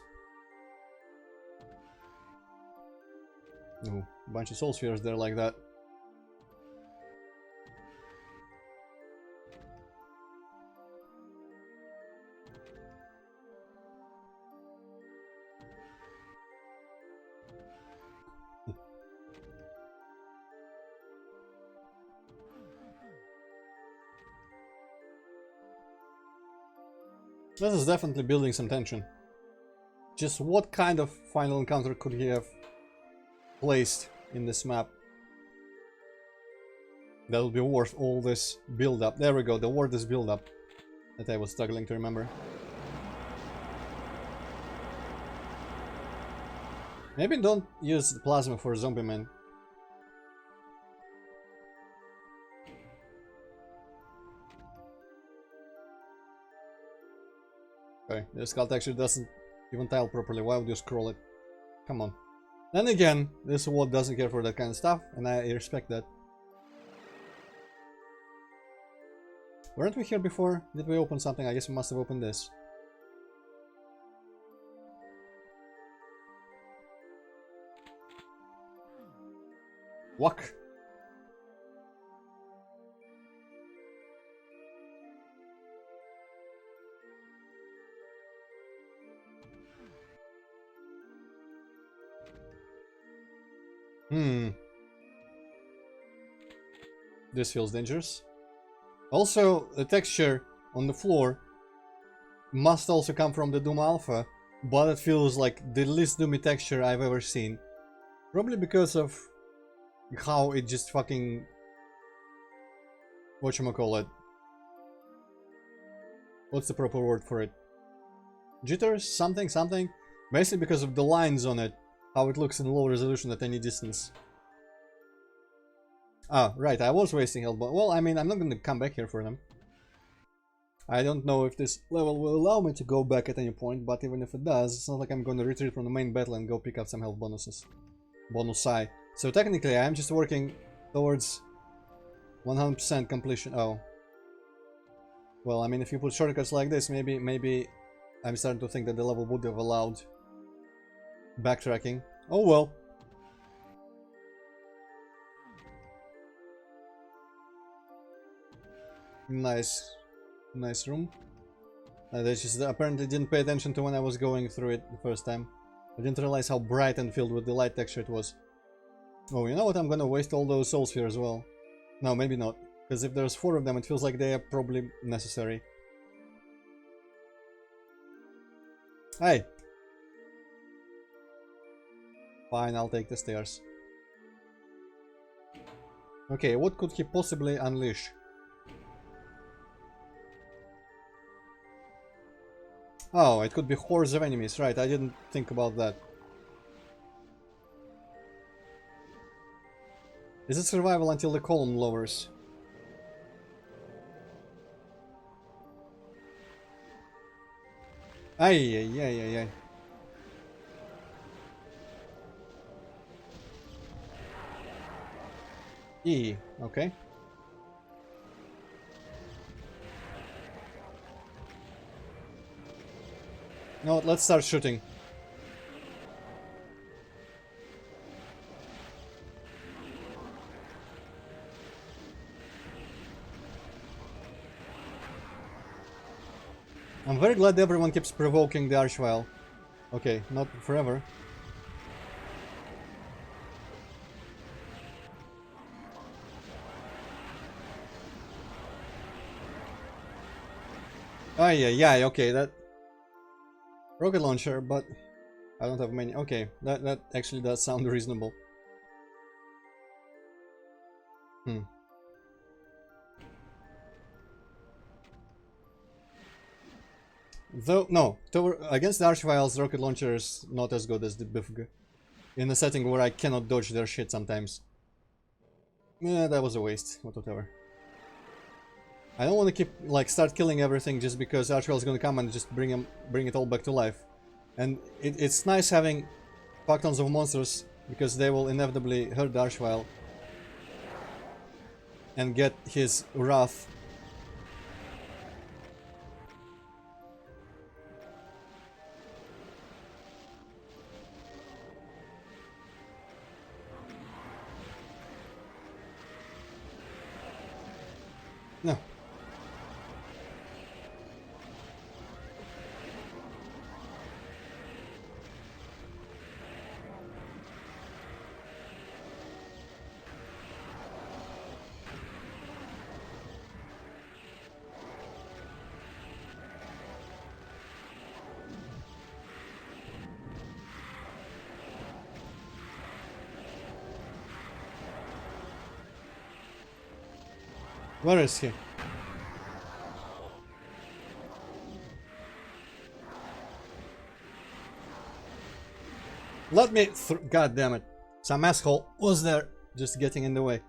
Ooh, a bunch of soul spheres there like that. This is definitely building some tension. Just what kind of final encounter could he have placed in this map that would be worth all this build-up? There we go, the word is build-up that I was struggling to remember. Maybe don't use the plasma for zombie man. Okay, this cult actually doesn't even tile properly. Why would you scroll it? Come on. Then again, this ward doesn't care for that kind of stuff, and I respect that. Weren't we here before? Did we open something? I guess we must have opened this. Walk. This feels dangerous. Also, the texture on the floor must also come from the Doom Alpha, but it feels like the least doomy texture I've ever seen. Probably because of how it just fucking... whatchamacallit? What's the proper word for it? Jitters? Something? Something? Basically because of the lines on it. How it looks in low resolution at any distance. Ah, right, I was wasting health, but well, I mean, I'm not gonna come back here for them. I don't know if this level will allow me to go back at any point, but even if it does, it's not like I'm gonna retreat from the main battle and go pick up some health bonuses. Bonus-i. So technically, I'm just working towards 100% completion. Oh. Well, I mean, if you put shortcuts like this, maybe I'm starting to think that the level would have allowed backtracking. Oh well. Nice. Nice room. They just apparently didn't pay attention to when I was going through it the first time. I didn't realize how bright and filled with the light texture it was. Oh, you know what? I'm gonna waste all those souls here as well. No, maybe not. Because if there's 4 of them, it feels like they are probably necessary. Hey! Fine, I'll take the stairs. Okay, what could he possibly unleash? Oh, it could be hordes of enemies, right, I didn't think about that. Is it survival until the column lowers? Ay, ay, ay, ay, ay. E, okay. No, let's start shooting. I'm very glad everyone keeps provoking the Archvile. Okay, not forever. Ay, ay, ay, okay, that... Rocket launcher, but I don't have many. Okay, that actually does sound reasonable. Hmm. Though, no, against the Archviles, rocket launcher is not as good as the Bifg. In a setting where I cannot dodge their shit sometimes. Yeah, that was a waste, but whatever. I don't want to keep, like, start killing everything just because Archvile is gonna come and just bring it all back to life. And it's nice having fuck tons of monsters, because they will inevitably hurt the Archvile and get his wrath. No. Where is he? Let me God damn it. Some asshole was there, just getting in the way.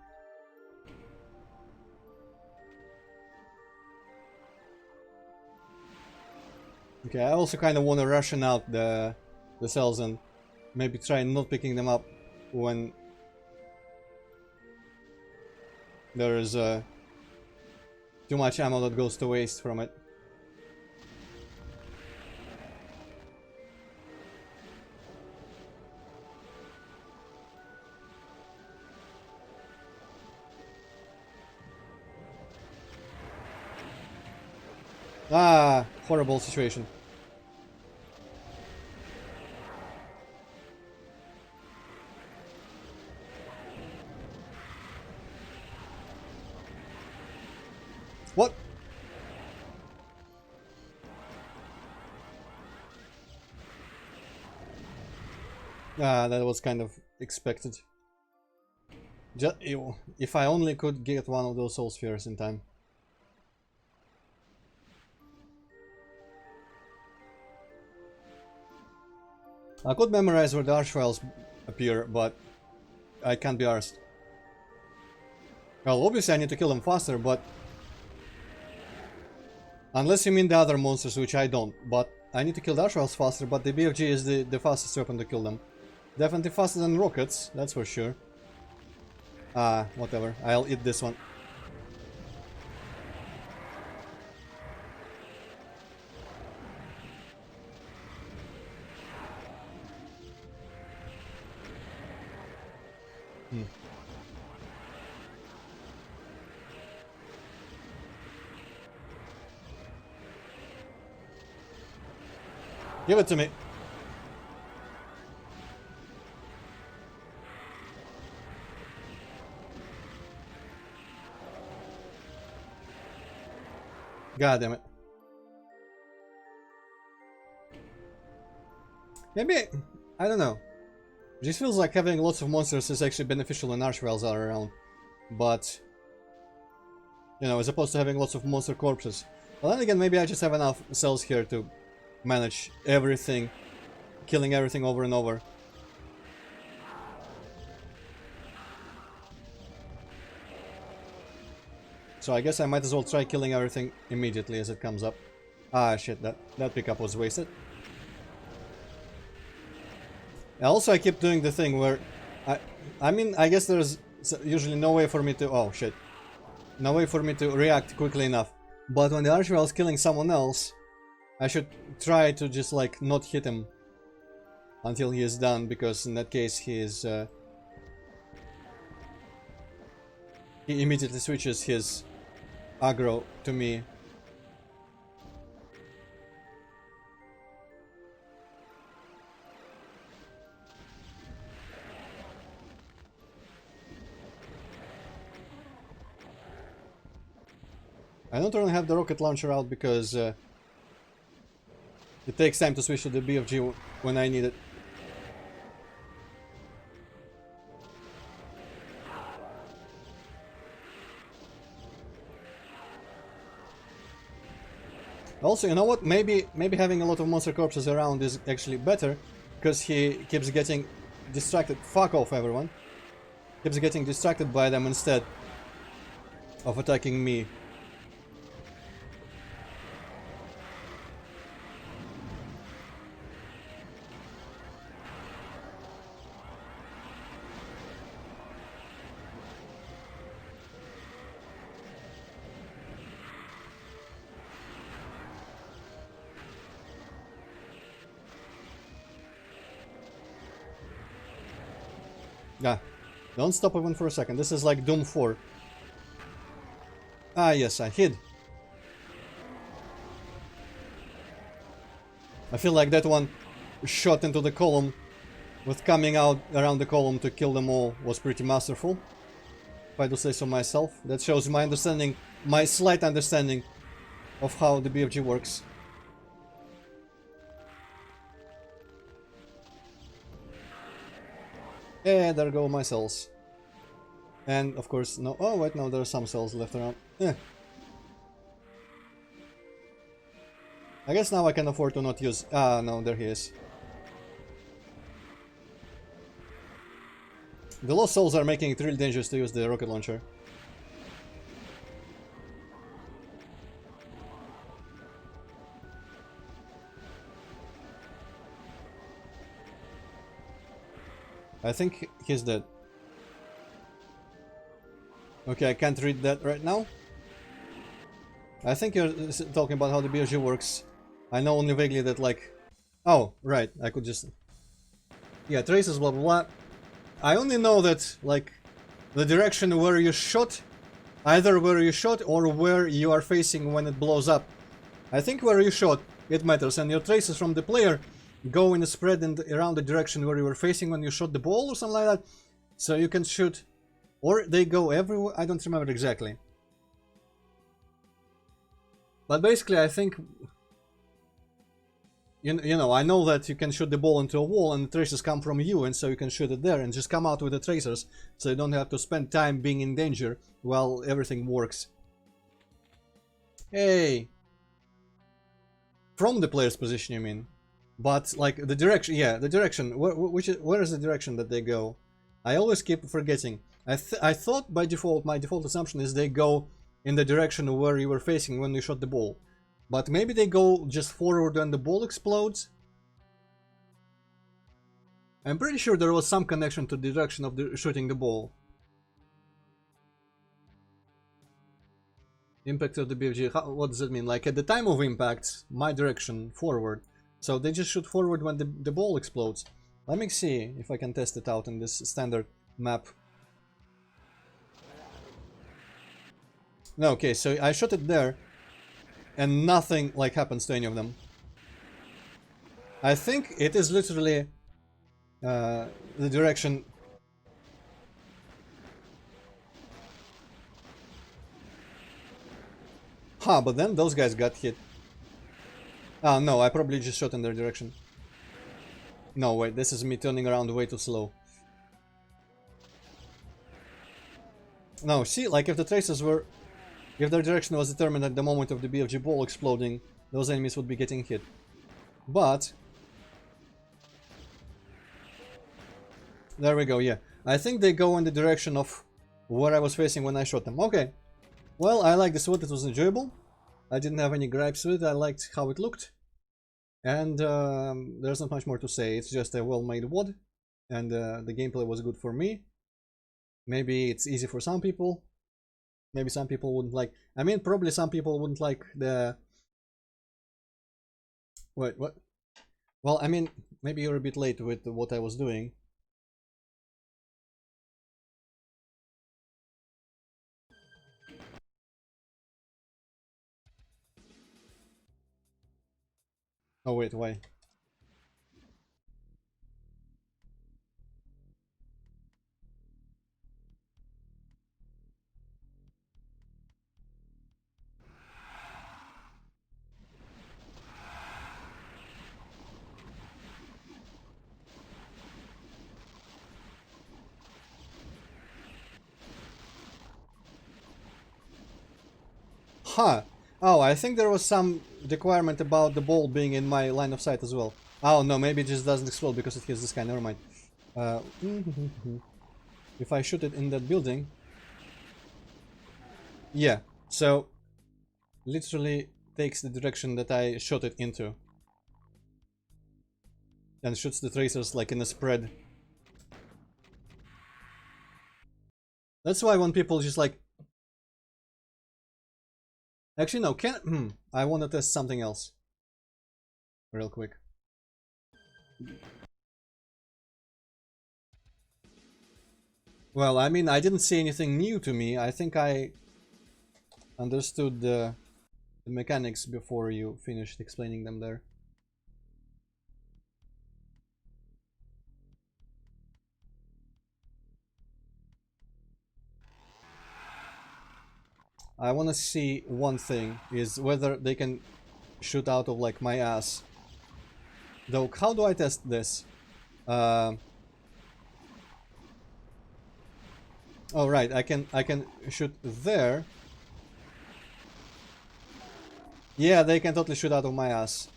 Okay, I also kind of want to ration out the cells and maybe try not picking them up when there is too much ammo that goes to waste from it. Ah, horrible situation. What? Ah, that was kind of expected. Just, if I only could get one of those soul spheres in time. I could memorize where the Archviles appear, but I can't be arsed. Well, obviously I need to kill them faster, but... Unless you mean the other monsters, which I don't. But I need to kill the Archviles faster, but the BFG is the fastest weapon to kill them. Definitely faster than rockets, that's for sure. Whatever. I'll eat this one. Give it to me. God damn it. Maybe, I don't know. It just feels like having lots of monsters is actually beneficial when Archviles are around. But, you know, as opposed to having lots of monster corpses. Well, then again, maybe I just have enough cells here to manage everything, killing everything over and over. So I guess I might as well try killing everything immediately as it comes up. Ah, shit, that pickup was wasted. Also, I keep doing the thing where... I mean, I guess there's usually no way for me to... Oh, shit. No way for me to react quickly enough. But when the Archvile is killing someone else, I should try to just, like, not hit him until he is done, because in that case he is... he immediately switches his aggro to me. I don't really have the rocket launcher out because it takes time to switch to the BFG when I need it. Also, you know what? Maybe having a lot of monster corpses around is actually better, because he keeps getting distracted. Fuck off, everyone. Keeps getting distracted by them instead of attacking me. Yeah, don't stop even for a second. This is like Doom 4. Ah, yes, I hid. I feel like that one shot into the column with coming out around the column to kill them all was pretty masterful, if I do say so myself. That shows my understanding, my slight understanding of how the BFG works. And there go my cells. And of course, no. Oh, wait, no, there are some cells left around. I guess now I can afford to not use. Ah, no, there he is. The lost souls are making it really dangerous to use the rocket launcher. I think he's dead. Okay, I can't read that right now. I think you're talking about how the BFG works. I know only vaguely that, like... Oh, right, I could just... Yeah, traces, blah blah blah. I only know that, like, the direction where you shot, either where you shot or where you are facing when it blows up. I think where you shot, it matters, and your traces from the player go in a spread around the direction where you were facing when you shot the ball or something like that. So you can shoot, or they go everywhere, I don't remember exactly. But basically I think, you know, I know that you can shoot the ball into a wall and the traces come from you, and so you can shoot it there and just come out with the tracers, so you don't have to spend time being in danger while everything works. Hey! From the player's position, you mean? But, like, the direction, yeah, the direction, where is the direction that they go? I always keep forgetting. I thought by default, my default assumption is they go in the direction of where you were facing when you shot the ball. But maybe they go just forward when the ball explodes? I'm pretty sure there was some connection to the direction of the shooting the ball. Impact of the BFG, what does that mean? Like at the time of impact, my direction, forward. So they just shoot forward when the ball explodes. Let me see if I can test it out in this standard map. No, okay, so I shot it there, and nothing like happens to any of them. I think it is literally the direction. Huh, but then those guys got hit. Oh no, I probably just shot in their direction. No, wait, this is me turning around way too slow. No, see, like if the tracers were... If their direction was determined at the moment of the BFG ball exploding, those enemies would be getting hit. But... There we go, yeah. I think they go in the direction of where I was facing when I shot them. Okay. Well, I like this wood, it was enjoyable. I didn't have any gripes with it, I liked how it looked. And there's not much more to say, it's just a well-made wood. And the gameplay was good for me. Maybe it's easy for some people. Maybe some people wouldn't like... I mean, probably some people wouldn't like the... Wait, what? Well, I mean, maybe you're a bit late with what I was doing. Oh wait, why? Huh. Oh, I think there was some requirement about the ball being in my line of sight as well. Oh no, maybe it just doesn't explode because it hits this guy, never mind. If I shoot it in that building... Yeah, so... Literally takes the direction that I shot it into. And shoots the tracers like in a spread. That's why when people just like... Actually no, I want to test something else. Real quick. Well, I mean, I didn't see anything new to me. I think I understood the mechanics before you finished explaining them there. I want to see one thing, is whether they can shoot out of like my ass. Though, how do I test this? Oh right, I can shoot there. Yeah, they can totally shoot out of my ass.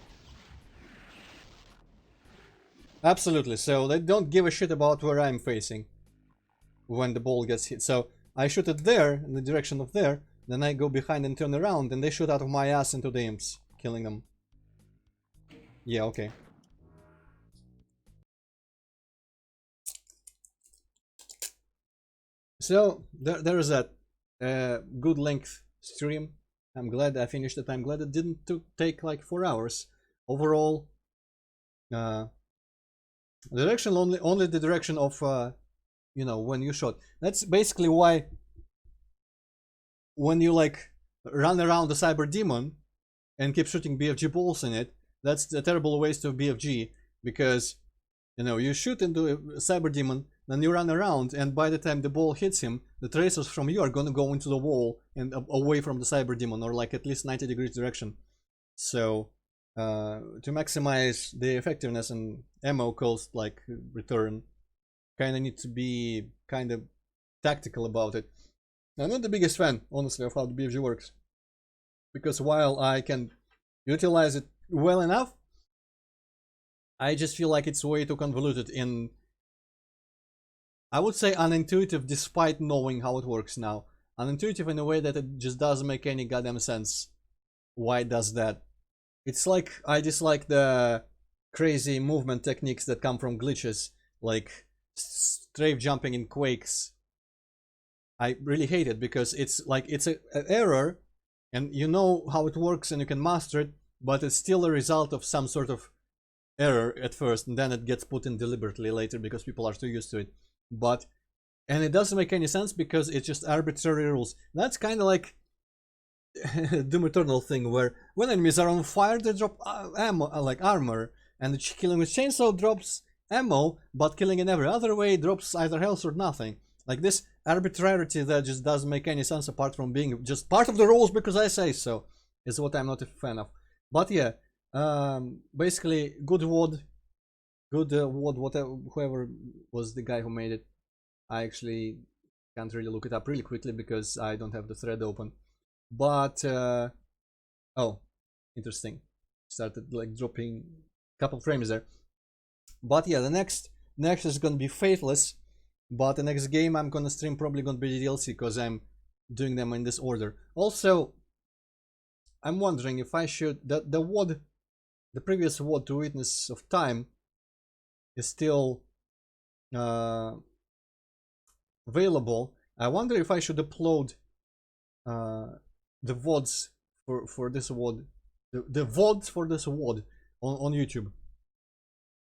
Absolutely, so they don't give a shit about where I'm facing when the ball gets hit. So I shoot it there, in the direction of there, then I go behind and turn around, and they shoot out of my ass into the imps, killing them. Yeah, okay. So, there is that good length stream. I'm glad I finished it. I'm glad it didn't take like 4 hours. Overall, the direction only the direction of, you know, when you shot. That's basically why when you like run around the cyber demon and keep shooting BFG balls in it, that's a terrible waste of BFG, because, you know, you shoot into a cyber demon, then you run around, and by the time the ball hits him, the tracers from you are gonna go into the wall and away from the cyber demon, or like at least 90 degrees direction. So to maximize the effectiveness and ammo cost, like return, kind of need to be kind of tactical about it. I'm not the biggest fan, honestly, of how the BFG works, because while I can utilize it well enough, I just feel like it's way too convoluted in I would say unintuitive despite knowing how it works now. Unintuitive in a way that it just doesn't make any goddamn sense. Why it does that? It's like I dislike the crazy movement techniques that come from glitches, like strafe jumping in Quakes. I really hate it because it's like it's an error, and you know how it works and you can master it, but it's still a result of some sort of error at first, and then it gets put in deliberately later because people are too used to it. And it doesn't make any sense because it's just arbitrary rules. That's kind of like Doom Eternal thing, where when enemies are on fire, they drop ammo, like armor, and killing with chainsaw drops ammo, but killing in every other way drops either health or nothing. Like this arbitrarity that just doesn't make any sense apart from being just part of the rules because I say so, is what I'm not a fan of. But yeah, basically good WOD, whatever, whoever was the guy who made it. I actually can't really look it up really quickly because I don't have the thread open. But oh, interesting. Started like dropping a couple frames there. But yeah, the next is gonna be Faithless. But the next game I'm gonna stream probably gonna be the DLC because I'm doing them in this order. Also, I'm wondering if I should the previous WOD to Witness of Time is still available. I wonder if I should upload the VODs for this WOD, the VODs for this WOD on YouTube.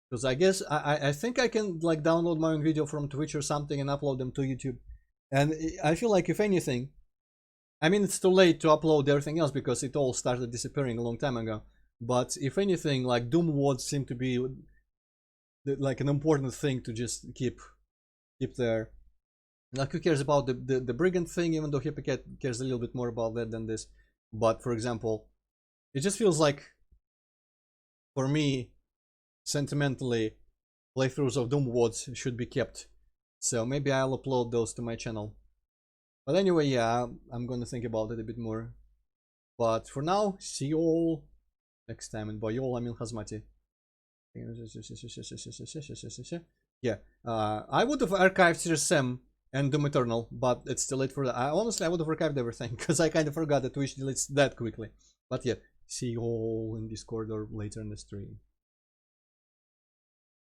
Because I guess I think I can like download my own video from Twitch or something and upload them to YouTube. And I feel like if anything, I mean it's too late to upload everything else because it all started disappearing a long time ago. But if anything, like Doom WODs seem to be like an important thing to just keep there. Like who cares about the brigand thing, even though Hippocate cares a little bit more about that than this. But for example, it just feels like, for me, sentimentally, playthroughs of Doom WODs should be kept. So maybe I'll upload those to my channel. But anyway, yeah, I'm gonna think about it a bit more. But for now, see you all next time. And by all, I mean Hazmati. Yeah, I would have archived Serious Sam and Doom Eternal, but it's too late for that. Honestly, I would have archived everything because I kind of forgot that Twitch deletes that quickly. But yeah, see you all in Discord or later in the stream.